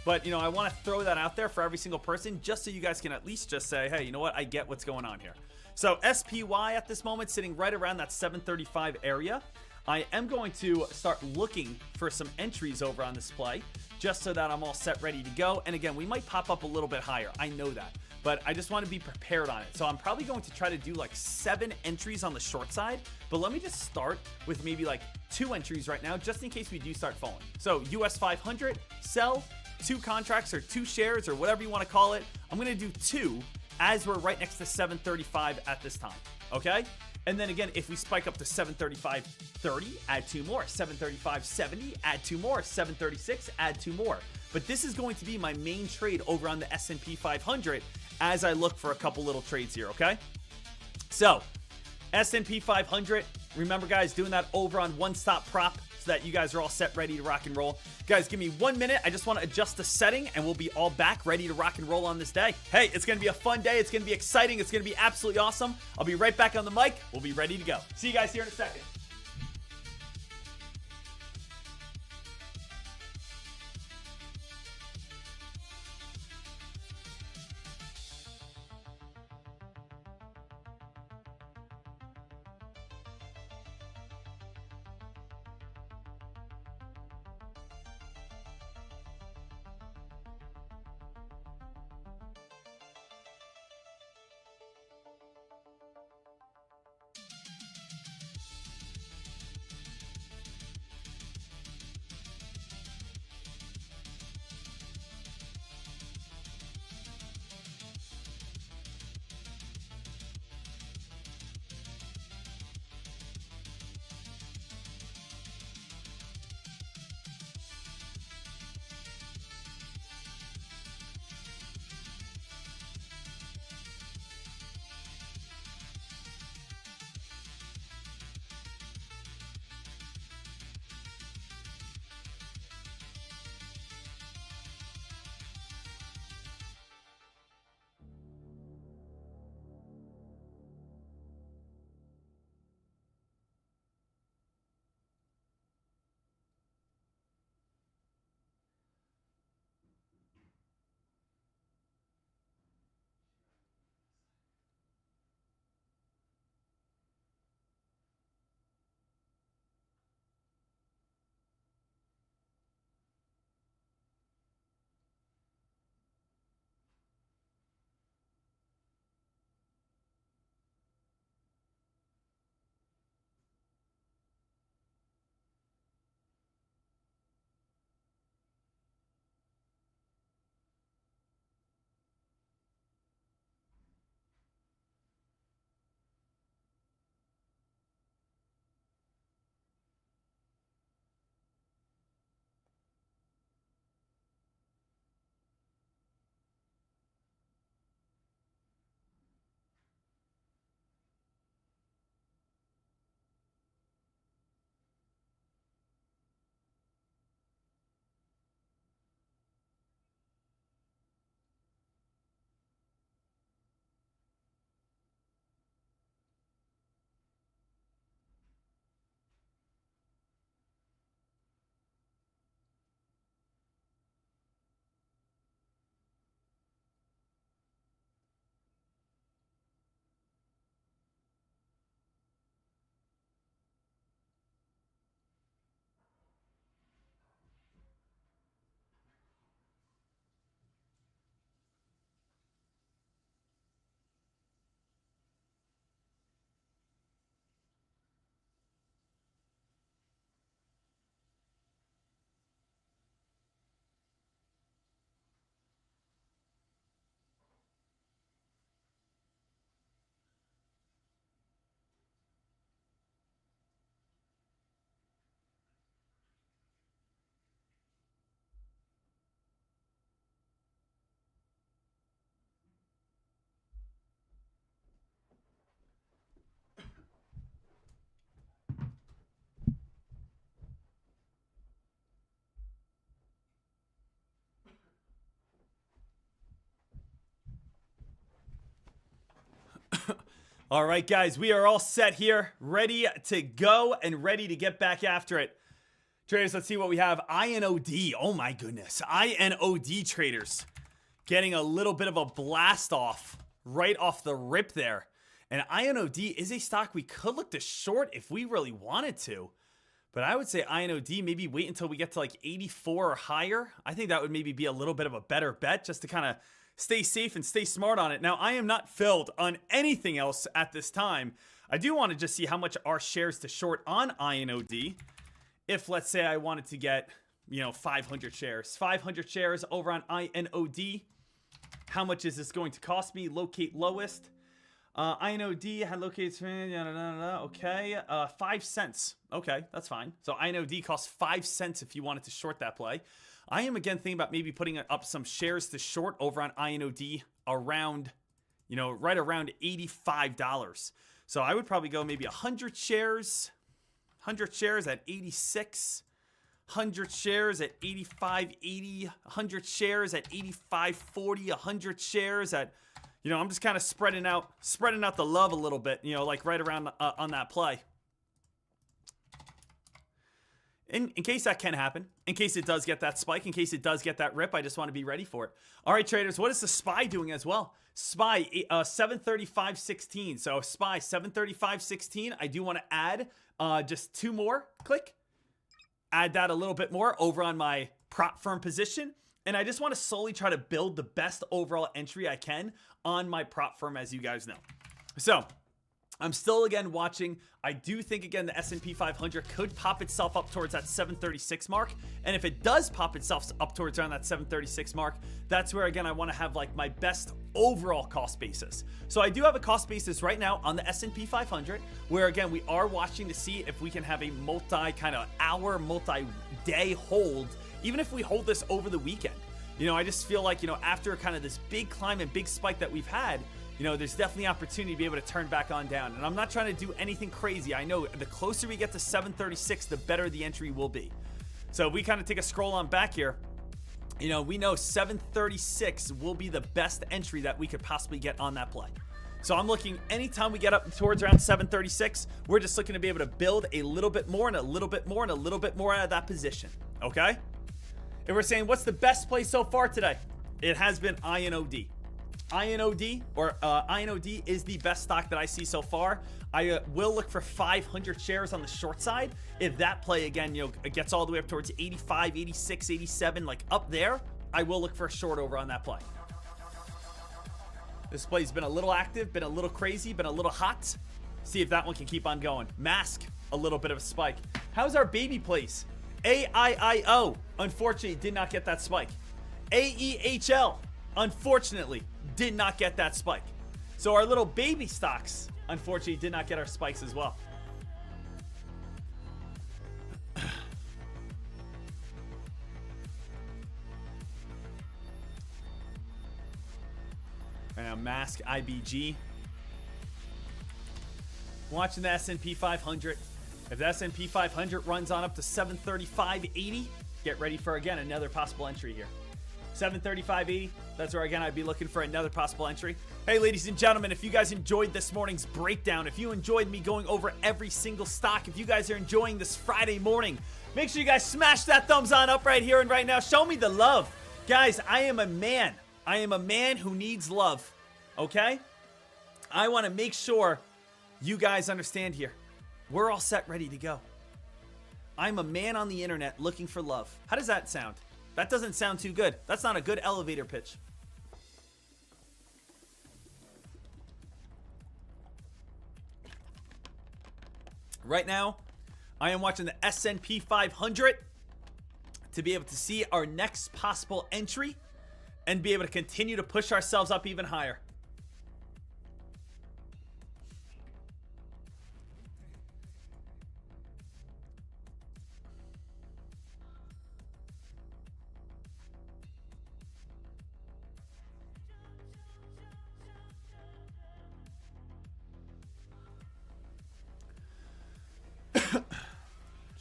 But, I want to throw that out there for every single person just so you guys can at least just say, hey, you know what? I get what's going on here. So, SPY at this moment sitting right around that 735 area. I am going to start looking for some entries over on this play just so that I'm all set, ready to go. And again, we might pop up a little bit higher. I know that. But I just want to be prepared on it. So I'm probably going to try to do like 7 entries on the short side. But let me just start with maybe like 2 entries right now, just in case we do start falling. So US 500, sell 2 contracts or 2 shares or whatever you want to call it. I'm going to do 2 as we're right next to 735 at this time. Okay? And then again, if we spike up to 735.30, add 2 more. 735.70, add 2 more. 736, add 2 more. But this is going to be my main trade over on the S&P 500 as I look for a couple little trades here, okay? So, S&P 500, remember guys, doing that over on one-stop prop so that you guys are all set, ready to rock and roll. Guys, give me 1 minute. I just want to adjust the setting and we'll be all back ready to rock and roll on this day. Hey, it's going to be a fun day. It's going to be exciting. It's going to be absolutely awesome. I'll be right back on the mic. We'll be ready to go. See you guys here in a second. All right, guys, we are all set here, ready to go and ready to get back after it. Traders, let's see what we have. INOD. Oh my goodness. INOD traders getting a little bit of a blast off right off the rip there. And INOD is a stock we could look to short if we really wanted to. But I would say INOD, maybe wait until we get to like 84 or higher. I think that would maybe be a little bit of a better bet just to kind of stay safe and stay smart on it. Now, I am not filled on anything else at this time. I do want to just see how much are shares to short on INOD. If, let's say, I wanted to get, 500 shares. 500 shares over on INOD. How much is this going to cost me? Locate lowest. INOD had located, okay, 5 cents. Okay, that's fine. So INOD costs 5 cents if you wanted to short that play. I am again thinking about maybe putting up some shares to short over on INOD around, right around $85. So I would probably go maybe 100 shares. 100 shares at 86. 100 shares at 85.80. 100 shares at 85.40. 100 shares at, I'm just kind of spreading out the love a little bit, like right around on that play. In case that can happen, in case it does get that spike, in case it does get that rip, I just want to be ready for it. All right, traders, what is the SPY doing as well? SPY, 735.16. So SPY, 735.16. I do want to add just 2 more. Click. Add that a little bit more over on my prop firm position. And I just want to slowly try to build the best overall entry I can on my prop firm, as you guys know. So I'm still, again, watching. I do think, again, the S&P 500 could pop itself up towards that 736 mark. And if it does pop itself up towards around that 736 mark, that's where, again, I want to have, like, my best overall cost basis. So I do have a cost basis right now on the S&P 500, where, again, we are watching to see if we can have a multi-hour, multi-day hold, even if we hold this over the weekend. I just feel like, after kind of this big climb and big spike that we've had, there's definitely opportunity to be able to turn back on down. And I'm not trying to do anything crazy. I know the closer we get to 736, the better the entry will be. So if we kind of take a scroll on back here, we know 736 will be the best entry that we could possibly get on that play. So I'm looking anytime we get up towards around 736, we're just looking to be able to build a little bit more and a little bit more and a little bit more out of that position. Okay? If we're saying what's the best play so far today, it has been INOD. INOD is the best stock that I see so far. I will look for 500 shares on the short side. If that play, again, it gets all the way up towards 85, 86, 87, like up there, I will look for a short over on that play. This play's been a little active, been a little crazy, been a little hot. See if that one can keep on going. Mask, a little bit of a spike. How's our baby plays? AIIO, unfortunately, did not get that spike. AEHL, unfortunately, did not get that spike. So our little baby stocks, unfortunately, did not get our spikes as well. And now Mask IBG. Watching the S&P 500. If the S&P 500 runs on up to 735.80, get ready for, again, another possible entry here. 735.80, that's where, again, I'd be looking for another possible entry. Hey, ladies and gentlemen, if you guys enjoyed this morning's breakdown, if you enjoyed me going over every single stock, if you guys are enjoying this Friday morning, make sure you guys smash that thumbs on up right here and right now. Show me the love. Guys, I am a man. I am a man who needs love, okay? I want to make sure you guys understand here. We're all set, ready to go. I'm a man on the internet looking for love. How does that sound? That doesn't sound too good. That's not a good elevator pitch. Right now, I am watching the S&P 500 to be able to see our next possible entry and be able to continue to push ourselves up even higher.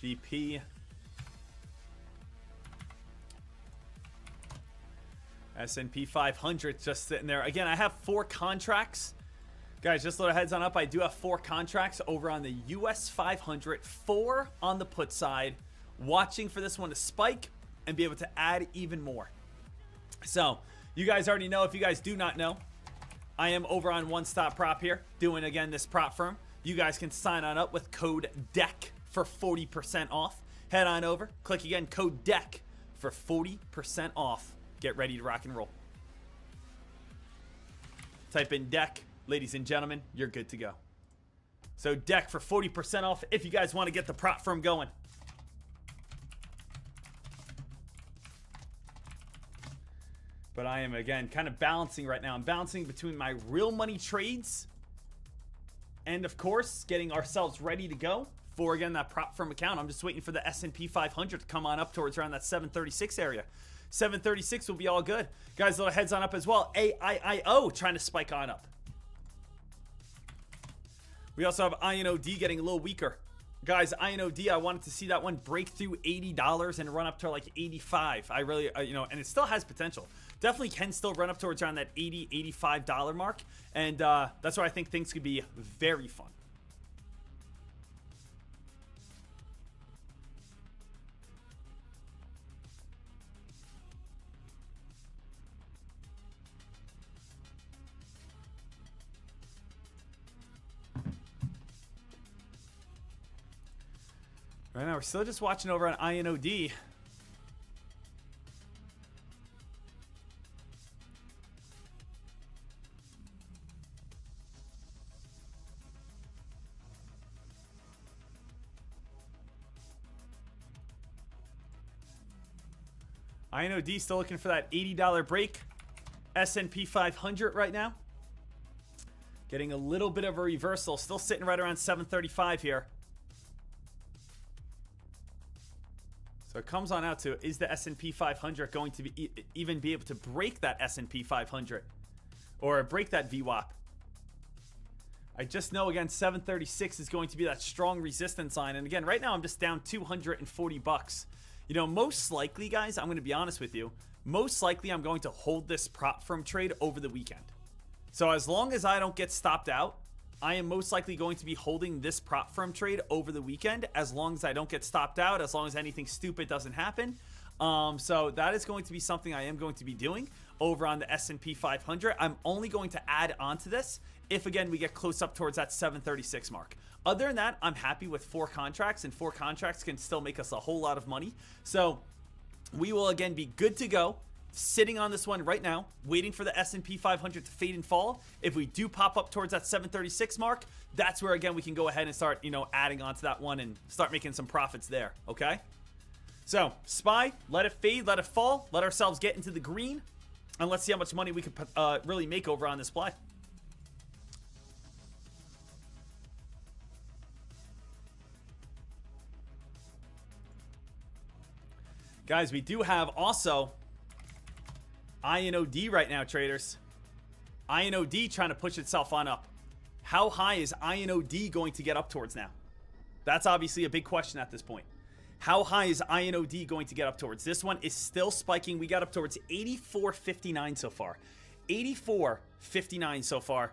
GP. S&P 500 just sitting there. Again, I have 4 contracts. Guys, just a little heads on up. I do have 4 contracts over on the US 500, 4 on the put side. Watching for this one to spike and be able to add even more. So, you guys already know. If you guys do not know, I am over on One Stop Prop here, doing again this prop firm. You guys can sign on up with code DECK for 40% off. Head on over, click again, code DECK for 40% off. Get ready to rock and roll. Type in DECK, ladies and gentlemen, you're good to go. So DECK for 40% off if you guys want to get the prop firm going. But I am, again, kind of balancing right now. I'm balancing between my real money trades and, of course, getting ourselves ready to go for, again, that prop firm account. I'm just waiting for the S&P 500 to come on up towards around that 736 area. 736 will be all good. Guys, little heads on up as well. AIIO trying to spike on up. We also have INOD getting a little weaker. Guys, INOD, I wanted to see that one break through $80 and run up to like 85. I really, and it still has potential. Definitely can still run up towards around that $80, $85 mark. And that's why I think things could be very fun. Right now, we're still just watching over on INOD. INOD still looking for that $80 break. S&P 500 right now. Getting a little bit of a reversal. Still sitting right around 735 here. So it comes on out to, is the S&P 500 going to be even be able to break that S&P 500 or break that VWAP? I just know, again, 736 is going to be that strong resistance line. And again, right now I'm just down 240 bucks. You know, most likely, guys, I'm going to be honest with you. Most likely I'm going to hold this prop firm trade over the weekend. So as long as I don't get stopped out, I am most likely going to be holding this prop firm trade over the weekend as long as I don't get stopped out, as long as anything stupid doesn't happen. So that is going to be something I am going to be doing over on the S&P 500. I'm only going to add onto this if, again, we get close up towards that 736 mark. Other than that, I'm happy with 4 contracts, and 4 contracts can still make us a whole lot of money. So we will, again, be good to go. Sitting on this one right now, waiting for the S&P 500 to fade and fall. If we do pop up towards that 736 mark, that's where, again, we can go ahead and start, adding onto that one and start making some profits there, okay? So, SPY, let it fade, let it fall, let ourselves get into the green, and let's see how much money we could really make over on this play. Guys, we do have also INOD right now, traders. INOD trying to push itself on up. How high is INOD going to get up towards now? That's obviously a big question at this point. How high is INOD going to get up towards? This one is still spiking. We got up towards 84.59 so far. 84.59 so far.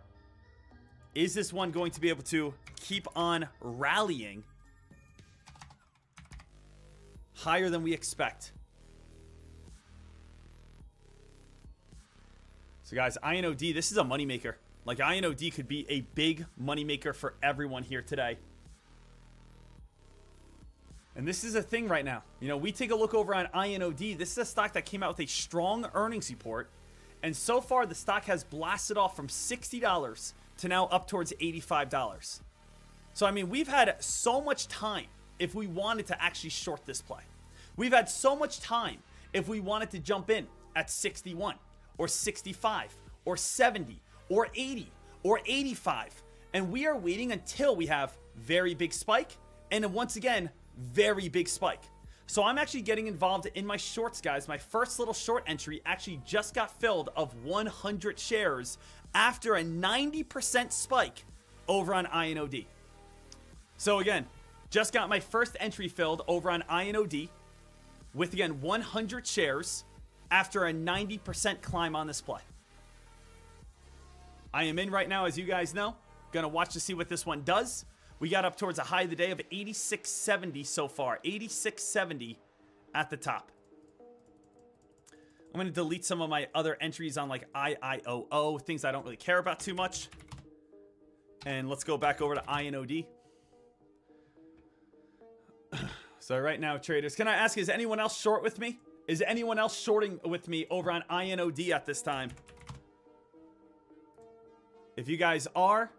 Is this one going to be able to keep on rallying higher than we expect? So guys, INOD, this is a moneymaker. Like, INOD could be a big moneymaker for everyone here today. And this is a thing right now. We take a look over on INOD. This is a stock that came out with a strong earnings report. And so far, the stock has blasted off from $60 to now up towards $85. So, I mean, we've had so much time if we wanted to actually short this play. We've had so much time if we wanted to jump in at 61 or 65 or 70 or 80 or 85. And we are waiting until we have very big spike and then once again, very big spike. So I'm actually getting involved in my shorts, guys. My first little short entry actually just got filled of 100 shares after a 90% spike over on INOD. So again, just got my first entry filled over on INOD with, again, 100 shares after a 90% climb on this play. I am in right now, as you guys know. Gonna watch to see what this one does. We got up towards a high of the day of 86.70 so far. 86.70 at the top. I'm gonna delete some of my other entries on like IIOO, things I don't really care about too much. And let's go back over to INOD. So right now, traders, can I ask, is anyone else short with me? Is anyone else shorting with me over on INOD at this time? If you guys are,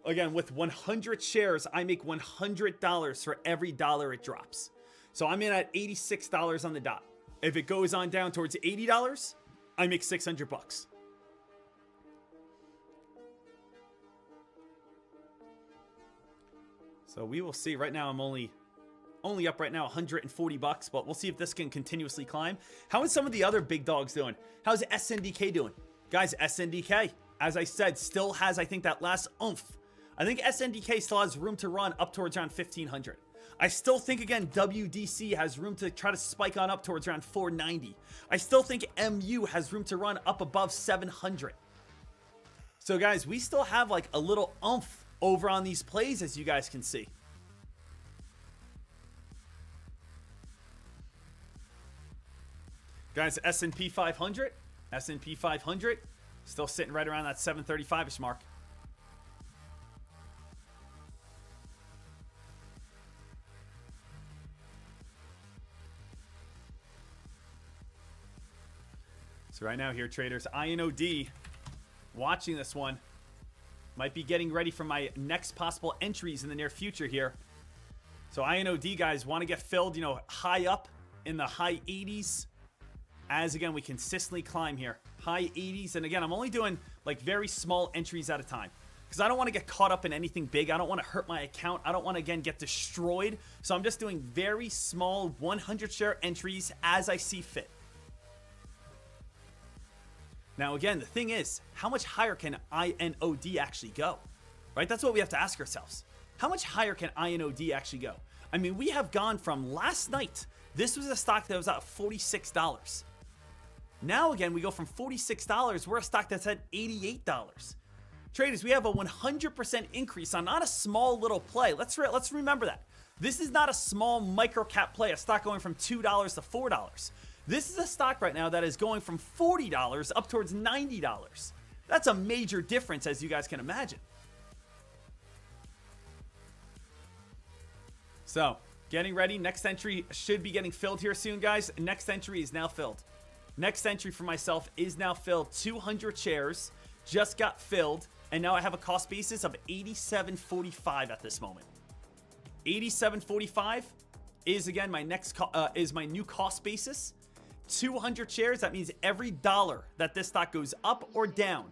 again, with 100 shares, I make $100 for every dollar it drops. So I'm in at $86 on the dot. If it goes on down towards $80, I make 600 bucks. So we will see. Right now, I'm only up right now 140 bucks, but we'll see if this can continuously climb. How is some of the other big dogs doing? How's SNDK doing? Guys, SNDK, as I said, still has, I think, that last oomph. I think SNDK still has room to run up towards around 1,500. I still think, again, WDC has room to try to spike on up towards around 490. I still think MU has room to run up above 700. So, guys, we still have, like, a little oomph over on these plays, as you guys can see. Guys, S&P 500. S&P 500. Still sitting right around that 735-ish mark. So right now here, traders, INOD, watching this one. Might be getting ready for my next possible entries in the near future here. So INOD, guys, want to get filled, you know, high up in the high 80s. As, again, we consistently climb here. High 80s. And, again, I'm only doing, like, very small entries at a time. Because I don't want to get caught up in anything big. I don't want to hurt my account. I don't want to, again, get destroyed. So I'm just doing very small 100-share entries as I see fit. Now, again, the thing is, how much higher can INOD actually go? Right? That's what we have to ask ourselves. How much higher can INOD actually go? I mean, we have gone from last night. This was a stock that was at $46. Now, again, we go from $46. We're a stock that's at $88. Traders, we have a 100% increase on not a small little play. Let's remember that. This is not a small micro cap play, a stock going from $2 to $4. This is a stock right now that is going from $40 up towards $90. That's a major difference, as you guys can imagine. So, getting ready. Next entry should be getting filled here soon, guys. Next entry is now filled. Next entry for myself is now filled. 200 shares just got filled, and now I have a cost basis of $87.45 at this moment. $87.45 is, again, my new cost basis. 200 shares, that means every dollar that this stock goes up or down,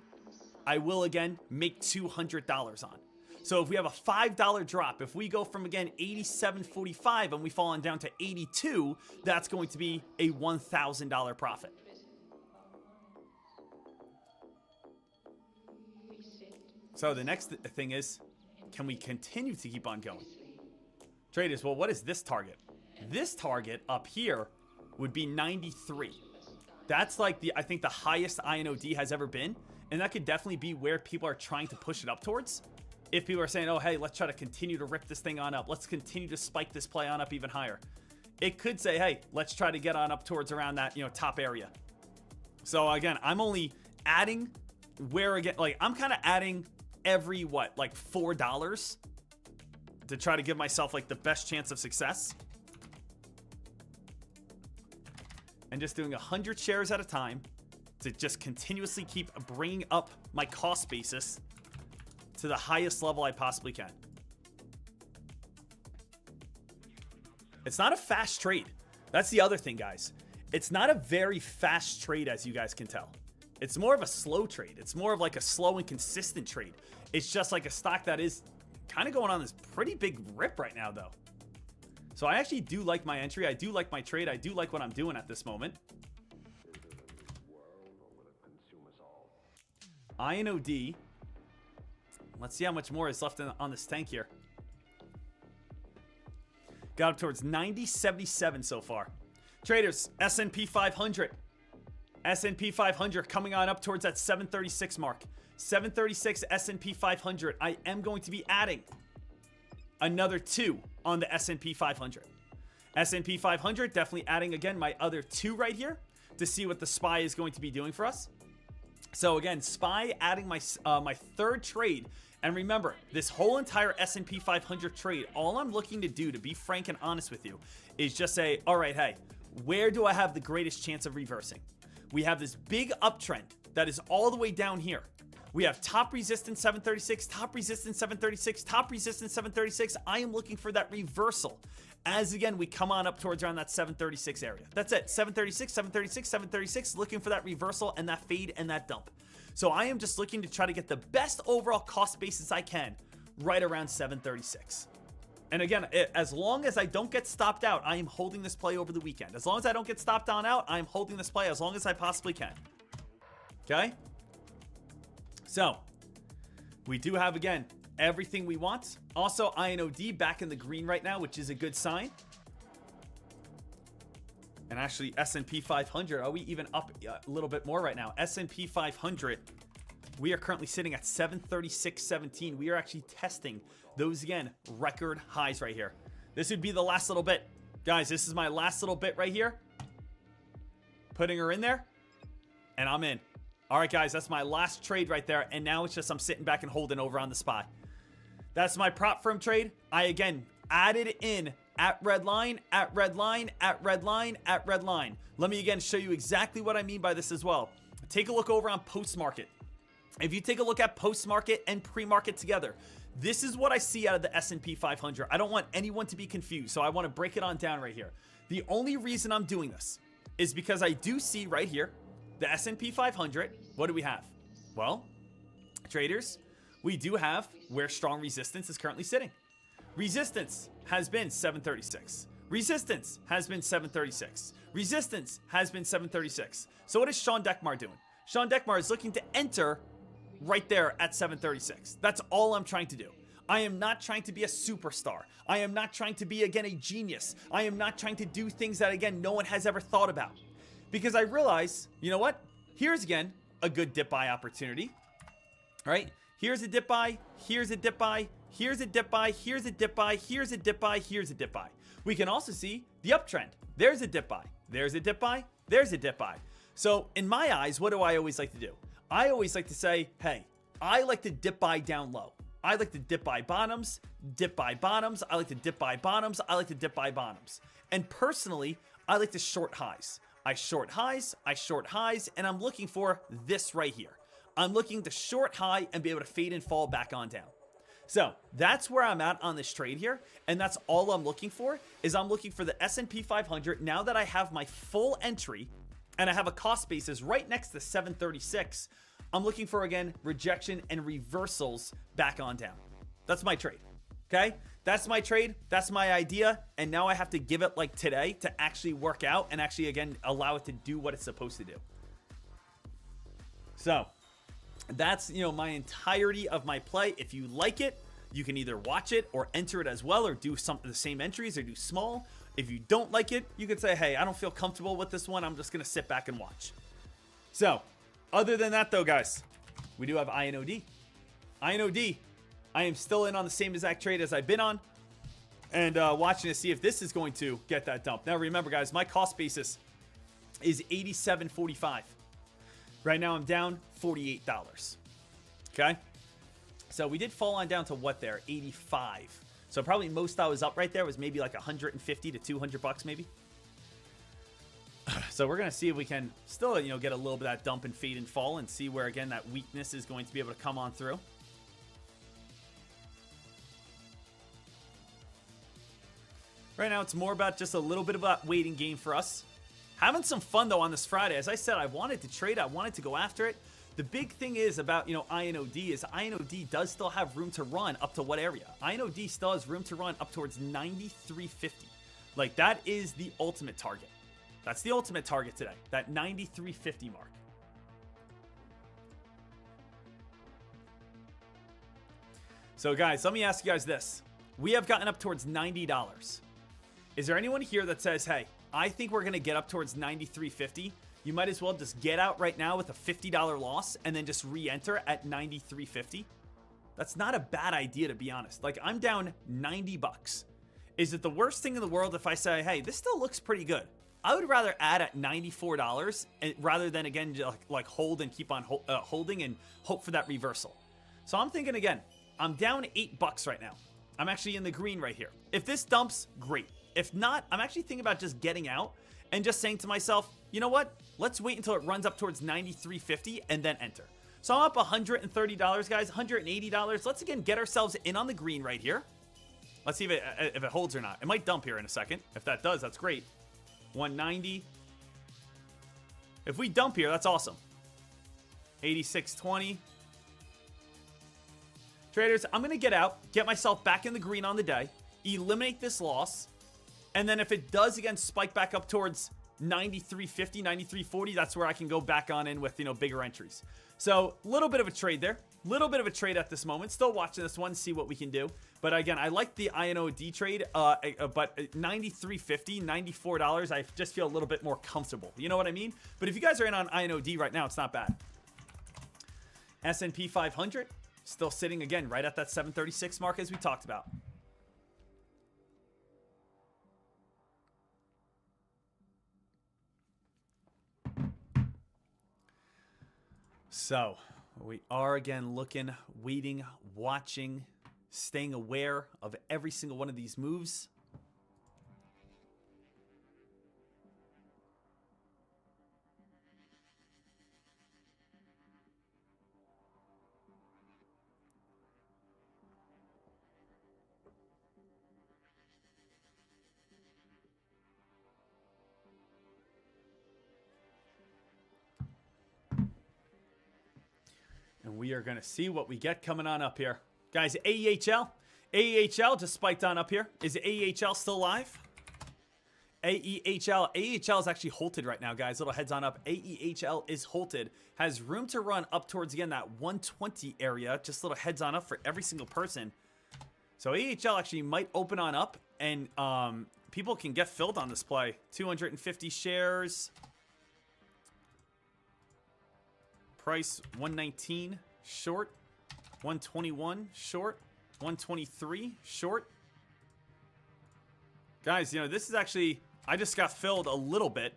I will, again, make $200 on. So if we have a $5 drop, if we go from, again, $87.45 and we fall on down to $82, that's going to be a $1,000 profit. So the next thing is, can we continue to keep on going? Traders, well, what is this target? This target up here would be 93. That's like I think the highest INOD has ever been. And that could definitely be where people are trying to push it up towards. If people are saying, oh, hey, let's try to continue to rip this thing on up. Let's continue to spike this play on up even higher. It could say, hey, let's try to get on up towards around that, you know, top area. So again, I'm only adding where, again, like I'm kind of adding every, what, like $4 to try to give myself like the best chance of success. And just doing 100 shares at a time to just continuously keep bringing up my cost basis to the highest level I possibly can. It's not a fast trade. That's the other thing, guys. It's not a very fast trade, as you guys can tell. It's more of a slow trade. It's more of like a slow and consistent trade. It's just like a stock that is kind of going on this pretty big rip right now, though. So I actually do like my entry. I do like my trade. I do like what I'm doing at this moment. INOD. Let's see how much more is left on this tank here. Got up towards 90.77 so far. Traders, S&P 500. S&P 500 coming on up towards that 736 mark. 736 S&P 500. I am going to be adding another 2 on the S&P 500. S&P 500, definitely adding again my other 2 right here to see what the SPY is going to be doing for us. So again, SPY adding my my third trade. And remember, this whole entire S&P 500 trade, all I'm looking to do, to be frank and honest with you, is just say, all right, hey, where do I have the greatest chance of reversing? We have this big uptrend that is all the way down here. We have top resistance 736, top resistance 736, top resistance 736. I am looking for that reversal as again we come on up towards around that 736 area. That's it. 736, 736, 736, looking for that reversal and that fade and that dump. So I am just looking to try to get the best overall cost basis I can right around 736. And again, as long as I don't get stopped out, I am holding this play over the weekend. As long as I don't get stopped on out, I am holding this play as long as I possibly can. Okay? So, we do have, again, everything we want. Also, INOD back in the green right now, which is a good sign. And actually, S&P 500, are we even up a little bit more right now? S&P 500, we are currently sitting at 736.17. We are actually testing those, again, record highs right here. This would be the last little bit. Guys, this is my last little bit right here. Putting her in there, and I'm in. All right, guys, that's my last trade right there. And now it's just I'm sitting back and holding over on the SPY. That's my prop firm trade. I, again, added in at red line, at red line, at red line, at red line. Let me, again, show you exactly what I mean by this as well. Take a look over on post-market. If you take a look at post-market and pre-market together, this is what I see out of the S&P 500. I don't want anyone to be confused, so I want to break it on down right here. The only reason I'm doing this is because I do see right here, the S&P 500, what do we have? Well, traders, we do have where strong resistance is currently sitting. Resistance has been 736. Resistance has been 736. Resistance has been 736. So what is Sean Deckmar doing? Sean Deckmar is looking to enter right there at 736. That's all I'm trying to do. I am not trying to be a superstar. I am not trying to be, again, a genius. I am not trying to do things that, again, no one has ever thought about. Because I realize, you know what? Here's, again, a good dip buy opportunity. All right? Here's a dip buy. Here's a dip buy. Here's a dip buy. Here's a dip buy. Here's a dip buy. Here's a dip buy. We can also see the uptrend. There's a dip buy. There's a dip buy. There's a dip buy. So in my eyes, what do I always like to do? I always like to say, hey, I like to dip buy down low. I like to dip buy bottoms, dip buy bottoms. I like to dip buy bottoms. I like to dip buy bottoms. And personally, I like to short highs. I short highs, and I'm looking for this right here. I'm looking to short high and be able to fade and fall back on down. So that's where I'm at on this trade here, and that's all I'm looking for, is I'm looking for the S&P 500. Now that I have my full entry, and I have a cost basis right next to 736, I'm looking for, again, rejection and reversals back on down. That's my trade, okay? That's my trade. That's my idea. And now I have to give it like today to actually work out and actually, again, allow it to do what it's supposed to do. So that's, you know, my entirety of my play. If you like it, you can either watch it or enter it as well, or do some of the same entries or do small. If you don't like it, you could say, hey, I don't feel comfortable with this one. I'm just going to sit back and watch. So other than that, though, guys, we do have INOD. INOD. I am still in on the same exact trade as I've been on, and watching to see if this is going to get that dump. Now, remember, guys, my cost basis is $87.45. Right now, I'm down $48. Okay? So we did fall on down to what there? 85. So probably most I was up right there was maybe like 150 to 200 bucks maybe. So we're going to see if we can still, you know, get a little bit of that dump and fade and fall and see where, again, that weakness is going to be able to come on through. Right now, it's more about just a little bit of a waiting game for us. Having some fun, though, on this Friday. As I said, I wanted to trade. I wanted to go after it. The big thing is about, you know, INOD is INOD does still have room to run up to what area? INOD still has room to run up towards 93.50. Like, that is the ultimate target. That's the ultimate target today. That 93.50 mark. So, guys, let me ask you guys this. We have gotten up towards $90. Is there anyone here that says, hey, I think we're going to get up towards 93.50 you might as well just get out right now with a $50 loss and then just re-enter at 93.50. That's not a bad idea, to be honest. Like, I'm down 90 bucks. Is it the worst thing in the world if I say, hey, this still looks pretty good? I would rather add at $94 rather than, again, like hold and keep on holding and hope for that reversal. So I'm thinking, again, I'm down 8 bucks right now. I'm actually in the green right here. If this dumps, great. If not, I'm actually thinking about just getting out and just saying to myself, you know what? Let's wait until it runs up towards 93.50 and then enter. So I'm up $130, guys, $180. Let's, again, get ourselves in on the green right here. Let's see if it holds or not. It might dump here in a second. If that does, that's great. 190. If we dump here, that's awesome. 86.20. Traders, I'm going to get out, get myself back in the green on the day, eliminate this loss, and then if it does, again, spike back up towards 93.50, 93.40, that's where I can go back on in with, bigger entries. So, a little bit of a trade there. Little bit of a trade at this moment. Still watching this one, see what we can do. But again, I like the INOD trade, but $93.50, $94, I just feel a little bit more comfortable. You know what I mean? But if you guys are in on INOD right now, it's not bad. S&P 500, still sitting, again, right at that 736 mark as we talked about. So, we are again looking, waiting, watching, staying aware of every single one of these moves. And we are going to see what we get coming on up here. Guys, AEHL. AEHL just spiked on up here. Is AEHL still live? AEHL. AEHL is actually halted right now, guys. Little heads on up. AEHL is halted. Has room to run up towards, again, that 120 area. Just little heads on up for every single person. So AEHL actually might open on up. And people can get filled on this play. 250 shares. Price 119 short, 121 short, 123 short. Guys, this is actually, I just got filled a little bit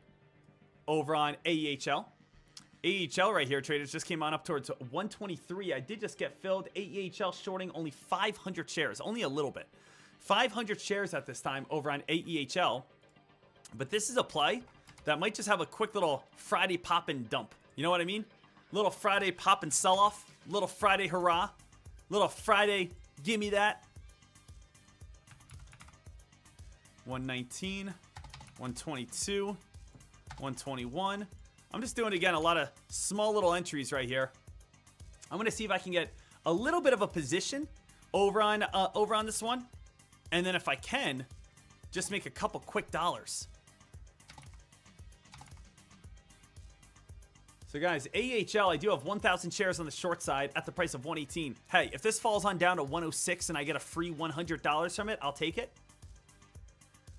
over on AEHL. AEHL right here, traders, just came on up towards 123. I did just get filled. AEHL shorting only 500 shares, only a little bit. 500 shares at this time over on AEHL. But this is a play that might just have a quick little Friday pop and dump. You know what I mean? Little Friday pop and sell off. Little Friday hurrah. Little Friday gimme that. 119. 122. 121. I'm just doing, again, a lot of small little entries right here. I'm going to see if I can get a little bit of a position over on this one. And then if I can, just make a couple quick dollars. So guys, AEHL, I do have 1,000 shares on the short side at the price of 118. Hey, if this falls on down to 106 and I get a free $100 from it, I'll take it.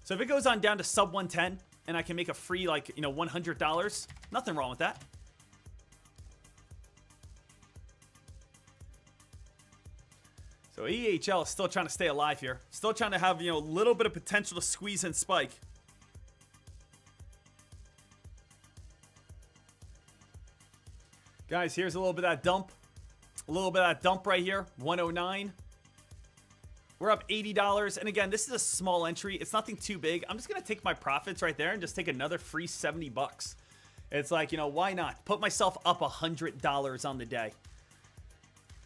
So if it goes on down to sub 110 and I can make a free, $100, nothing wrong with that. So AEHL is still trying to stay alive here. Still trying to have, a little bit of potential to squeeze and spike. Guys, here's a little bit of that dump. A little bit of that dump right here. 109. We're up $80. And again, this is a small entry. It's nothing too big. I'm just going to take my profits right there and just take another free 70 bucks. It's like, why not? Put myself up $100 on the day.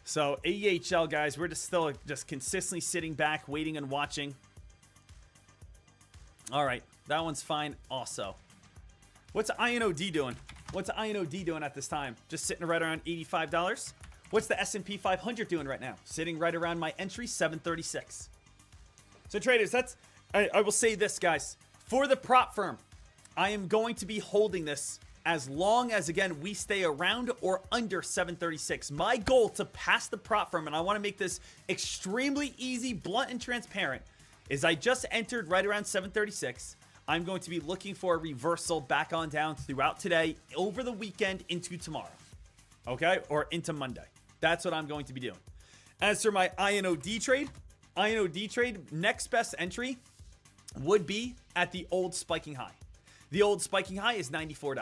So, AEHL, guys, we're just consistently sitting back, waiting and watching. All right. That one's fine also. What's INOD doing? What's INOD doing at this time? Just sitting right around $85. What's the S&P 500 doing right now? Sitting right around my entry, 736. So traders, I will say this, guys. For the prop firm, I am going to be holding this as long as, again, we stay around or under 736. My goal to pass the prop firm, and I want to make this extremely easy, blunt, and transparent, is I just entered right around 736. I'm going to be looking for a reversal back on down throughout today, over the weekend, into tomorrow. Okay? Or into Monday. That's what I'm going to be doing. As for my INOD trade, next best entry would be at the old spiking high. The old spiking high is $94.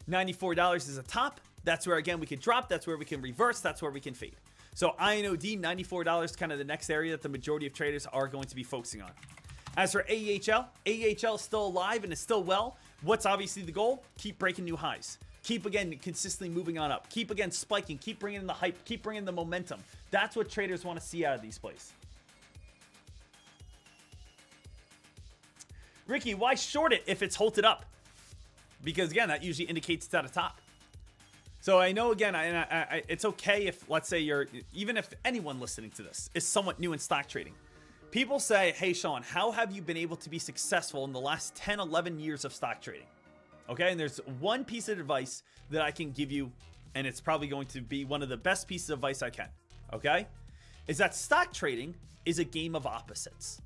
$94 is a top. That's where, again, we can drop. That's where we can reverse. That's where we can fade. So INOD, $94, kind of the next area that the majority of traders are going to be focusing on. As for AEHL, AEHL is still alive and is still well. What's obviously the goal? Keep breaking new highs. Keep, again, consistently moving on up. Keep, again, spiking. Keep bringing in the hype. Keep bringing in the momentum. That's what traders want to see out of these plays. Ricky, why short it if it's halted up? Because, again, that usually indicates it's at a top. So I know, again, it's okay if, let's say even if anyone listening to this is somewhat new in stock trading. People say, hey, Sean, how have you been able to be successful in the last 10, 11 years of stock trading? Okay, and there's one piece of advice that I can give you, and it's probably going to be one of the best pieces of advice I can, okay? Is that stock trading is a game of opposites.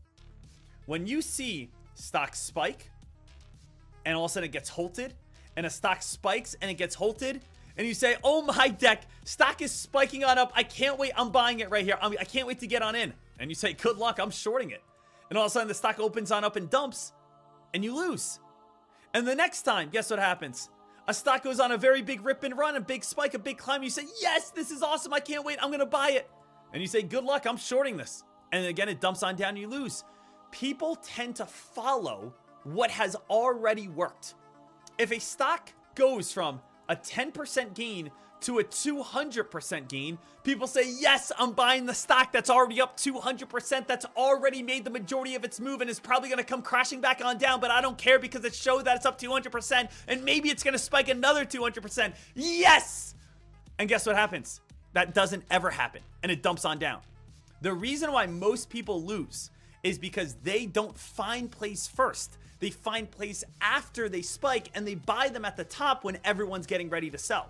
When you see stocks spike, and all of a sudden it gets halted, and a stock spikes and it gets halted, and you say, oh my deck, stock is spiking on up, I can't wait, I'm buying it right here, I can't wait to get on in. And you say, good luck, I'm shorting it. And all of a sudden the stock opens on up and dumps, and you lose. And the next time, guess what happens? A stock goes on a very big rip and run, a big spike, a big climb. You say, yes, this is awesome. I can't wait. I'm going to buy it. And you say, good luck. I'm shorting this. And again, it dumps on down and you lose. People tend to follow what has already worked. If a stock goes from a 10% gain to a 200% gain, people say, yes, I'm buying the stock that's already up 200%, that's already made the majority of its move and is probably going to come crashing back on down, but I don't care because it showed that it's up 200% and maybe it's going to spike another 200%. Yes! And guess what happens? That doesn't ever happen and it dumps on down. The reason why most people lose is because they don't find plays first. They find plays after they spike and they buy them at the top when everyone's getting ready to sell.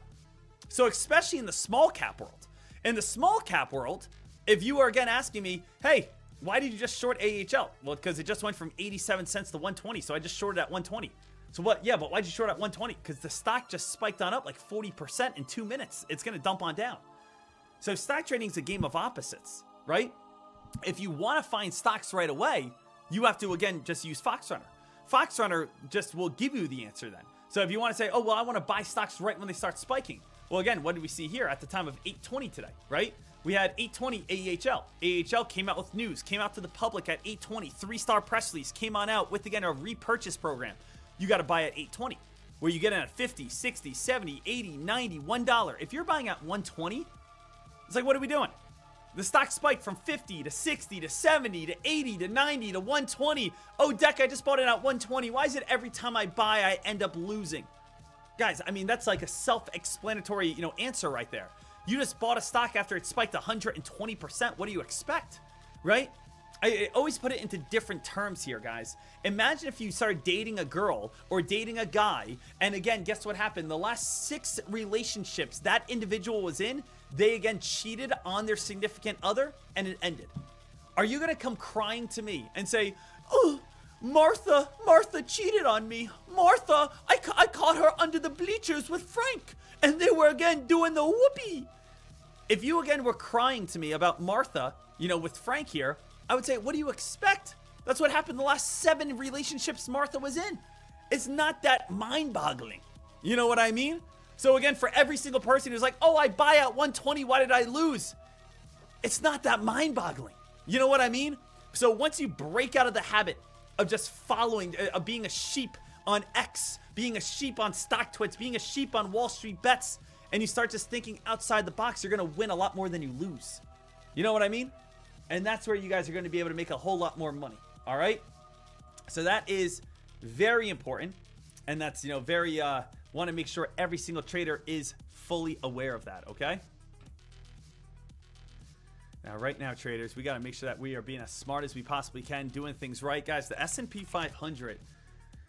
So especially in the small cap world. In the small cap world, if you are again asking me, hey, why did you just short AHL? Well, because it just went from 87 cents to 120, so I just shorted at 120. So what? Yeah, but why'd you short at 120? Because the stock just spiked on up like 40% in 2 minutes. It's going to dump on down. So stock trading is a game of opposites, right? If you want to find stocks right away, you have to, again, just use Foxrunner. Foxrunner just will give you the answer then. So if you want to say, oh, well, I want to buy stocks right when they start spiking. Well, again, what did we see here at the time of 8:20 today, right? We had 8:20 AEHL. AEHL came out with news, came out to the public at 8:20. 3-star press release came on out with, again, a repurchase program. You got to buy at 8:20, where you get in at 50, 60, 70, 80, 90, $1. If you're buying at 120, it's like, what are we doing? The stock spiked from 50 to 60 to 70 to 80 to 90 to 120. Oh, Deck, I just bought it at 120. Why is it every time I buy, I end up losing? Guys, I mean, that's like a self-explanatory, answer right there. You just bought a stock after it spiked 120%. What do you expect, right? I always put it into different terms here, guys. Imagine if you started dating a girl or dating a guy, and again, guess what happened? The last 6 relationships that individual was in, they again cheated on their significant other, and it ended. Are you gonna come crying to me and say, oh, Martha cheated on me. Martha, I caught her under the bleachers with Frank, and they were again doing the whoopee. If you again were crying to me about Martha, with Frank here, I would say, what do you expect? That's what happened the last 7 relationships Martha was in. It's not that mind-boggling. You know what I mean? So again, for every single person who's like, oh, I buy at 120, why did I lose? It's not that mind-boggling. You know what I mean? So once you break out of the habit of just following, of being a sheep on X, being a sheep on stock twits, being a sheep on Wall Street bets, and you start just thinking outside the box, you're going to win a lot more than you lose. You know what I mean? And that's where you guys are going to be able to make a whole lot more money. All right? So that is very important. And that's, very, want to make sure every single trader is fully aware of that. Okay? Now, right now, traders, we got to make sure that we are being as smart as we possibly can, doing things right. Guys, the S&P 500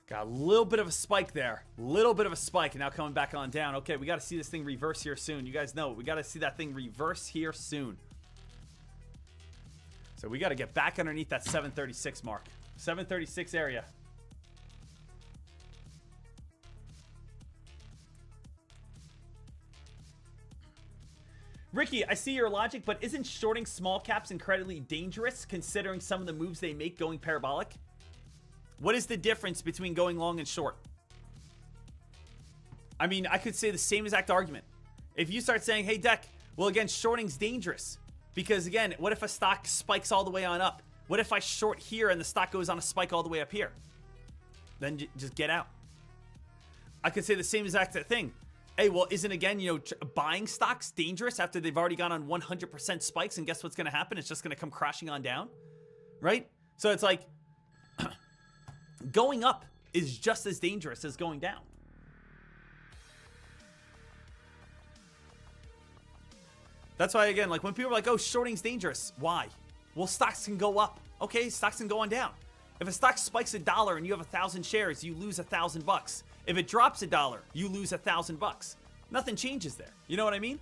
got a little bit of a spike there. Little bit of a spike, and now coming back on down. Okay, we got to see this thing reverse here soon. You guys know, we got to see that thing reverse here soon. So we got to get back underneath that 736 mark. 736 area. Ricky, I see your logic, but isn't shorting small caps incredibly dangerous considering some of the moves they make going parabolic? What is the difference between going long and short? I mean, I could say the same exact argument. If you start saying, hey, Deck, well, again, shorting's dangerous. Because, again, what if a stock spikes all the way on up? What if I short here and the stock goes on a spike all the way up here? Then just get out. I could say the same exact thing. Hey, well, isn't, again, you know, buying stocks dangerous after they've already gone on 100% spikes? And guess what's going to happen? It's just going to come crashing on down, right? So it's like going up is just as dangerous as going down. That's why, again, like when people are like, oh, shorting's dangerous. Why? Well, stocks can go up. Okay, stocks can go on down. If a stock spikes $1 and you have 1,000 shares, you lose $1,000. If it drops $1, you lose $1,000. Nothing changes there. You know what I mean?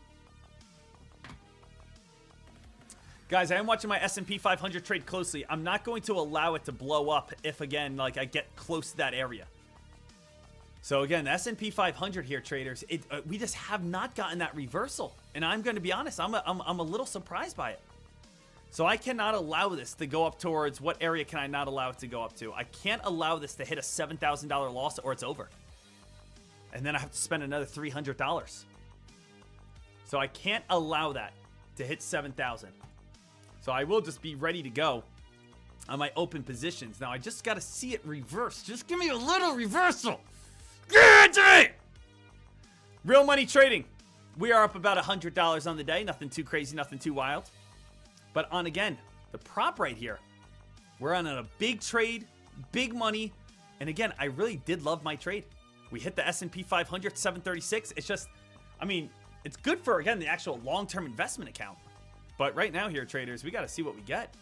Guys, I am watching my S&P 500 trade closely. I'm not going to allow it to blow up if, again, like I get close to that area. So again, the S&P 500 here, traders, we just have not gotten that reversal. And I'm going to be honest, I'm a little surprised by it. So I cannot allow this to go up towards, what area can I not allow it to go up to? I can't allow this to hit a $7,000 loss or it's over. And then I have to spend another $300. So I can't allow that to hit 7,000. So I will just be ready to go on my open positions. Now I just got to see it reverse. Just give me a little reversal. Give it to me! Real money trading. We are up about $100 on the day. Nothing too crazy, nothing too wild. But on, again, the prop right here, we're on a big trade, big money. And again, I really did love my trade. We hit the S&P 500, 736. It's just, I mean, it's good for, again, the actual long-term investment account. But right now here, traders, we got to see what we get.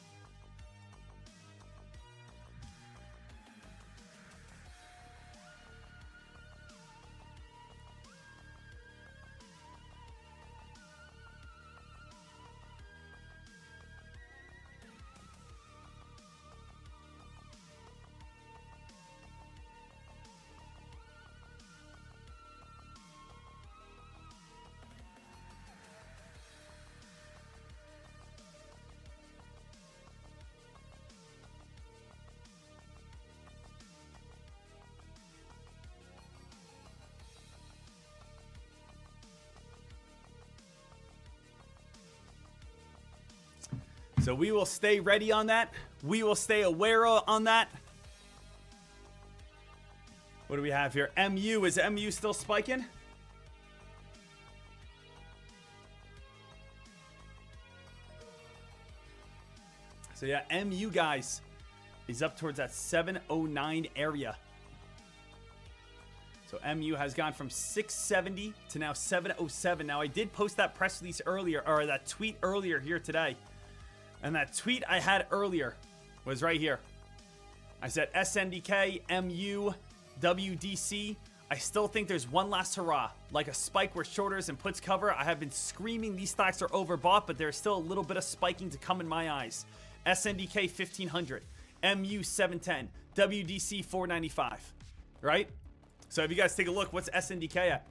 So we will stay ready on that. We will stay aware on that. What do we have here? MU. Is MU still spiking? So yeah, MU, guys, is up towards that 709 area. So MU has gone from 670 to now 707. Now I did post that press release earlier, or that tweet earlier here today. And that tweet I had earlier was right here. I said SNDK, MU, WDC. I still think there's one last hurrah. Like a spike where shorters and puts cover. I have been screaming these stocks are overbought, but there's still a little bit of spiking to come in my eyes. SNDK 1500, MU 710, WDC 495. Right? So if you guys take a look, what's SNDK at?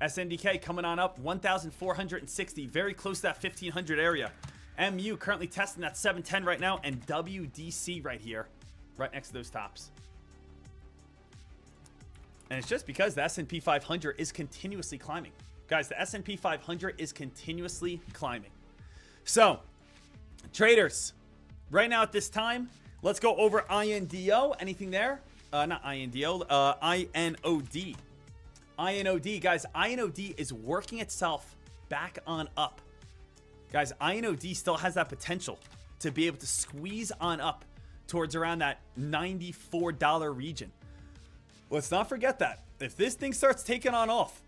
SNDK coming on up 1,460. Very close to that 1,500 area. MU currently testing that 710 right now, and WDC right here, right next to those tops. And it's just because the S&P 500 is continuously climbing. Guys, the S&P 500 is continuously climbing. So, traders, right now at this time, let's go over INDO. Anything there? Not INDO, INOD. INOD, guys, INOD is working itself back on up. Guys, INOD still has that potential to be able to squeeze on up towards around that $94 region. Let's not forget that. If this thing starts taking on off,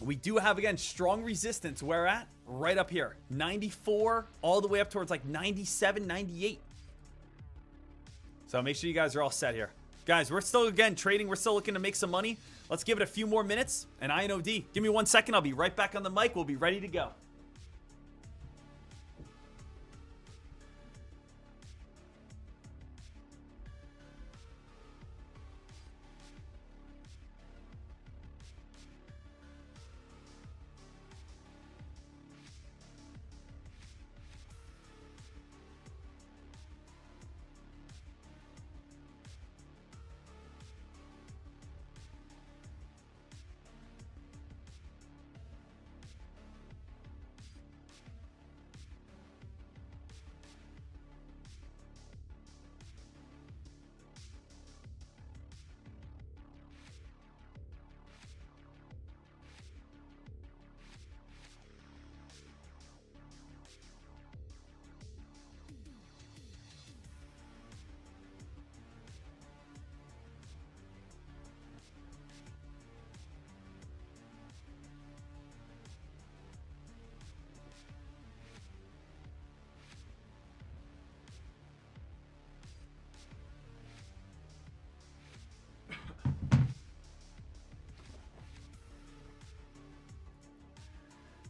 we do have, again, strong resistance. Where at? Right up here. 94 all the way up towards like 97, 98. So make sure you guys are all set here. Guys, we're still, again, trading. We're still looking to make some money. Let's give it a few more minutes. And INOD, give me 1 second. I'll be right back on the mic. We'll be ready to go.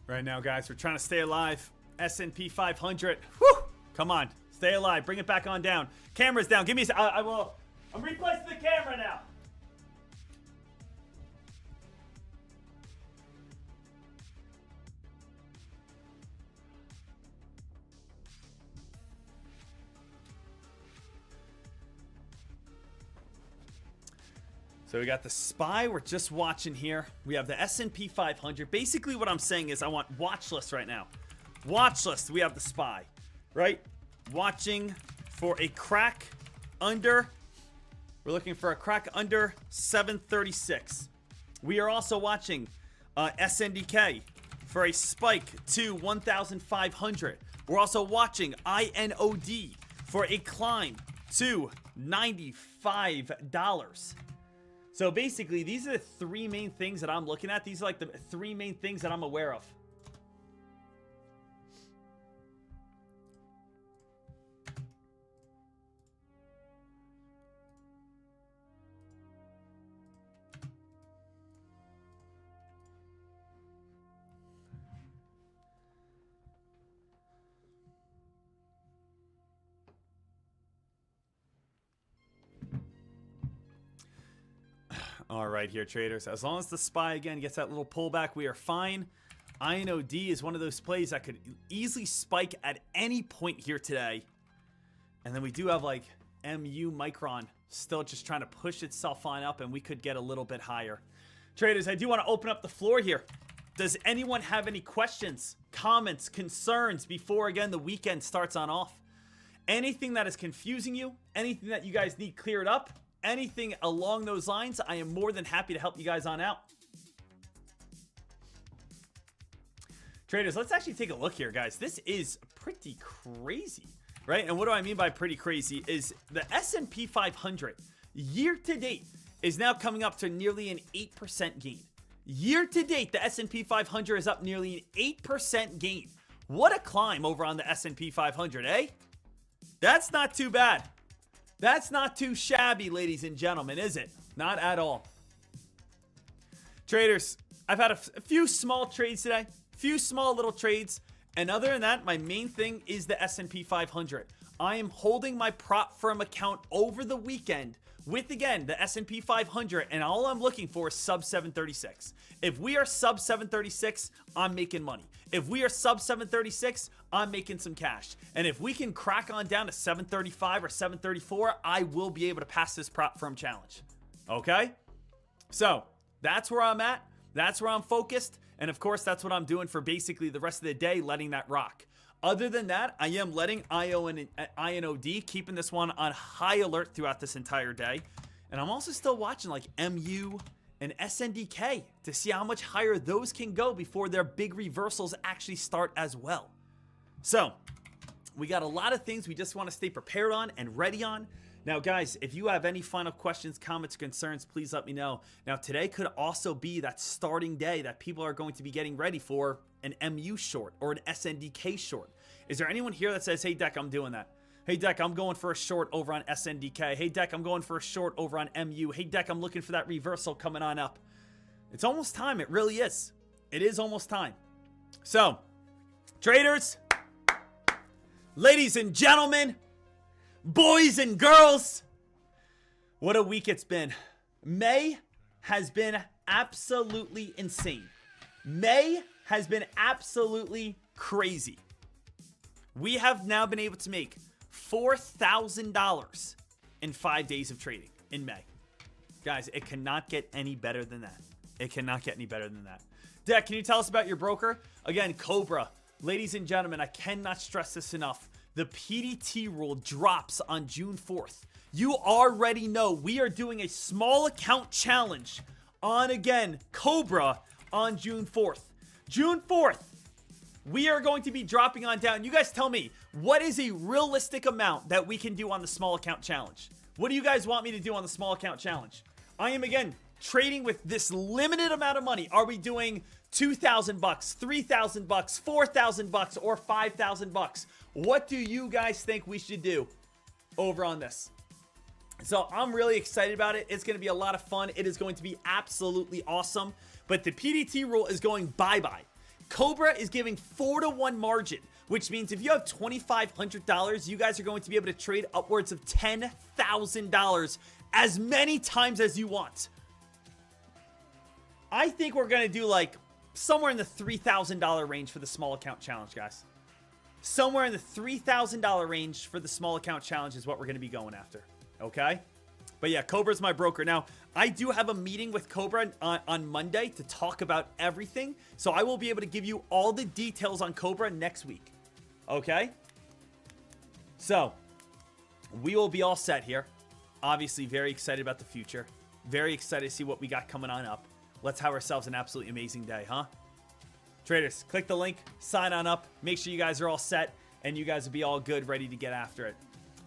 Right now, guys, we're trying to stay alive. S&P 500. Whew! Come on. Stay alive. Bring it back on down. Camera's down. Give me a... I'm replacing the camera now. So we got the SPY we're just watching here. We have the S&P 500. Basically what I'm saying is I want watch list right now. Watch list. We have the SPY, right? Watching for a crack under. We're looking for a crack under 736. We are also watching SNDK for a spike to 1,500. We're also watching INOD for a climb to $95. So basically, these are the three main things that I'm looking at. These are like the three main things that I'm aware of. All right here, traders. As long as the SPY again gets that little pullback, we are fine. INOD is one of those plays that could easily spike at any point here today. And then we do have like MU Micron still just trying to push itself on up, and we could get a little bit higher. Traders, I do want to open up the floor here. Does anyone have any questions, comments, concerns before, again, the weekend starts on off? Anything that is confusing you, anything that you guys need cleared up, anything along those lines, I am more than happy to help you guys on out. Traders, let's actually take a look here, guys. This is pretty crazy, right? And what do I mean by pretty crazy is the S&P 500 year to date is now coming up to nearly an 8% gain. Year to date, the S&P 500 is up nearly an 8% gain. What a climb over on the S&P 500, eh? That's not too bad. That's not too shabby, ladies and gentlemen, is it? Not at all. Traders, I've had a few small trades today. Few small little trades. And other than that, my main thing is the S&P 500. I am holding my prop firm account over the weekend with, again, the S&P 500. And all I'm looking for is sub 736. If we are sub 736, I'm making money. If we are sub 736, I'm making some cash. And if we can crack on down to 735 or 734, I will be able to pass this prop firm challenge. Okay? So that's where I'm at. That's where I'm focused. And of course, that's what I'm doing for basically the rest of the day, letting that rock. Other than that, I am letting IO and INOD, keeping this one on high alert throughout this entire day. And I'm also still watching like MU and SNDK to see how much higher those can go before their big reversals actually start as well. So we got a lot of things we just want to stay prepared on and ready on. Now, guys, if you have any final questions, comments, concerns, please let me know. Now, today could also be that starting day that people are going to be getting ready for an MU short or an SNDK short. Is there anyone here that says, hey, Deck, I'm doing that? Hey, Deck, I'm going for a short over on SNDK. Hey, Deck, I'm going for a short over on MU. Hey, Deck, I'm looking for that reversal coming on up. It's almost time. It really is. It is almost time. So, traders, ladies and gentlemen, boys and girls, what a week it's been. May has been absolutely insane. May has been absolutely crazy. We have now been able to make $4,000 in 5 days of trading in May. Guys, it cannot get any better than that. It cannot get any better than that. Deck, can you tell us about your broker? Again, Cobra. Ladies and gentlemen, I cannot stress this enough. The PDT rule drops on June 4th. You already know we are doing a small account challenge on, again, Cobra on June 4th. June 4th, we are going to be dropping on down. You guys tell me, what is a realistic amount that we can do on the small account challenge? What do you guys want me to do on the small account challenge? I am, again, trading with this limited amount of money. Are we doing $2,000, $3,000, $4,000, or $5,000? What do you guys think we should do over on this? So I'm really excited about it. It's going to be a lot of fun. It is going to be absolutely awesome. But the PDT rule is going bye-bye. Cobra is giving 4-to-1 margin, which means if you have $2,500, you guys are going to be able to trade upwards of $10,000 as many times as you want. I think we're going to do like somewhere in the $3,000 range for the small account challenge, guys. Somewhere in the $3,000 range for the small account challenge is what we're going to be going after. Okay? But yeah, Cobra's my broker. Now, I do have a meeting with Cobra on Monday to talk about everything. So I will be able to give you all the details on Cobra next week. Okay? So, we will be all set here. Obviously, very excited about the future. Very excited to see what we got coming on up. Let's have ourselves an absolutely amazing day, huh? Traders, click the link, sign on up, make sure you guys are all set, and you guys will be all good, ready to get after it.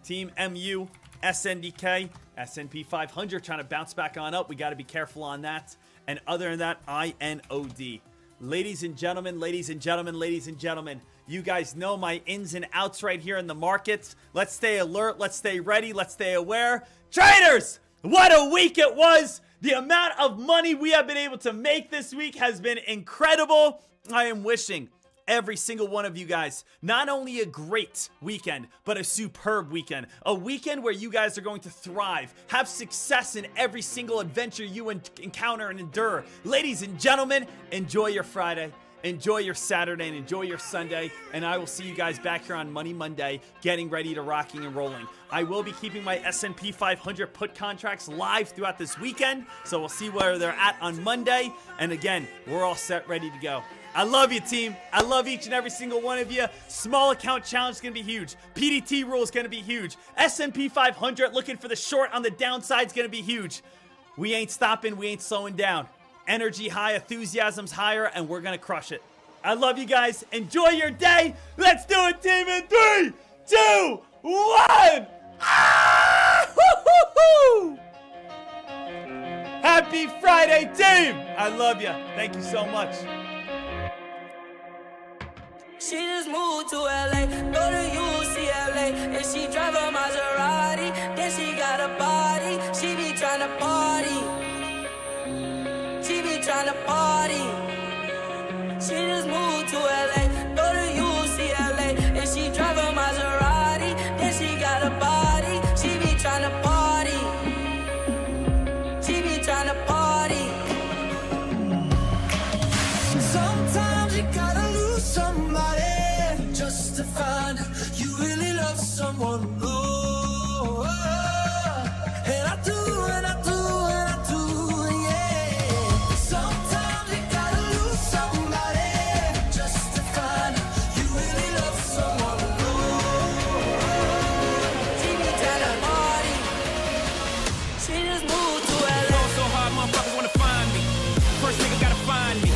Team MU, SNDK, S&P 500 trying to bounce back on up. We got to be careful on that. And other than that, INOD. Ladies and gentlemen, ladies and gentlemen, ladies and gentlemen, you guys know my ins and outs right here in the markets. Let's stay alert. Let's stay ready. Let's stay aware. Traders, what a week it was. The amount of money we have been able to make this week has been incredible. I am wishing every single one of you guys not only a great weekend, but a superb weekend. A weekend where you guys are going to thrive, have success in every single adventure you encounter and endure. Ladies and gentlemen, enjoy your Friday. Enjoy your Saturday and enjoy your Sunday, and I will see you guys back here on Money Monday, getting ready to rocking and rolling. I will be keeping my S&P 500 put contracts live throughout this weekend, so we'll see where they're at on Monday. And again, we're all set, ready to go. I love you, team. I love each and every single one of you. Small account challenge is going to be huge. PDT rule is going to be huge. S&P 500 looking for the short on the downside is going to be huge. We ain't stopping. We ain't slowing down. Energy high, enthusiasm's higher, and we're gonna crush it. I love you guys. Enjoy your day. Let's do it, team, in 3, 2, 1. Ah! Woo-hoo-hoo! Happy Friday, team. I love you. Thank you so much. She just moved to LA, go to UCLA, and she drive a Maserati. Then she got a body, she be tryna party. Tryna party. She just moved to LA, go to UCLA, and she drive a Maserati. Then she got a body, she be tryna party. She be tryna party. Sometimes you gotta lose somebody just to find you really love someone. Oh, and I do, and I do, and I do, yeah. Sometimes you gotta lose somebody just to find you really love someone. She be tryna party. She just moved to LA. Fall so hard, motherfuckers wanna find me. First nigga gotta find me.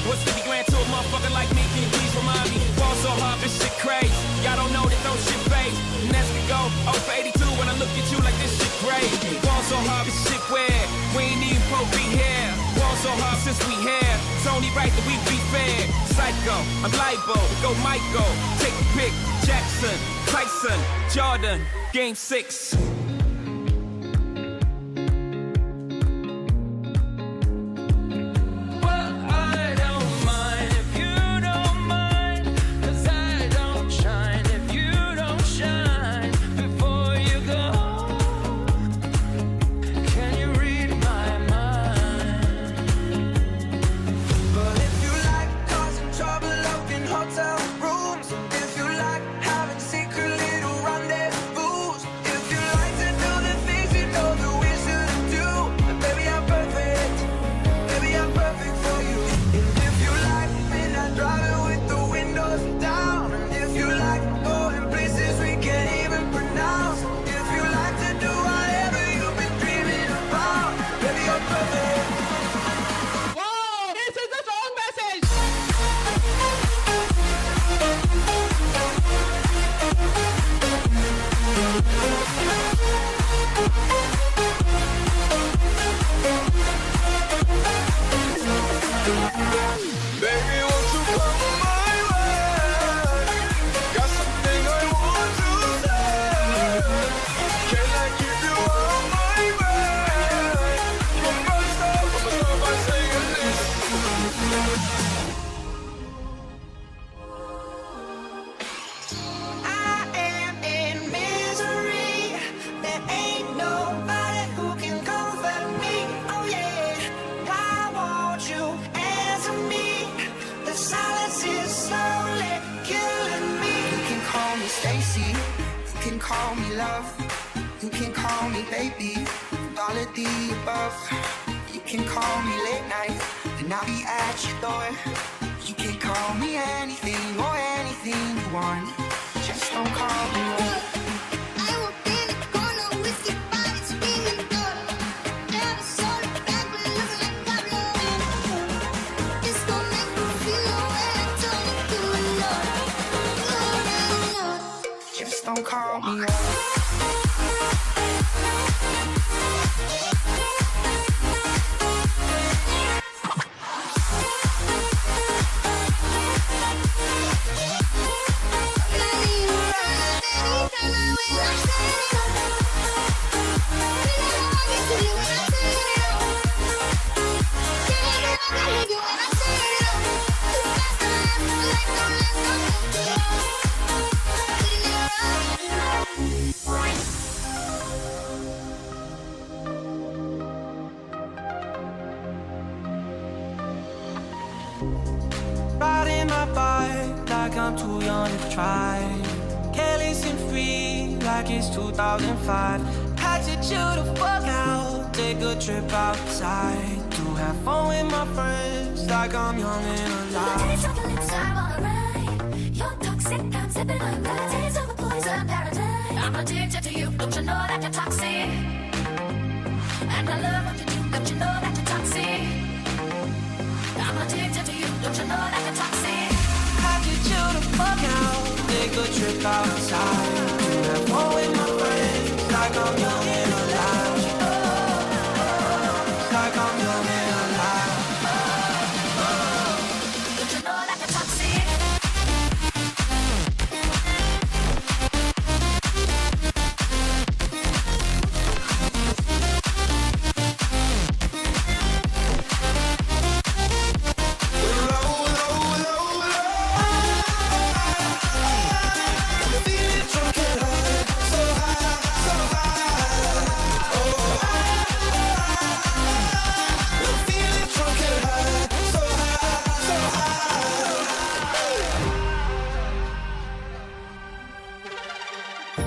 What's 50 grand to a motherfucker like me? Can you please remind me? Fall so hard, this shit crazy. Y'all don't know that those shit fades. Next we go, 0 for 82 when I look at you like this shit crazy. Fall so hard, this shit weird. We ain't even supposed to be here. Fall so hard since we here. It's only right that we be fair. Psycho, I'm libo, go Michael. Take a pick, Jackson, Tyson, Jordan, Game 6. Hotel rooms, if you like having secret little rendezvous, if you like fantasy. You can call me love, you can call me baby, all of the above. You can call me late night, and I'll be at your door. You can call me anything or anything you want. Just don't call me up. Just don't call me up. Riding my bike like I'm too young to try. Careless and free like it's 2005. Had to chill the fuck out, take a trip outside to have fun with my friends like I'm young and alive. Taste of the lips, I'm alright. You're toxic, I'm sipping on that. Taste of a poison paradise. I'm addicted to you, don't you know that you're toxic? And I love what you do, don't you know that you're toxic? I'm addicted to you, don't you know that you're toxic? Had to chill the fuck out, take a trip outside to have fun with my friends like I'm young and alive. Like I'm young and alive. Don't you know that you're toxic?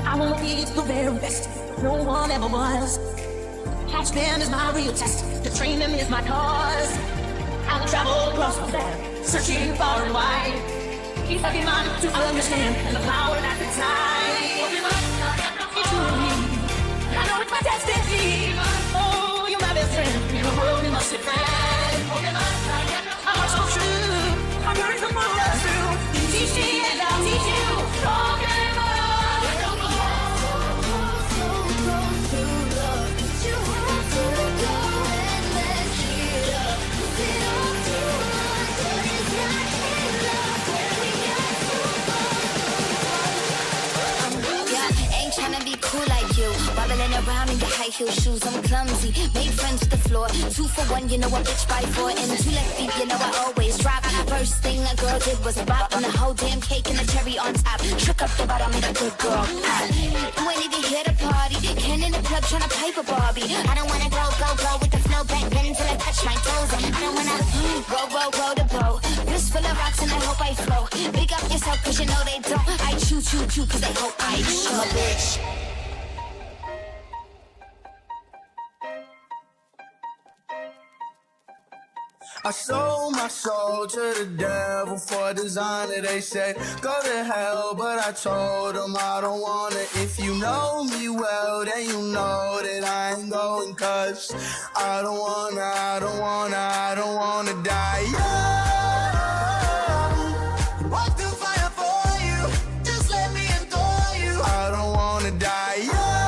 I wanna be the very best. No one ever was. Cash band is my real test. The training is my cause. I'll travel across the land, searching far and wide. Keep stuck in mind to understand the power that's inside. It's me. I know it's my destiny. Oh, you're my best friend. In a world we must defend. I'm so true. I'm learning from all that's true. Teach me and I'll teach you. Around in your high heel shoes, I'm clumsy. Made friends with the floor. 2 for 1, you know I bitch by 4. And 2 left feet, you know I always drop. First thing a girl did was bop, and the whole damn cake and the cherry on top. Shook up the bottom, make a good girl pop. You ain't even here to party. Ken in the club tryna pipe a Barbie. I don't wanna go with the flow back then till I touch my toes. I don't wanna row the boat. Fist full of rocks and I hope I flow. Big up yourself cause you know they don't. I chew cause they hope I show. I'm a bitch. I sold my soul to the devil for designer. They said go to hell, but I told them I don't want it. If you know me well, then you know that I ain't going, cause I don't wanna die young. Walk through fire for you, just let me adore you. I don't wanna die young.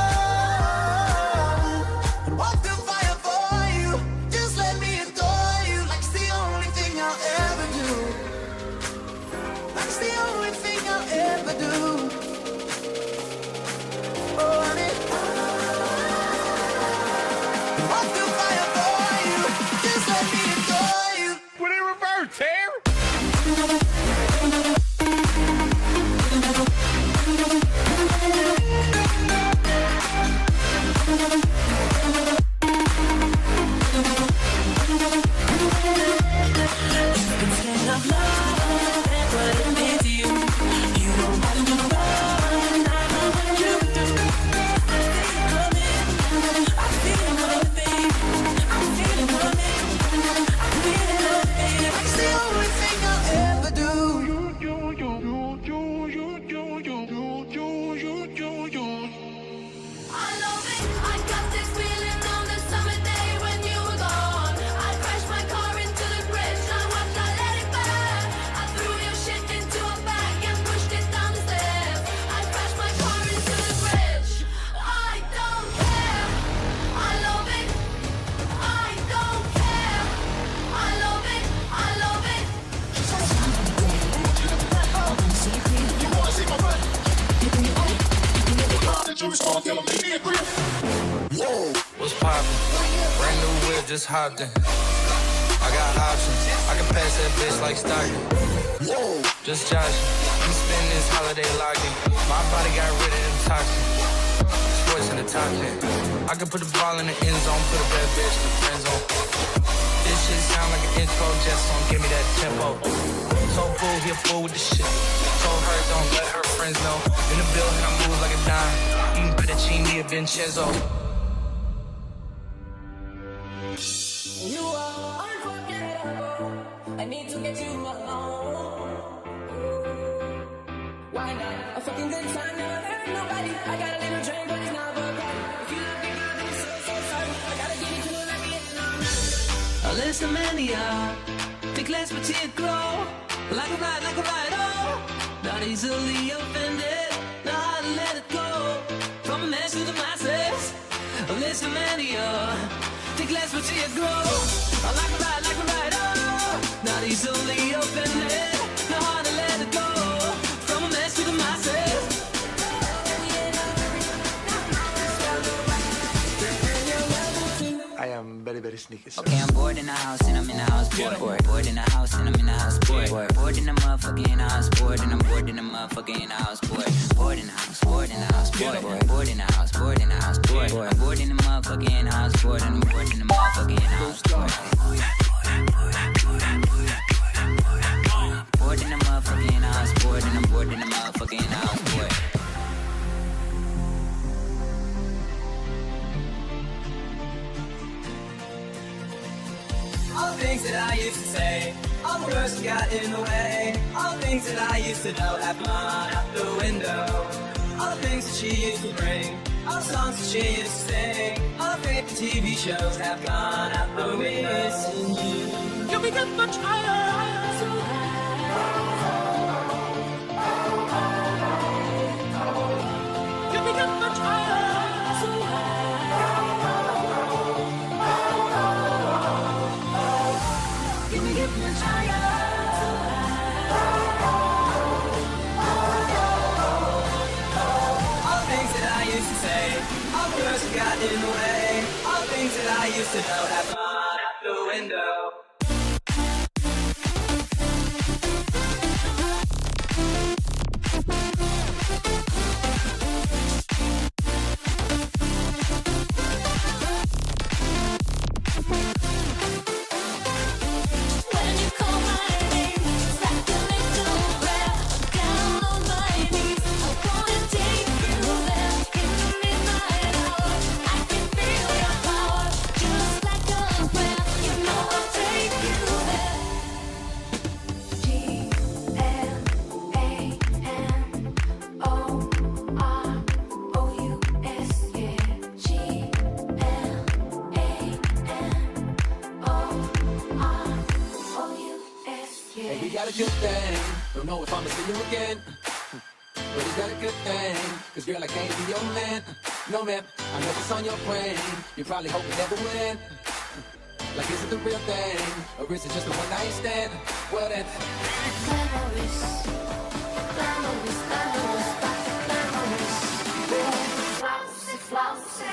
Walk through fire for you, just let me adore you. Like's the only thing I'll ever do. Like's the only thing I'll ever do. Oh, honey. Walk through fire for you, just let me adore you. Put it in reverse. respond, tell them leave me a crib. Whoa. What's poppin'? Brand new whip, just hopped in. I got options. I can pass that bitch like Stockton. Whoa. Just joshing. I'm spending this holiday locked in. My body got rid of them toxins. Sports in the top 10. I can put the ball in the end zone, put a bad bitch in the friend zone. This shit sound like an intro jet song, give me that tempo. So fool, he a fool with the shit. Told her don't let her friends know. In the building, I move like a dime. Eating fettuccine at Vincenzo. You are unforgettable. I need to get you alone. Why not? A fucking good time, never hurt nobody. I got a little drink, but it's not Bacardi. If you love me good, then so sorry. I gotta give it to you like Vietnam. Listen, mania, think less but you grow. Like a ride, oh. Not easily offended, know how to let it go. From a mess to the masses. Listen, mania, think less but you grow. Like a ride, oh. Not easily offended, know how to let it go. From a mess to the masses. I am very, very sneaky. Sir. Okay, I'm bored in the house and I'm in the house bored. Bored in the house and I'm in the house bored. Bored in the motherfucker in the house bored. And I'm bored in the motherfucker in the house bored. Bored in the house, bored in the house bored. Bored in the house, bored in the house bored. I'm bored in the motherfucker in the house bored. And I'm bored in the motherfucker in the house bored. Bored in the motherfucker in the house bored. And I'm bored in the motherfucker in the house bored. All the things that I used to say, all the words that got in the way, all the things that I used to know have gone out the window. All the things that she used to bring, all the songs that she used to sing, all the favorite TV shows have gone out the window. Missing you. You become much higher, so high. You become much higher, so high. You become much higher, so high. All the things that I used to say, all the words that got in the way, all the things that I used to know have gone out the window. When you call my name, it's like a little breath down on my knees. I wanna take you there in the midnight hour. I can feel your power, just like a breath. You know I'll take you there. G-L-A-N-O-R-O-U-S, yeah. G-L-A-N-O-R-O-U-S, yeah. Hey, we got a good thing. Don't know if I'ma see you again. But is that a good thing? Cause girl, I can't be your man. No man, I know what's on your brain. You probably hope it never win. Like, is it the real thing? Or is it just a one night stand? Well then, Glamorous, glamorous, glamorous, glamorous. Flouncy, flouncy.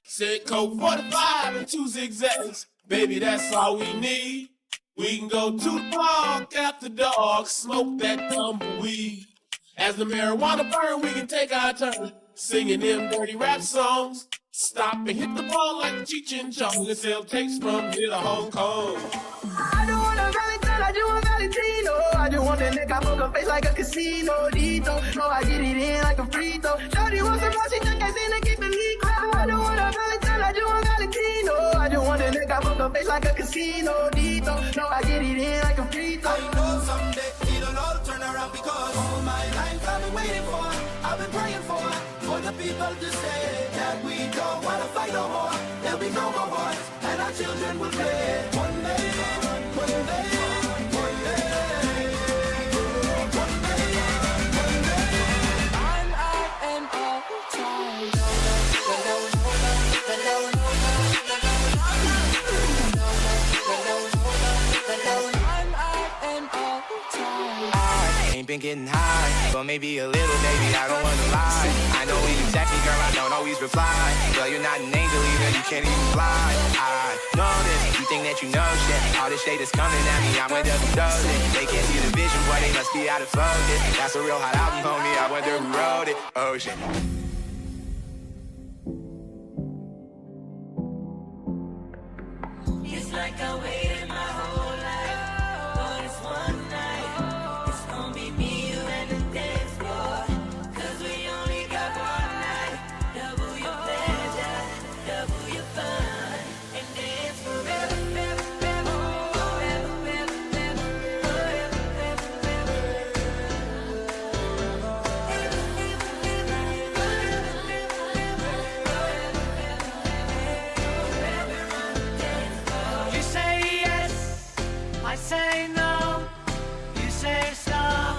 Said Coke 45 and 2 zigzags. Baby, that's all we need. We can go to the park after dark, smoke that tumbleweed. As the marijuana burn, we can take our turn singing them dirty rap songs. Stop and hit the ball like Cheech and Chong and sell tapes from here to Hong Kong. I don't want a Valentine, I just want Valentino. I just want that nigga poker face like a casino. Dito, no, I get it in like a free throw. Shorty wants some more, she think I seen her keep it leak. I don't want a Valentine, I just want Valentino. I just want that nigga poker face like a casino. Dito, no, I get it in like a free throw. I know someday we don't all turn around because and we'll play. One day, one day, one day. One day, one day. I'm out and all the time. I'm out and all the time. I ain't been getting high, but maybe a little, baby, I don't wanna lie. I know when you text me, girl, I don't always reply. Girl, you're not an angel either, you can't even fly. I know this, you think that you know shit. All this shade is coming at me, I wonder who does it. They can't see the vision, boy, they must be out of focus. That's a real hot album, homie, I wonder who wrote it. Oh shit. It's like I waited my whole life for this one night. It's gonna be me, you, and the dance floor. 'Cause we only got one night. Double your pleasure, double your fun, and dance forever, forever, forever, forever, forever, forever, forever, You say yes, I say no. You say stop,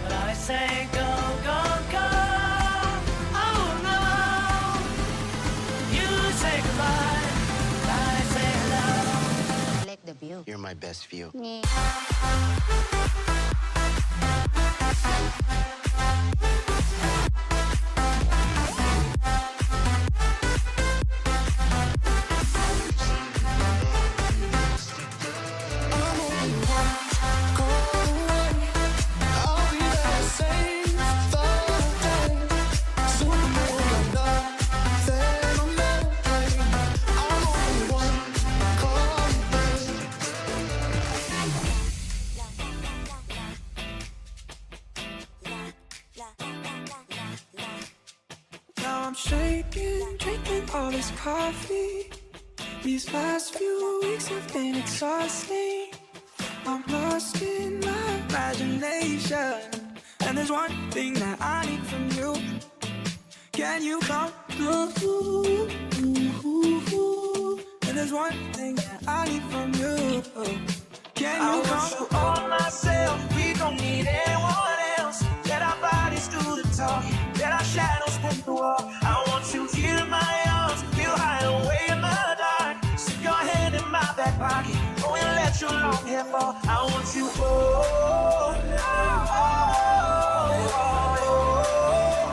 but I say go, go, go. Oh no. You say goodbye, I say hello. Like the view. You're my best view. Now I'm shaking, drinking all this coffee. These last few weeks have been exhausting. I'm lost in my imagination, and there's one thing that I need from you. Can you come through? And there's one thing that I need from you. Can you come? you all myself, we don't need anyone else. Let our bodies do the talking, let our shadows paint the wall. I want you here in my arms, feel hide away in the dark. Stick your hand in my back pocket, oh, and let your long hair fall. I want you,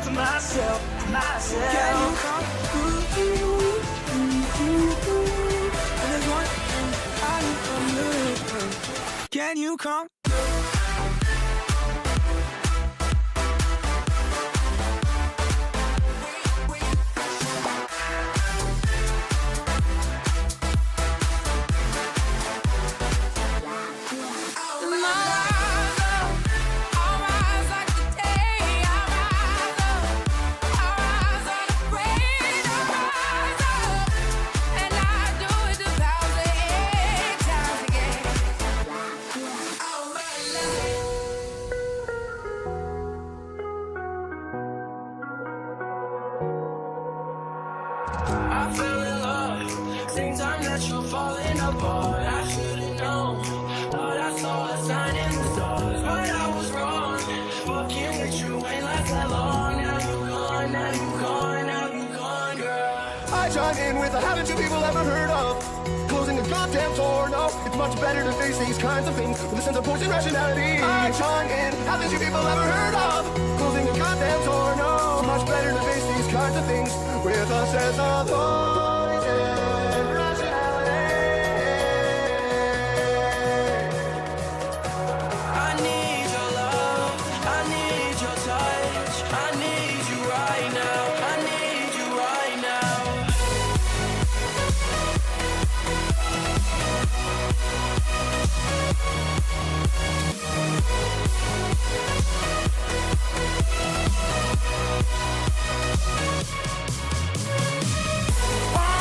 to myself, to myself. Can you come through? And there's one thing I need from you. Can you come? I fell in love, same time that you're falling apart. I should've known, but I saw a sign in the stars. But I was wrong, fucking with you ain't last that long. Now you gone, now you gone, now you gone, girl. I chime in with a haven't you people ever heard of closing the goddamn door? No, it's much better to face these kinds of things with a sense of poison rationality. I chime in, haven't you people ever heard of closing the goddamn door? No, it's much better to face these kinds of things with a sense of poison rationality. I need your love, I need your touch, I need you right now, I need you right now. One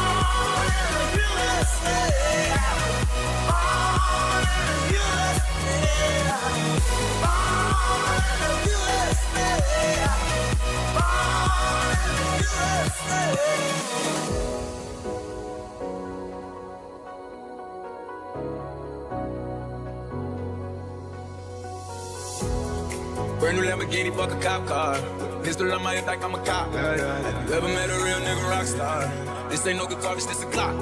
Brand new Lamborghini, fuck a cop car. Pistol on my head like I'm a cop. You ever met a real nigga rock star? This ain't no guitar, this a clock.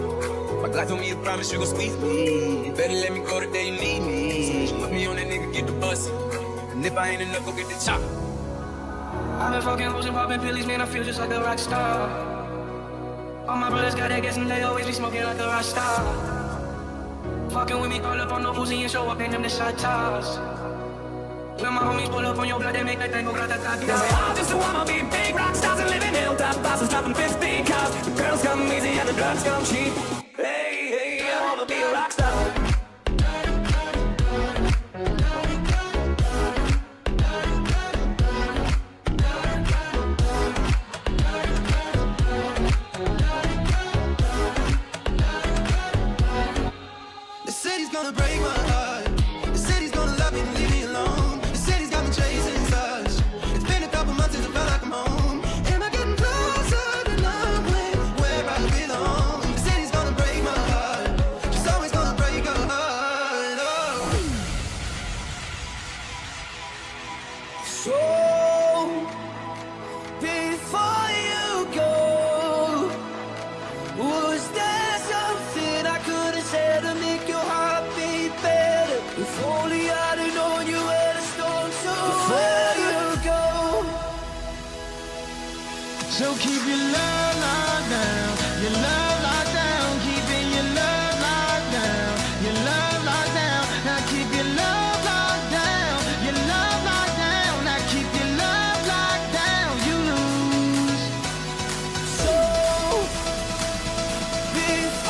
My God told me to promise you gon' squeeze me. Better let me go the day you need me. Put me on that nigga, get the bus. And if I ain't enough, go get the chop. I've been fucking hoes and popping pillies, man, I feel just like a rock star. All my brothers got that gas and they always be smoking like a rock star. Fucking with me, call up on no pussy and show up in them the shot toss. When my homies pull up on your blood, they make that thing go grata-ta-ta. I just wanna be big rock stars and live in hilltop bosses, dropping 50 cars. The girls come easy and the drugs come cheap. Hey, hey, I wanna be a rock star. The city's gonna break my heart. The city's gonna love me and leave me alone. The city's got me chasing such. It's been a couple months since I felt like I'm home. Am I getting closer to knowing where I belong? The city's gonna break my heart. She's always gonna break her heart. Oh. So, before you go, was there something I could have said to make your heart beat better? If only I'd have known you had a storm so before you go. So keep your love locked down, your love locked down, keeping your love locked down, your love locked down. Now keep your love locked down, your love locked down. Now keep your love locked down, you lose. So, before